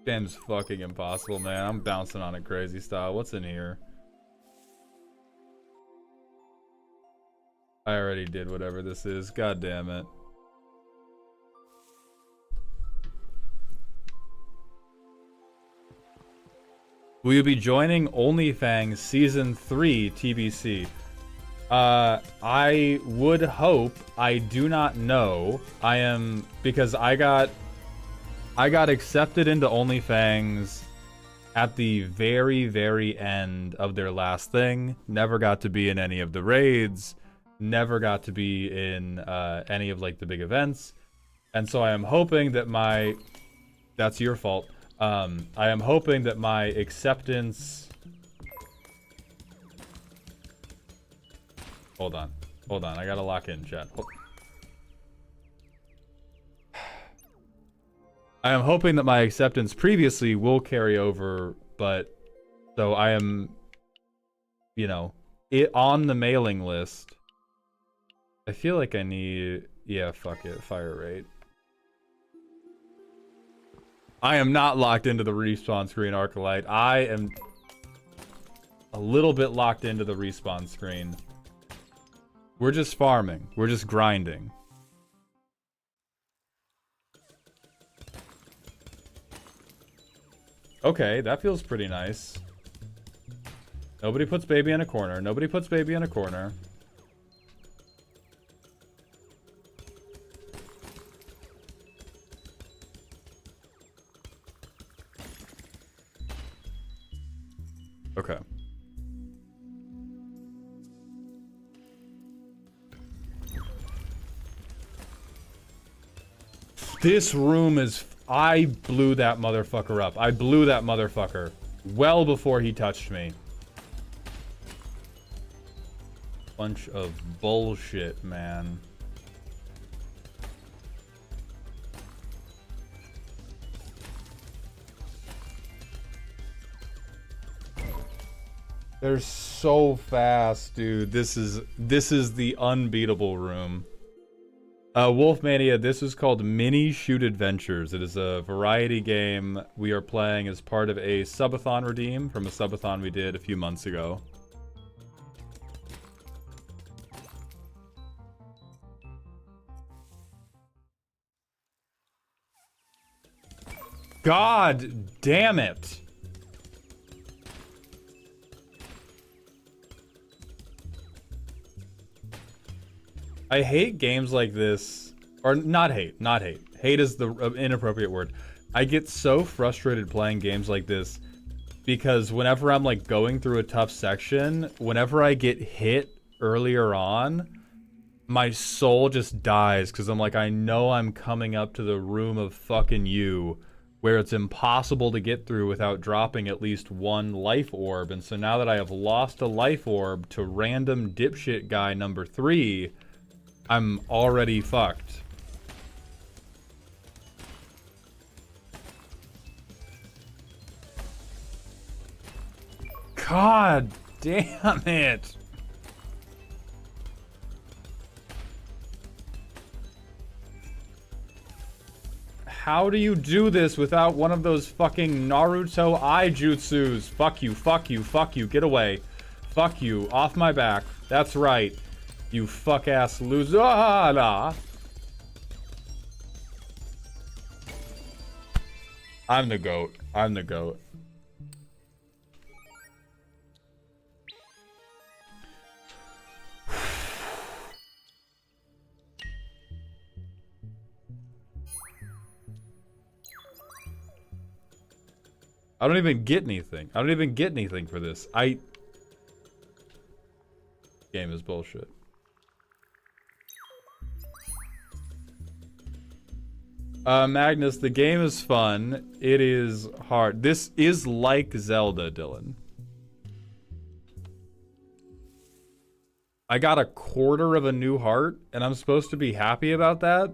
Game's fucking impossible, man. I'm bouncing on it crazy style. What's in here? I already did whatever this is. God damn it. Will you be joining OnlyFans Season 3 TBC? I would hope. I do not know. I am... Because I got accepted into OnlyFans at the very, very end of their last thing. Never got to be in any of the raids. Never got to be in any of like the big events, and so I am hoping that my... That's your fault. I am hoping that my acceptance... Hold on, I gotta lock in, chat. I am hoping that my acceptance previously will carry over, but so I am, you know, on the mailing list. I feel like I need... Yeah, fuck it. Fire rate. I am not locked into the respawn screen, Arcalite. I am a little bit locked into the respawn screen. We're just farming. We're just grinding. Okay, that feels pretty nice. Nobody puts baby in a corner. Nobody puts baby in a corner. Okay. This room is... I blew that motherfucker up. I blew that motherfucker well before he touched me. Bunch of bullshit, man. They're so fast, dude. This is the unbeatable room. Wolfmania, this is called Mini Shoot Adventures. It is a variety game we are playing as part of a subathon redeem from a subathon we did a few months ago. God damn it. I hate games like this, or not hate. Hate is the inappropriate word. I get so frustrated playing games like this because whenever I'm like going through a tough section, whenever I get hit earlier on, my soul just dies because I'm like, I know I'm coming up to the room of fucking you where it's impossible to get through without dropping at least one life orb. And so now that I have lost a life orb to random dipshit guy number 3, I'm already fucked. God damn it. How do you do this without one of those fucking Naruto eye jutsus? Fuck you, fuck you, fuck you, get away. Fuck you, off my back. That's right. You fuck-ass loser. I'm the GOAT. I'm the GOAT. I don't even get anything. I don't even get anything for this. Game is bullshit. Magnus, the game is fun. It is hard. This is like Zelda, Dylan. I got a quarter of a new heart, and I'm supposed to be happy about that?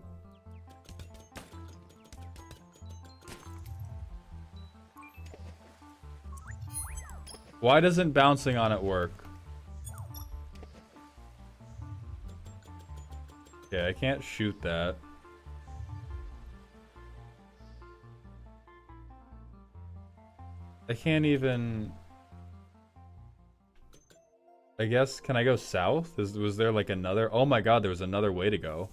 Why doesn't bouncing on it work? Okay, I can't shoot that. I can't even... I guess, can I go south? Was there like another... Oh my god, there was another way to go.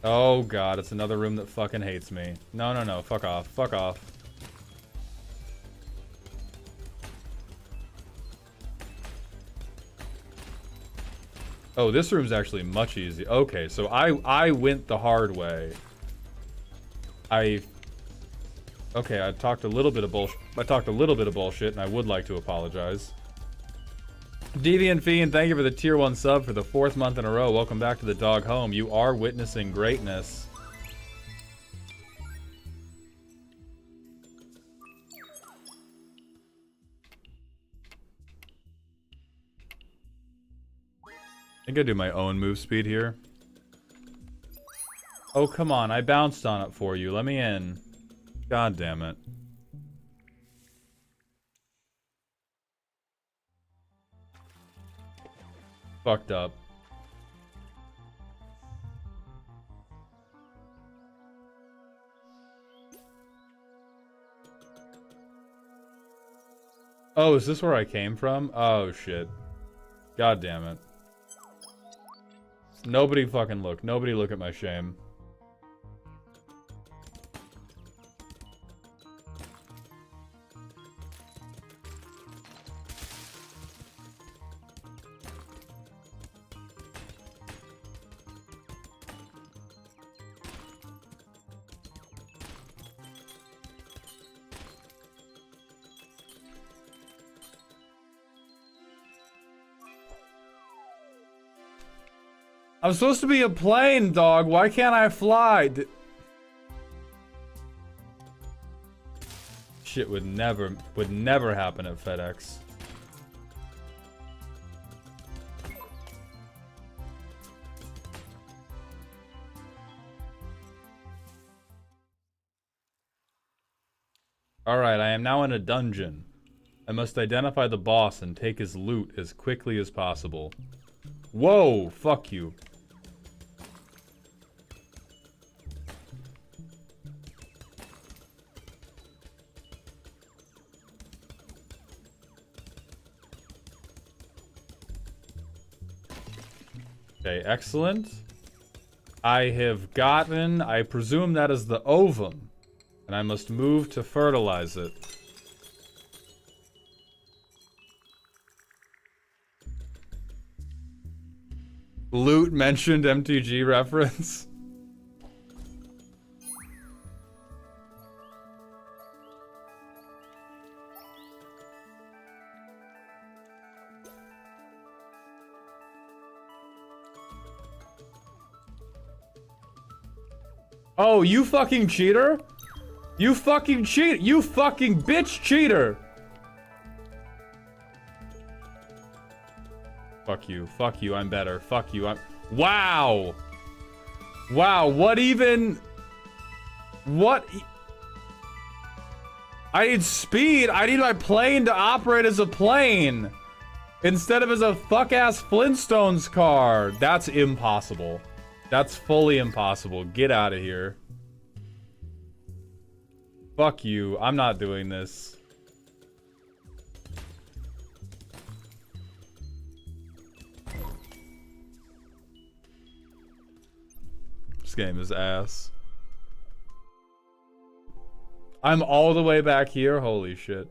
Oh god, it's another room that fucking hates me. No, no, no, fuck off, fuck off. Oh, this room's actually much easier. Okay, so I went the hard way. Okay, I talked a little bit of bullshit. I talked a little bit of bullshit, and I would like to apologize. Deviant Fiend, thank you for the tier 1 sub for the 4th month in a row. Welcome back to the dog home. You are witnessing greatness. I think I do my own move speed here. Oh, come on. I bounced on it for you. Let me in. God damn it. Fucked up. Oh, is this where I came from? Oh, shit. God damn it. Nobody fucking look. Nobody look at my shame. I'm supposed to be a plane, dog. Why can't I fly? Shit would never happen at FedEx. Alright, I am now in a dungeon. I must identify the boss and take his loot as quickly as possible. Whoa, fuck you. Okay, excellent. I have gotten, I presume that is the ovum, and I must move to fertilize it. Loot mentioned MTG reference. Oh, you fucking cheater! You fucking cheat! You fucking bitch cheater! Fuck you, I'm better. Fuck you, I'm... Wow! Wow, what even... What... I need speed! I need my plane to operate as a plane! Instead of as a fuck-ass Flintstones car! That's impossible. That's fully impossible. Get out of here. Fuck you. I'm not doing this. This game is ass. I'm all the way back here? Holy shit.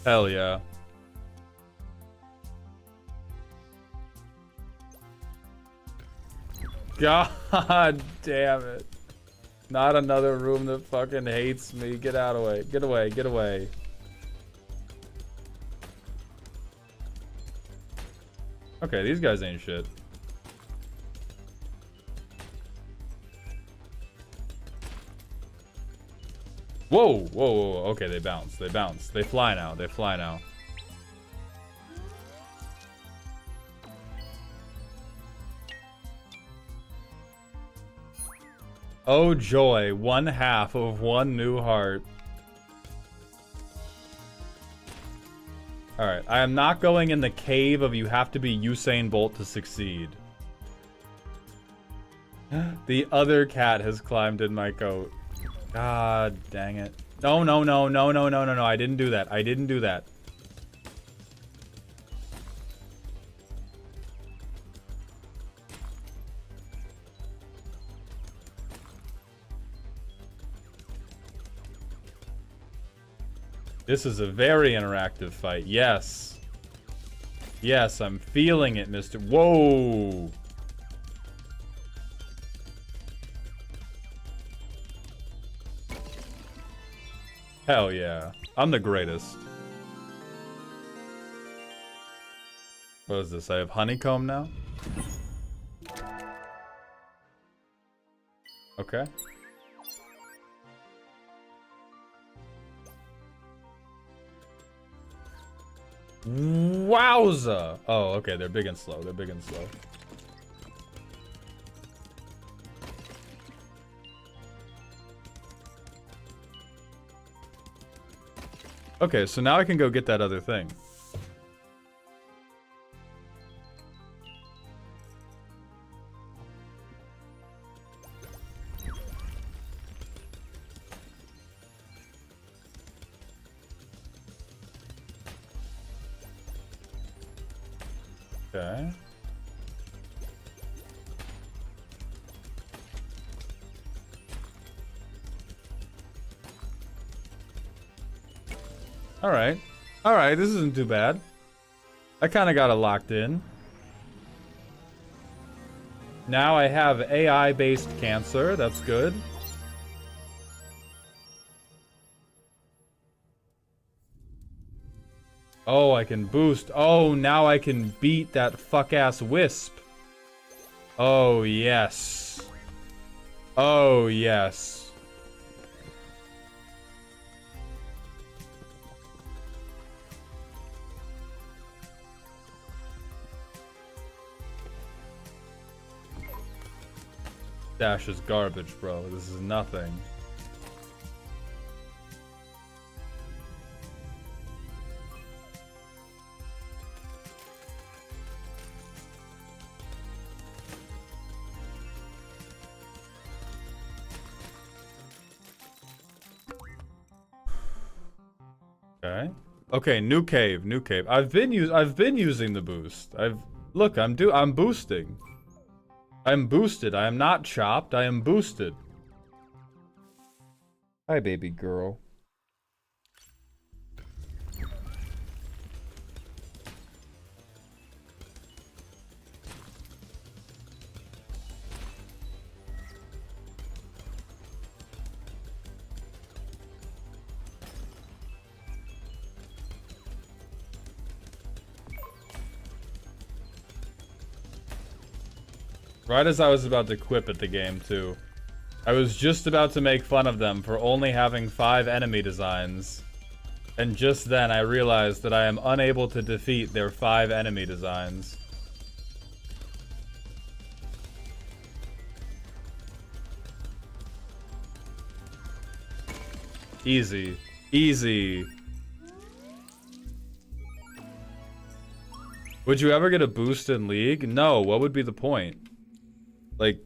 Hell yeah. God damn it. Not another room that fucking hates me. Get out of the way. Get away. Get away. Okay, these guys ain't shit. Whoa, whoa, whoa. Okay, they bounce. They bounce. They fly now. They fly now. Oh joy, 1/2 of one new heart. Alright, I am not going in the cave of you have to be Usain Bolt to succeed. The other cat has climbed in my coat. God dang it. No, no, no, no, no, no, no, no. I didn't do that. I didn't do that. This is a very interactive fight. Yes. Yes, I'm feeling it, Mr. Whoa. Hell yeah. I'm the greatest. What is this? I have honeycomb now? Okay. Wowza! Oh, okay, they're big and slow. They're big and slow. Okay, so now I can go get that other thing. Okay. Alright. Alright, this isn't too bad. I kind of got it locked in. Now I have AI-based cancer. That's good. Oh, I can boost. Oh, now I can beat that fuck-ass Wisp. Oh, yes. Oh, yes. Dash is garbage, bro. This is nothing. Okay. Okay, new cave, new cave. I've been using the boost. I'm boosting. I'm boosted. I am not chopped. I am boosted. Hi, baby girl. Right as I was about to quip at the game, too. I was just about to make fun of them for only having 5 enemy designs. And just then I realized that I am unable to defeat their 5 enemy designs. Easy. Easy. Would you ever get a boost in League? No, what would be the point? Like,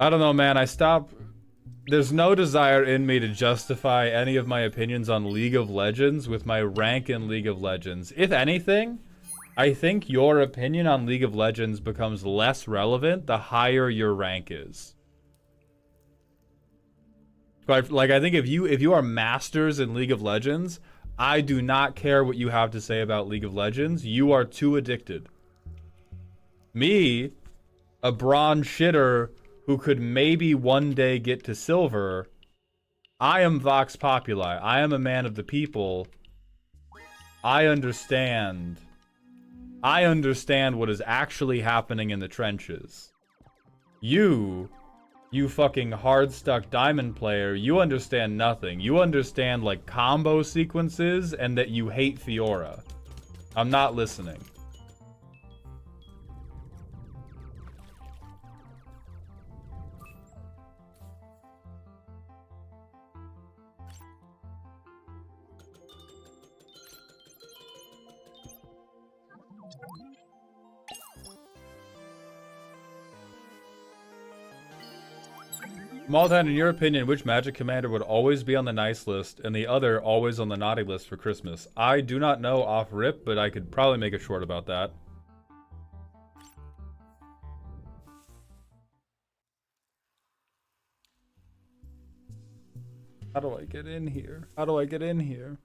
I don't know, man. There's no desire in me to justify any of my opinions on League of Legends with my rank in League of Legends. If anything, I think your opinion on League of Legends becomes less relevant the higher your rank is. Like, I think if you are masters in League of Legends, I do not care what you have to say about League of Legends. You are too addicted. Me, a bronze shitter who could maybe one day get to silver, I am Vox Populi. I am a man of the people. I understand. I understand what is actually happening in the trenches. You fucking hard-stuck diamond player, you understand nothing. You understand, like, combo sequences and that you hate Fiora. I'm not listening. Maltan, in your opinion, which Magic Commander would always be on the nice list and the other always on the naughty list for Christmas? I do not know off rip, but I could probably make a short about that. How do I get in here? How do I get in here?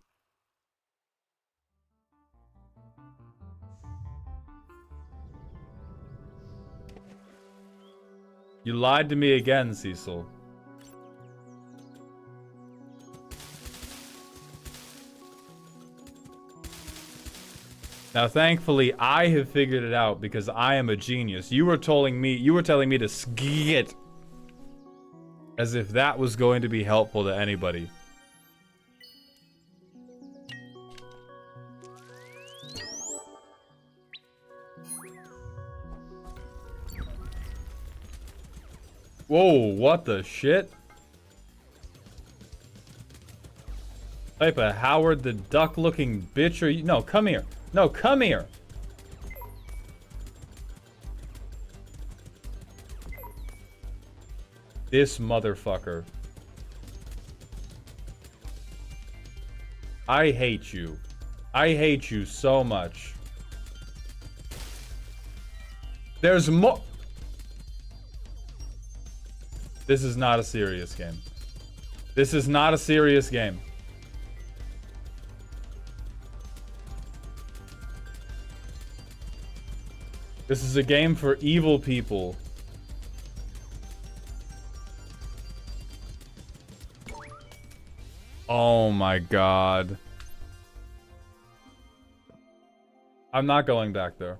You lied to me again, Cecil. Now, thankfully, I have figured it out because I am a genius. You were telling me to skit. As if that was going to be helpful to anybody. Whoa, what the shit? Type of Howard the Duck looking bitch are you? No, come here. No, come here. This motherfucker. I hate you. I hate you so much. There's more. This is not a serious game. This is not a serious game. This is a game for evil people. Oh my god. I'm not going back there.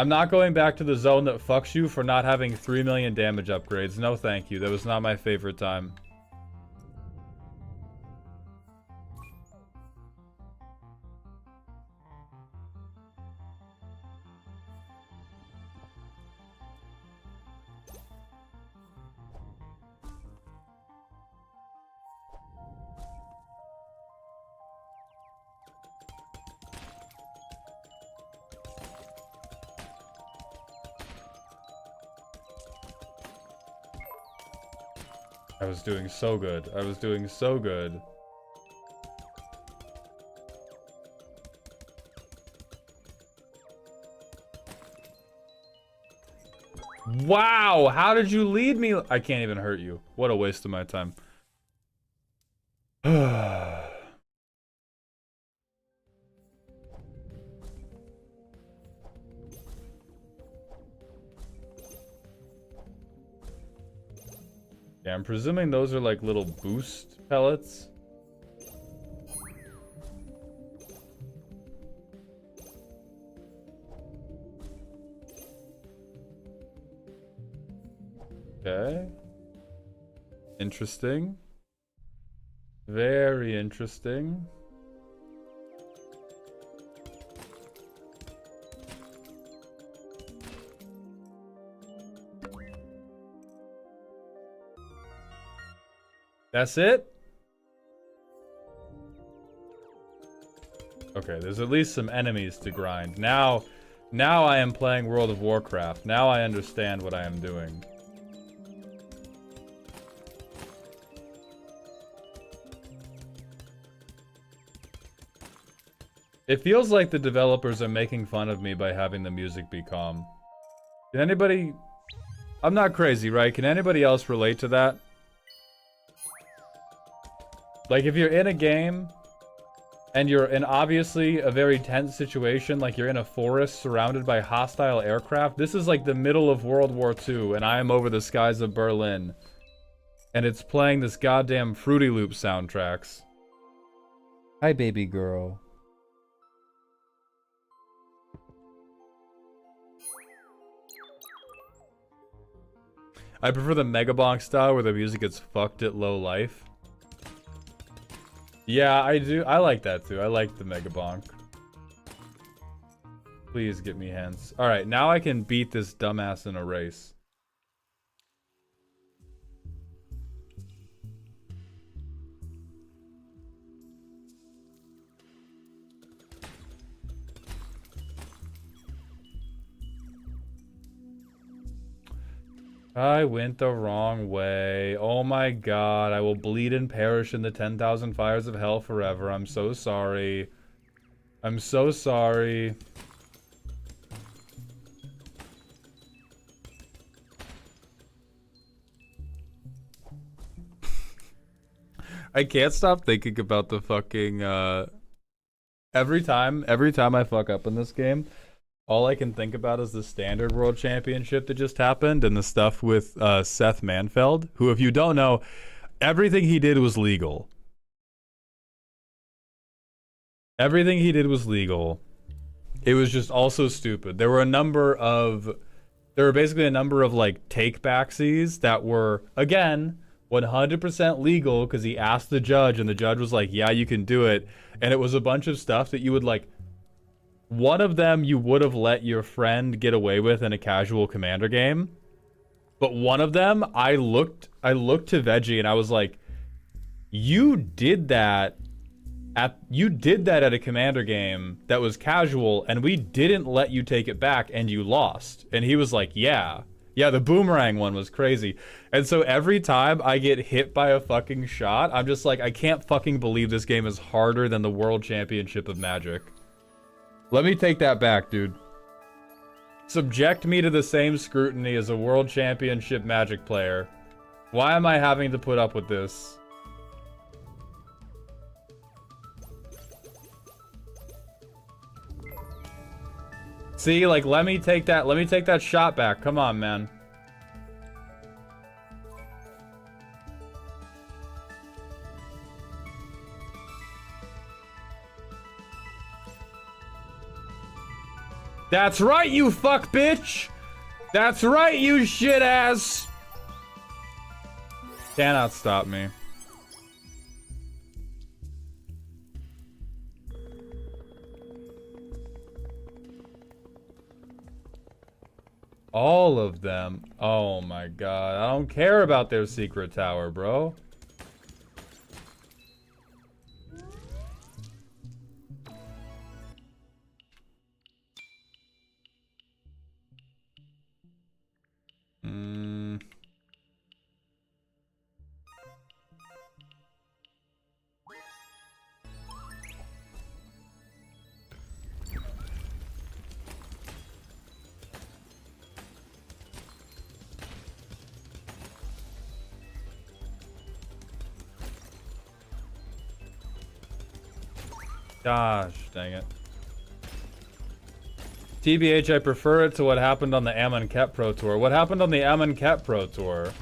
I'm not going back to the zone that fucks you for not having 3 million damage upgrades. No thank you. That was not my favorite time. I was doing so good. I was doing so good. Wow! How did you lead me? I can't even hurt you. What a waste of my time. Yeah, I'm presuming those are like little boost pellets. Okay. Interesting. Very interesting. That's it? Okay, there's at least some enemies to grind. Now I am playing World of Warcraft. Now I understand what I am doing. It feels like the developers are making fun of me by having the music be calm. Can anybody... I'm not crazy, right? Can anybody else relate to that? Like, if you're in a game, and you're in obviously a very tense situation, like you're in a forest surrounded by hostile aircraft, this is like the middle of World War II, and I am over the skies of Berlin. And it's playing this goddamn Fruity Loop soundtracks. Hi, baby girl. I prefer the Megabonk style where the music gets fucked at low life. Yeah, I do. I like that too. I like the Megabonk. Please get me hints. Alright, now I can beat this dumbass in a race. I went the wrong way. Oh my god, I will bleed and perish in the 10,000 fires of hell forever. I'm so sorry. I'm so sorry. I can't stop thinking about the fucking, every time I fuck up in this game, all I can think about is the standard world championship that just happened and the stuff with Seth Manfeld, who, if you don't know, everything he did was legal. Everything he did was legal. It was just also stupid. There were basically a number of like take backsies that were, again, 100% legal because he asked the judge and the judge was like, yeah, you can do it. And it was a bunch of stuff that you would like, one of them you would have let your friend get away with in a casual commander game. But one of them, I looked to Veggie and I was like, you did that at a commander game that was casual and we didn't let you take it back and you lost. And he was like, yeah, the boomerang one was crazy. And so every time I get hit by a fucking shot, I'm just like, I can't fucking believe this game is harder than the World Championship of Magic. Let me take that back, dude. Subject me to the same scrutiny as a World Championship Magic player. Why am I having to put up with this? See, like, let me take that shot back. Come on, man. That's right, you fuck bitch! That's right, you shit ass! Cannot stop me. All of them. Oh my god. I don't care about their secret tower, bro. Gosh, dang it. TBH, I prefer it to what happened on the Amonkhet Pro Tour. What happened on the Amonkhet Pro Tour?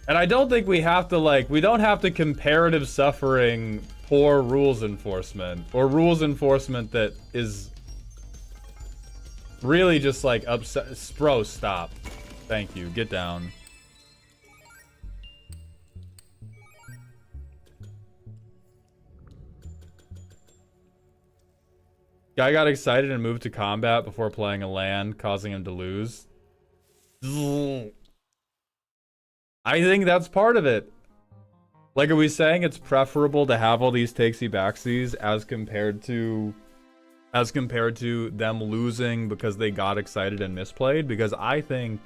And I don't think we have to, like, we don't have to comparative suffering poor rules enforcement. Or rules enforcement that is really just, like, upset. Bro, stop. Thank you. Get down. Guy got excited and moved to combat before playing a land, causing him to lose. I think that's part of it. Like, are we saying it's preferable to have all these takesy backsies as compared to them losing because they got excited and misplayed? Because I think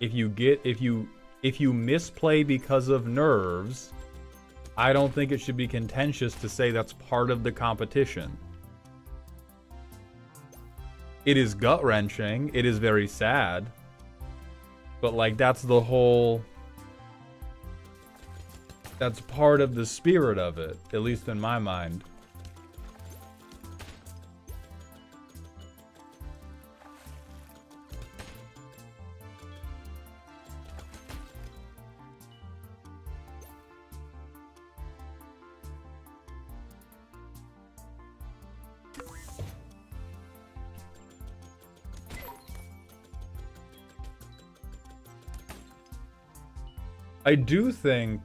if you misplay because of nerves, I don't think it should be contentious to say that's part of the competition. It is gut-wrenching, it is very sad, but like that's part of the spirit of it, at least in my mind. I do think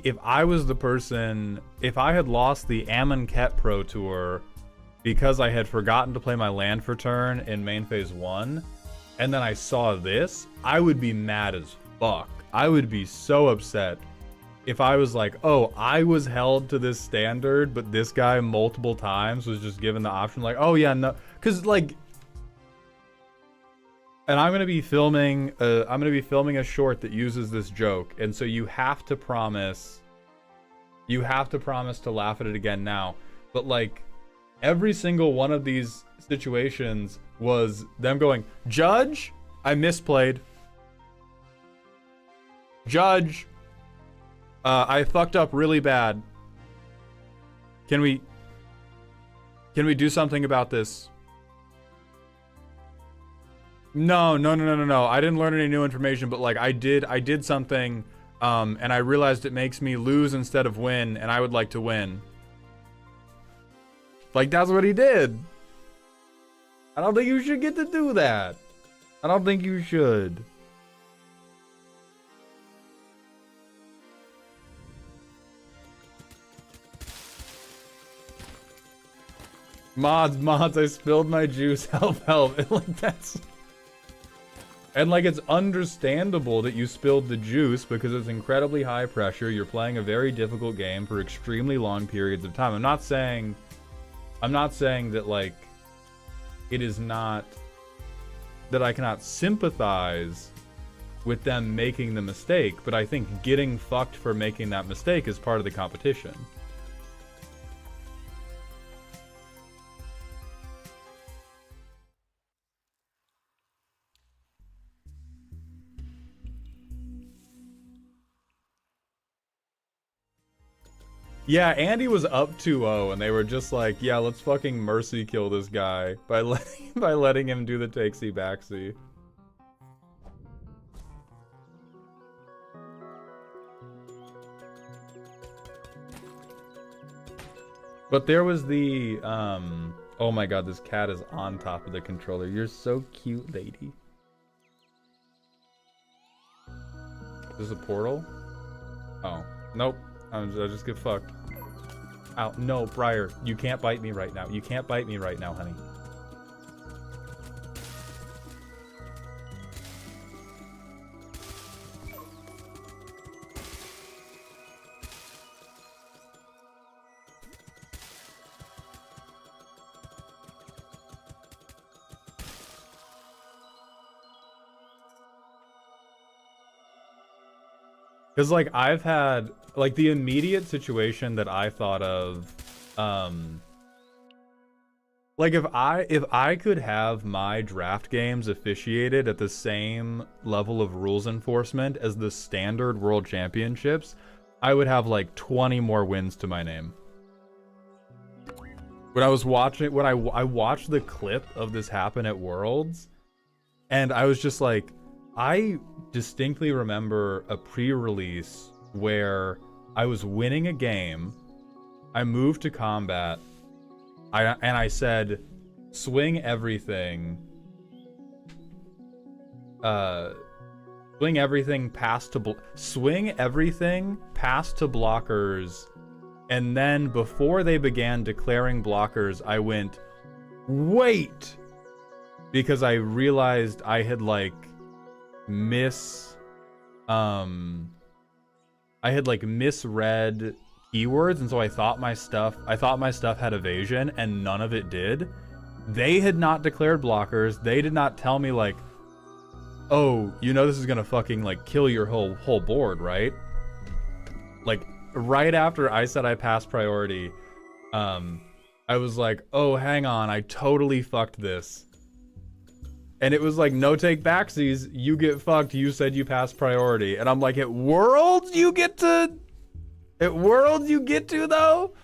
if I was the person, if I had lost the Amonkhet Pro Tour because I had forgotten to play my land for turn in main phase 1, and then I saw this, I would be mad as fuck. I would be so upset if I was like, oh, I was held to this standard, but this guy multiple times was just given the option like, oh yeah, no, because like, and I'm gonna be filming a short that uses this joke, and so you have to promise to laugh at it again now. But like, every single one of these situations was them going, Judge, I misplayed. Judge, I fucked up really bad. Can we do something about this? No. I didn't learn any new information, but like I did something, and I realized it makes me lose instead of win, and I would like to win. Like, that's what he did. I don't think you should get to do that. I don't think you should. Mods, I spilled my juice. Help. And like, that's... And like, it's understandable that you spilled the juice because it's incredibly high pressure. You're playing a very difficult game for extremely long periods of time. I'm not saying that like, it is not that I cannot sympathize with them making the mistake, but I think getting fucked for making that mistake is part of the competition. Yeah, Andy was up 2-0, and they were just like, yeah, let's fucking mercy kill this guy by letting him do the takesy backsy. But there was the oh my god, this cat is on top of the controller. You're so cute, lady. Is this a portal? Oh, nope. I just get fucked. Ow, no, Briar, you can't bite me right now. You can't bite me right now, honey. Because, like, I've had, like, the immediate situation that I thought of, like, if I could have my draft games officiated at the same level of rules enforcement as the standard world championships, I would have, like, 20 more wins to my name. When I was watching, when I watched the clip of this happen at Worlds, and I was just like, I distinctly remember a pre-release where I was winning a game, I moved to combat, and I said, swing everything, swing everything past to blockers, and then before they began declaring blockers, I went, wait, because I realized I had like misread keywords, and so I thought my stuff had evasion, and none of it did. They had not declared blockers. They did not tell me like, oh, you know this is gonna fucking like kill your whole board, right? Like right after I said I passed priority, I was like, oh, hang on, I totally fucked this. And it was like, no take backsies, you get fucked, you said you passed priority. And I'm like, at Worlds you get to though?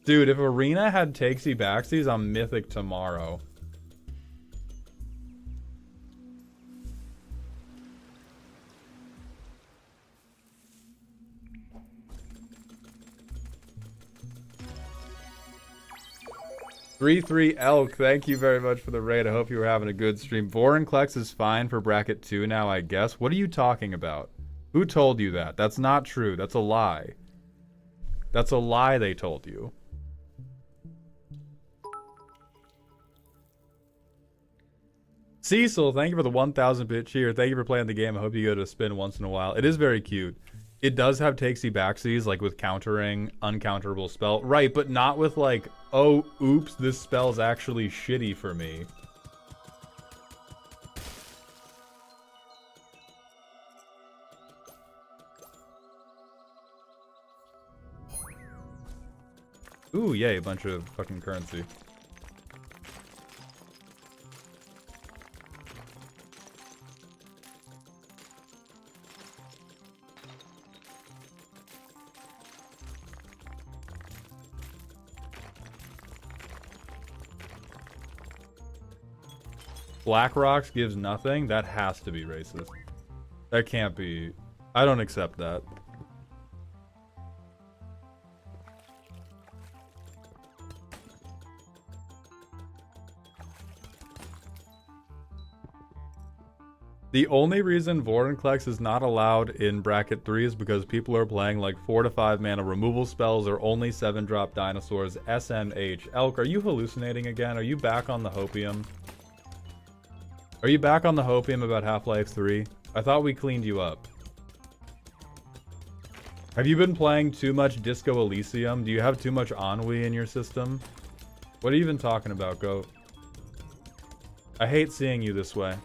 Dude, if Arena had takesy backsies, I'm mythic tomorrow. Three Elk, thank you very much for the raid. I hope you were having a good stream. Vorinclex is fine for bracket 2 now, I guess. What are you talking about? Who told you that? That's not true. That's a lie. That's a lie they told you. Cecil, thank you for the 1,000-bit cheer. Thank you for playing the game. I hope you go to spin once in a while. It is very cute. It does have takesy backsies, like with countering uncounterable spell. Right, but not with like, oh, oops, this spell's actually shitty for me. Ooh, yay, a bunch of fucking currency. Black Rocks gives nothing? That has to be racist. That can't be. I don't accept that. The only reason Vorinclex is not allowed in bracket 3 is because people are playing like 4 to 5 mana removal spells or only 7-drop dinosaurs. SMH. Elk, are you hallucinating again? Are you back on the hopium? Are you back on the hopium about Half-Life 3? I thought we cleaned you up. Have you been playing too much Disco Elysium? Do you have too much ennui in your system? What are you even talking about, Goat? I hate seeing you this way.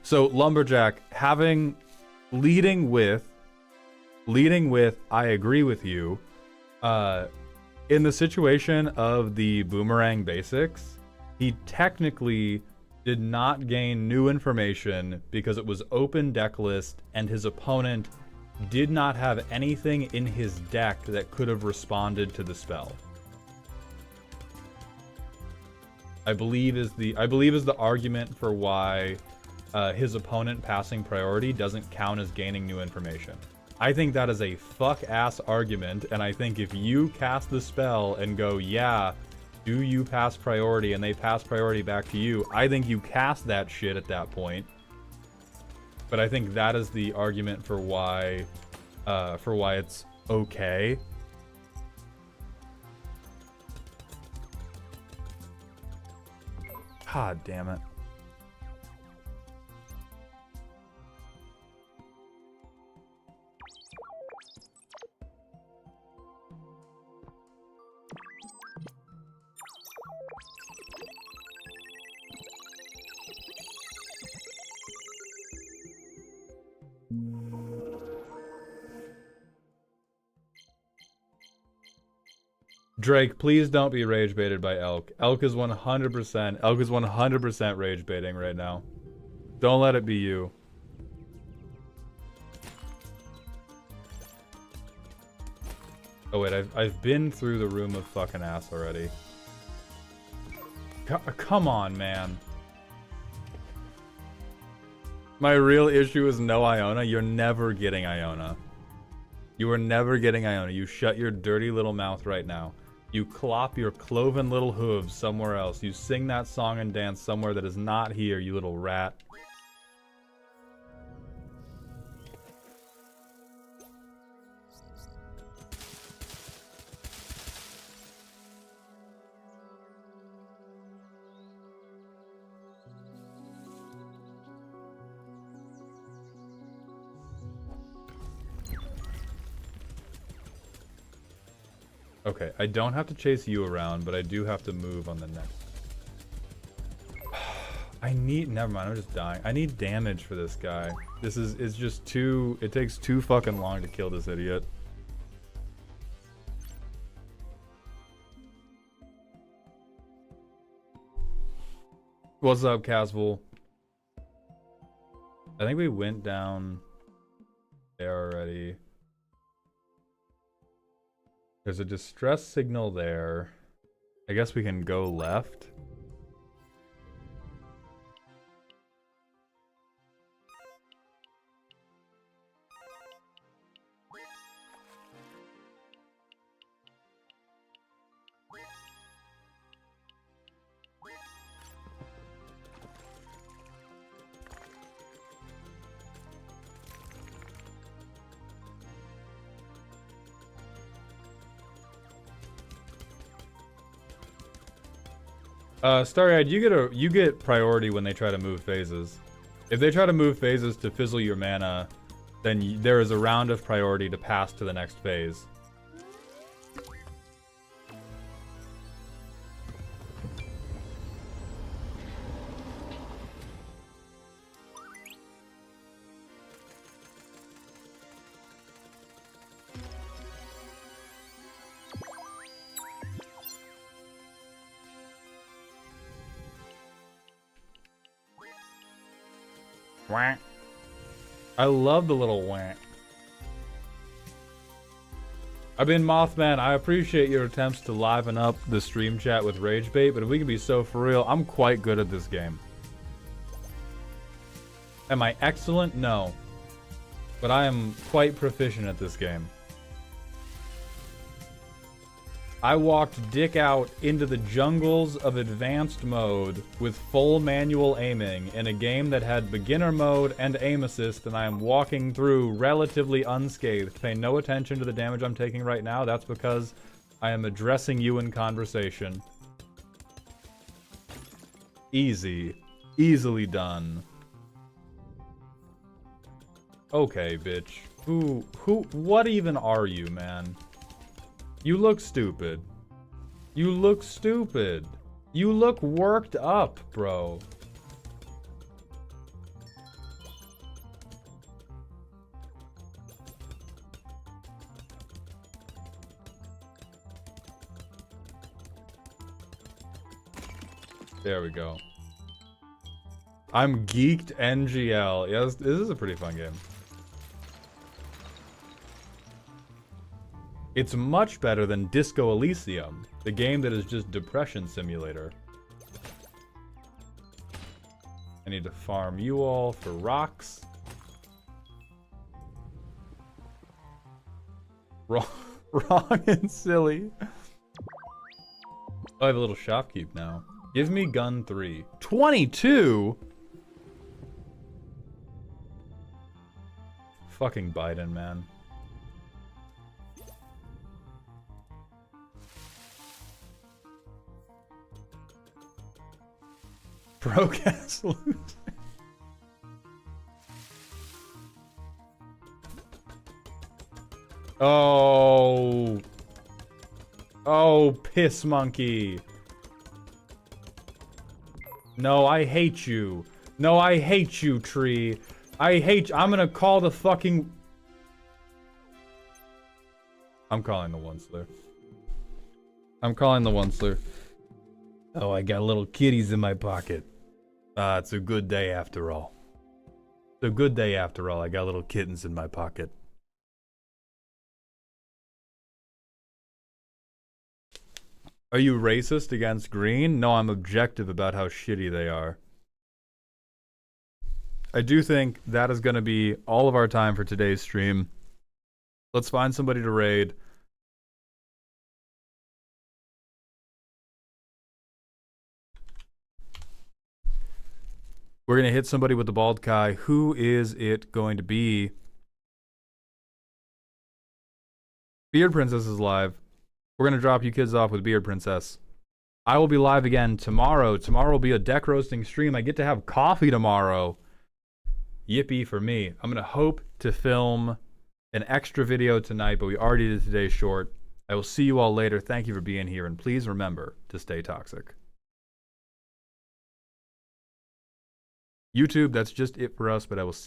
So Lumberjack, leading with, I agree with you. In the situation of the Boomerang basics, he technically did not gain new information because it was open deck list and his opponent did not have anything in his deck that could have responded to the spell. I believe is the argument for why his opponent passing priority doesn't count as gaining new information. I think that is a fuck-ass argument, and I think if you cast the spell and go, yeah, do you pass priority, and they pass priority back to you, I think you cast that shit at that point. But I think that is the argument for why it's okay. God damn it. Drake, please don't be rage baited by Elk. Elk is 100% rage baiting right now. Don't let it be you. Oh wait, I've been through the room of fucking ass already. Come on, man. My real issue is no Iona. You're never getting Iona. You are never getting Iona. You shut your dirty little mouth right now. You clop your cloven little hooves somewhere else. You sing that song and dance somewhere that is not here, you little rat. Okay, I don't have to chase you around, but I do have to move on the next. I need, never mind, I'm just dying. I need damage for this guy. This is, it's just too, it takes too fucking long to kill this idiot. What's up, Casville? I think we went down there already. There's a distress signal there. I guess we can go left. Starry-Eyed, you get priority when they try to move phases. If they try to move phases to fizzle your mana, then there is a round of priority to pass to the next phase. Wah. I love the little wah. I've been Mothman. I appreciate your attempts to liven up the stream chat with rage bait, but if we can be so for real, I'm quite good at this game. Am I excellent? No. But I am quite proficient at this game. I walked dick out into the jungles of advanced mode with full manual aiming in a game that had beginner mode and aim assist, and I am walking through relatively unscathed. Pay no attention to the damage I'm taking right now. That's because I am addressing you in conversation. Easy. Easily done. Okay, bitch. What even are you, man? You look stupid. You look stupid. You look worked up, bro. There we go. I'm geeked NGL. Yeah, this is a pretty fun game. It's much better than Disco Elysium, the game that is just Depression Simulator. I need to farm you all for rocks. Wrong, wrong and silly. Oh, I have a little shopkeep now. Give me gun 3. 22? Fucking Biden, man. Procast loot. Oh. Oh, piss monkey. No, I hate you. No, I hate you, tree. I hate you. I'm gonna call the fucking... I'm calling the one-slur. I'm calling the one-slur. Oh, I got little kitties in my pocket. It's a good day after all. It's a good day after all. I got little kittens in my pocket. Are you racist against green? No, I'm objective about how shitty they are. I do think that is going to be all of our time for today's stream. Let's find somebody to raid. We're going to hit somebody with the bald Kai. Who is it going to be? Beard Princess is live. We're going to drop you kids off with Beard Princess. I will be live again tomorrow. Tomorrow will be a deck roasting stream. I get to have coffee tomorrow. Yippee for me. I'm going to hope to film an extra video tonight, but we already did today's short. I will see you all later. Thank you for being here, and please remember to stay toxic. YouTube, that's just it for us, but I will see